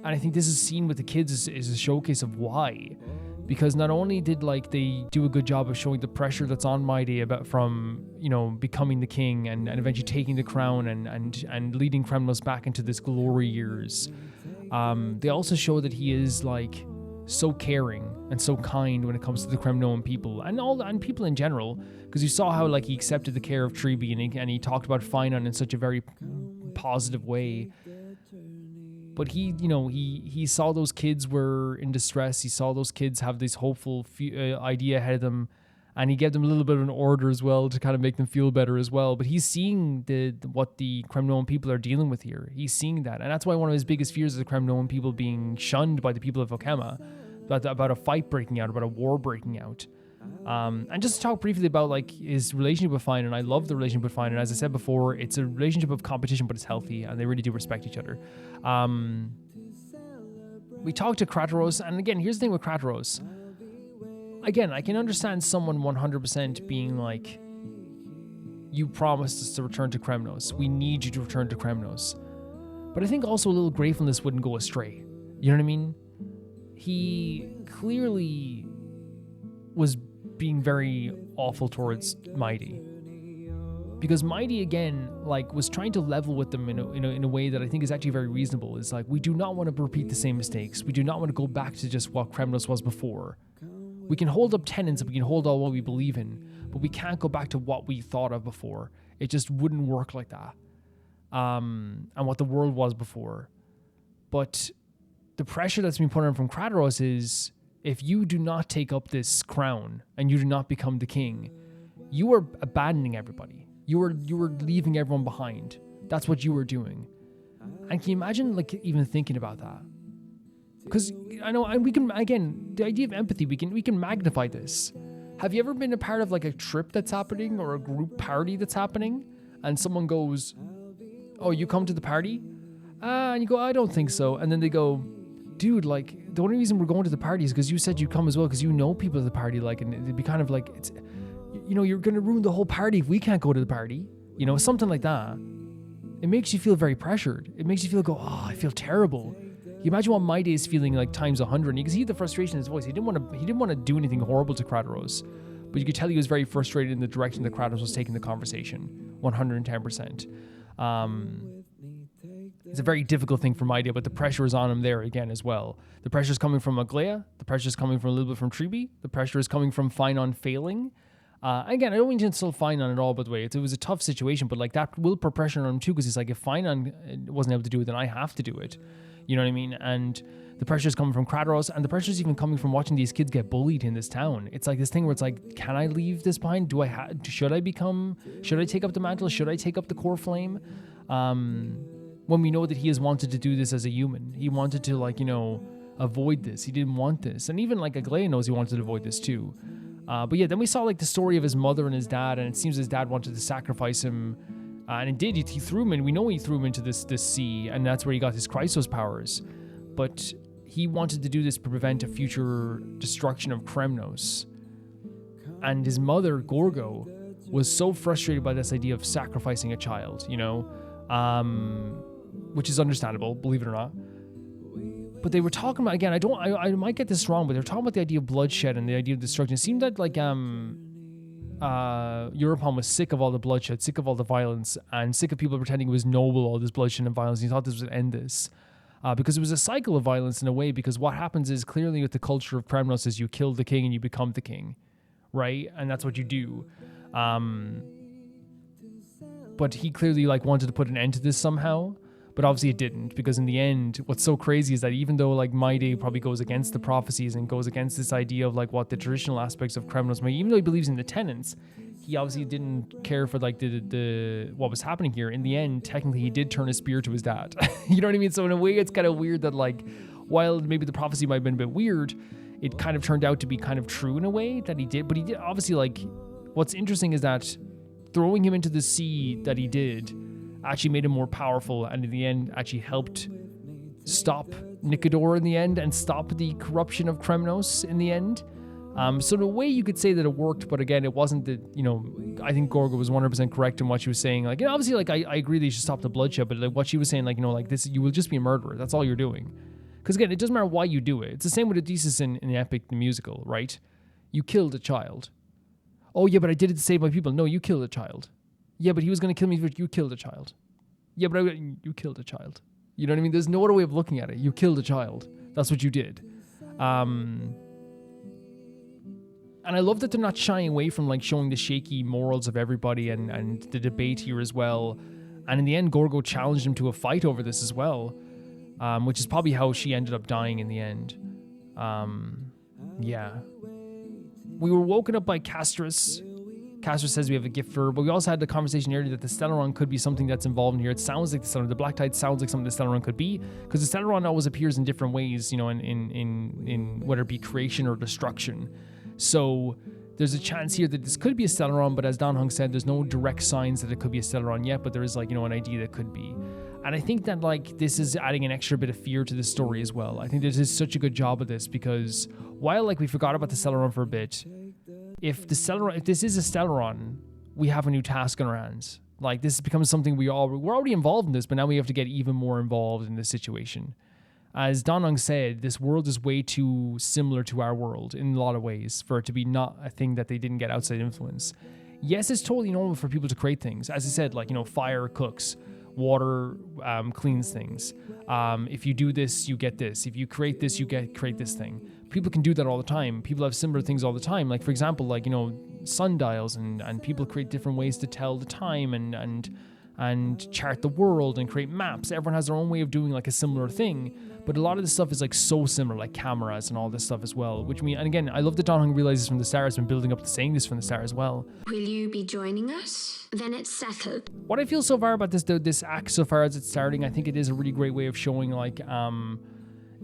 I think this is seen with the kids is a showcase of why. Because not only did, like, they do a good job of showing the pressure that's on Mydei about from, you know, becoming the king and eventually taking the crown and leading Kremnos back into this glory years. They also show that he is, like, so caring and so kind when it comes to the Kremnoan people and people in general, because you saw how, like, he accepted the care of Tribi and he talked about Phainon in such a very positive way. But he, you know, he saw those kids were in distress. He saw those kids have this hopeful idea ahead of them, and he gave them a little bit of an order as well to kind of make them feel better as well. But he's seeing what the Kremnoan people are dealing with here. He's seeing that, and that's why one of his biggest fears is the Kremnoan people being shunned by the people of Okema, about a fight breaking out, about a war breaking out. And just to talk briefly about, like, his relationship with Phainon. I love the relationship with Phainon. As I said before, it's a relationship of competition, but it's healthy, and they really do respect each other. We talked to Kratos, and again, here's the thing with Kratos. Again, I can understand someone 100% being like, you promised us to return to Kremnos. We need you to return to Kremnos. But I think also a little gratefulness wouldn't go astray. You know what I mean? He clearly was being very awful towards Mydei. Because Mydei, again, like, was trying to level with them in a way that I think is actually very reasonable. It's like, we do not want to repeat the same mistakes. We do not want to go back to just what Kremnos was before. We can hold up tenets, we can hold all what we believe in, but we can't go back to what we thought of before. It just wouldn't work like that. And what the world was before. But the pressure that's been put on from Kratos is, if you do not take up this crown and you do not become the king, you are abandoning everybody. You were leaving everyone behind. That's what you were doing. And can you imagine, like, even thinking about that? Because I know, and we can, again, the idea of empathy, we can magnify this. Have you ever been a part of, like, a trip that's happening or a group party that's happening, and someone goes, "Oh, you come to the party? And you go, I don't think so. And then they go, dude, like, the only reason we're going to the party is because you said you'd come as well, because you know people at the party, like, and it'd be kind of like, it's, you know, you're going to ruin the whole party if we can't go to the party. You know, something like that. It makes you feel very pressured. It makes you feel, oh, I feel terrible. You imagine what Mydei is feeling like times 100. And you can see the frustration in his voice. He didn't want to do anything horrible to Kratos, but you could tell he was very frustrated in the direction that Kratos was taking the conversation. 110%. It's a very difficult thing for Mydei, but the pressure is on him there again as well. The pressure is coming from Aglaia. The pressure is coming from a little bit from Tribi. The pressure is coming from Phainon failing. Again, I don't mean to insult Phainon at all, by the way. It was a tough situation, but like that will put pressure on him too, because it's like, if Phainon wasn't able to do it, then I have to do it. You know what I mean? And the pressure is coming from Kratos, and the pressure is even coming from watching these kids get bullied in this town. It's like this thing where it's like, can I leave this behind? Should I take up the mantle? Should I take up the core flame? When we know that he has wanted to do this as a human. He wanted to, like, you know, avoid this. He didn't want this. And even like Aglaia knows he wanted to avoid this too. But yeah, then we saw like the story of his mother and his dad, and it seems his dad wanted to sacrifice him. And it did. He threw him in. We know he threw him into this sea, and that's where he got his Chrysos powers. But he wanted to do this to prevent a future destruction of Kremnos. And his mother, Gorgo, was so frustrated by this idea of sacrificing a child, you know, which is understandable, believe it or not. But they were talking about, again, I might get this wrong, but they're talking about the idea of bloodshed and the idea of destruction. It seemed that like Europon was sick of all the bloodshed, sick of all the violence, and sick of people pretending it was noble, all this bloodshed and violence. He thought this would end this. Because it was a cycle of violence in a way, because what happens is, clearly with the culture of Kremnos, is you kill the king and you become the king, right? And that's what you do. But he clearly like wanted to put an end to this somehow. But obviously it didn't, because in the end, what's so crazy is that even though like Mydei probably goes against the prophecies and goes against this idea of like what the traditional aspects of Kremnos may, even though he believes in the tenets, he obviously didn't care for like the what was happening here. In the end, technically he did turn his spear to his dad. You know what I mean? So in a way, it's kind of weird that like, while maybe the prophecy might have been a bit weird, it kind of turned out to be kind of true in a way that he did. But he did obviously, like, what's interesting is that throwing him into the sea that he did actually made him more powerful, and in the end actually helped stop Nikador in the end and stop the corruption of Kremnos in the end. So in a way you could say that it worked, but again, it wasn't that, you know, I think Gorgo was 100% correct in what she was saying. Like, you know, obviously, like, I agree that you should stop the bloodshed, but like what she was saying, like, you know, like this, you will just be a murderer. That's all you're doing. Because again, it doesn't matter why you do it. It's the same with Odysseus in the epic, the musical, right? You killed a child. Oh yeah, but I did it to save my people. No, you killed a child. Yeah, but he was going to kill me, but you killed a child. Yeah, but you killed a child. You know what I mean? There's no other way of looking at it. You killed a child. That's what you did. And I love that they're not shying away from like showing the shaky morals of everybody and the debate here as well. And in the end, Gorgo challenged him to a fight over this as well, which is probably how she ended up dying in the end. Yeah. We were woken up by Castris. Castris says we have a gift for her, but we also had the conversation earlier that the Stellaron could be something that's involved in here. It sounds like the Stellaron, the Black Tide sounds like something the Stellaron could be, because the Stellaron always appears in different ways, you know, in whether it be creation or destruction. So there's a chance here that this could be a Stellaron, but as Dan Heng said, there's no direct signs that it could be a Stellaron yet, but there is, like, you know, an idea that could be. And I think that, like, this is adding an extra bit of fear to the story as well. I think this is such a good job of this, because while, like, we forgot about the Stellaron for a bit, if this is a Stellaron, we have a new task on our hands. Like, this becomes something we're already involved in this, but now we have to get even more involved in this situation. As Dan Heng said, this world is way too similar to our world in a lot of ways for it to be not a thing that they didn't get outside influence. Yes, it's totally normal for people to create things. As I said, like, you know, fire cooks, water cleans things. If you do this, you get this. If you create this, you create this thing. People can do that all the time. People have similar things all the time. Like, for example, like, you know, sundials and people create different ways to tell the time and chart the world and create maps. Everyone has their own way of doing like a similar thing. But a lot of this stuff is like so similar, like cameras and all this stuff as well. And again, I love that Dan Heng realizes from the start, has been building up to saying this from the start as well. Will you be joining us? Then it's settled. What I feel so far about this act so far as it's starting, I think it is a really great way of showing like,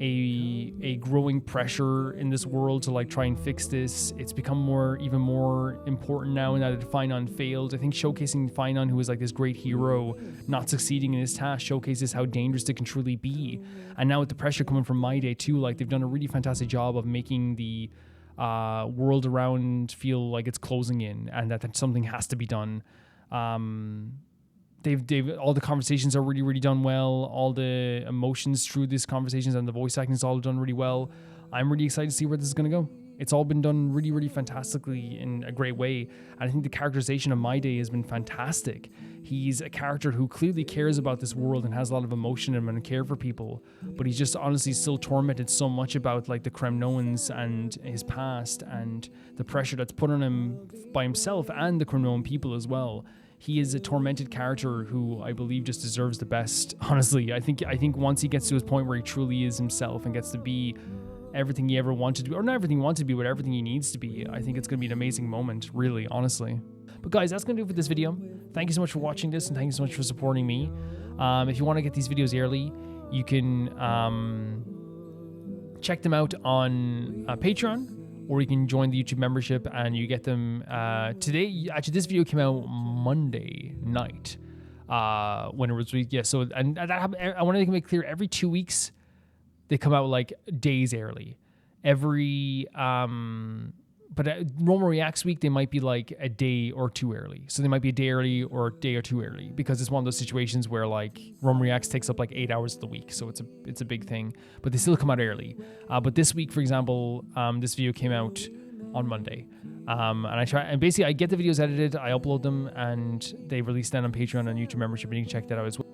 a growing pressure in this world to like try and fix this. It's become even more important now that Phainon failed. I think showcasing Phainon, who was like this great hero, not succeeding in his task, showcases how dangerous it can truly be. And now with the pressure coming from Mydei too, like they've done a really fantastic job of making the world around feel like it's closing in and that something has to be done. They've all the conversations are really, really done well. All the emotions through these conversations and the voice acting is all done really well. I'm really excited to see where this is going to go. It's all been done really, really fantastically in a great way. And I think the characterization of Mydei has been fantastic. He's a character who clearly cares about this world and has a lot of emotion in him and care for people. But he's just honestly still tormented so much about like the Kremnoans and his past and the pressure that's put on him by himself and the Kremnoan people as well. He is a tormented character who I believe just deserves the best. Honestly, I think once he gets to his point where he truly is himself and gets to be everything he ever wanted to be, or not everything he wanted to be, but everything he needs to be, I think it's going to be an amazing moment, really, honestly. But guys, that's going to do it for this video. Thank you so much for watching this, and thank you so much for supporting me. If you want to get these videos early, you can check them out on Patreon, or you can join the YouTube membership and you get them today. Actually, this video came out Monday night when it was released. Yeah, so and that I want to make it clear, every 2 weeks they come out like days early. Every but at Roma Reacts week they might be like a day or two early. So they might be a day early or a day or two early, because it's one of those situations where like Roma Reacts takes up like 8 hours of the week, so it's a big thing. But they still come out early. But this week, for example, this video came out on Monday, and I get the videos edited, I upload them, and they release them on Patreon and YouTube membership, and you can check that out as well.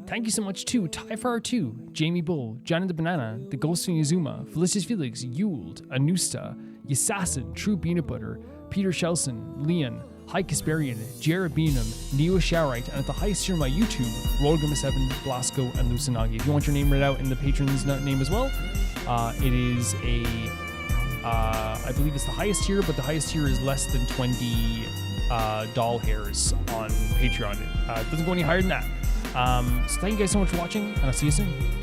Thank you so much to Typhar2, Jamie Bull, Janet the Banana, The Ghost of Yazuma, Felicious Felix, Yuld, Anusta, Yassassin, True Peanut Butter, Peter Shelson, Leon, High Kasperian, Jared Beanham, Neo Showerite, and at the highest tier of my YouTube, Rolgama7, Blasco, and Lucinagi. If you want your name read out in the patron's name as well, it is I believe it's the highest tier, but the highest tier is less than 20 doll hairs on Patreon. It doesn't go any higher than that. So thank you guys so much for watching, and I'll see you soon.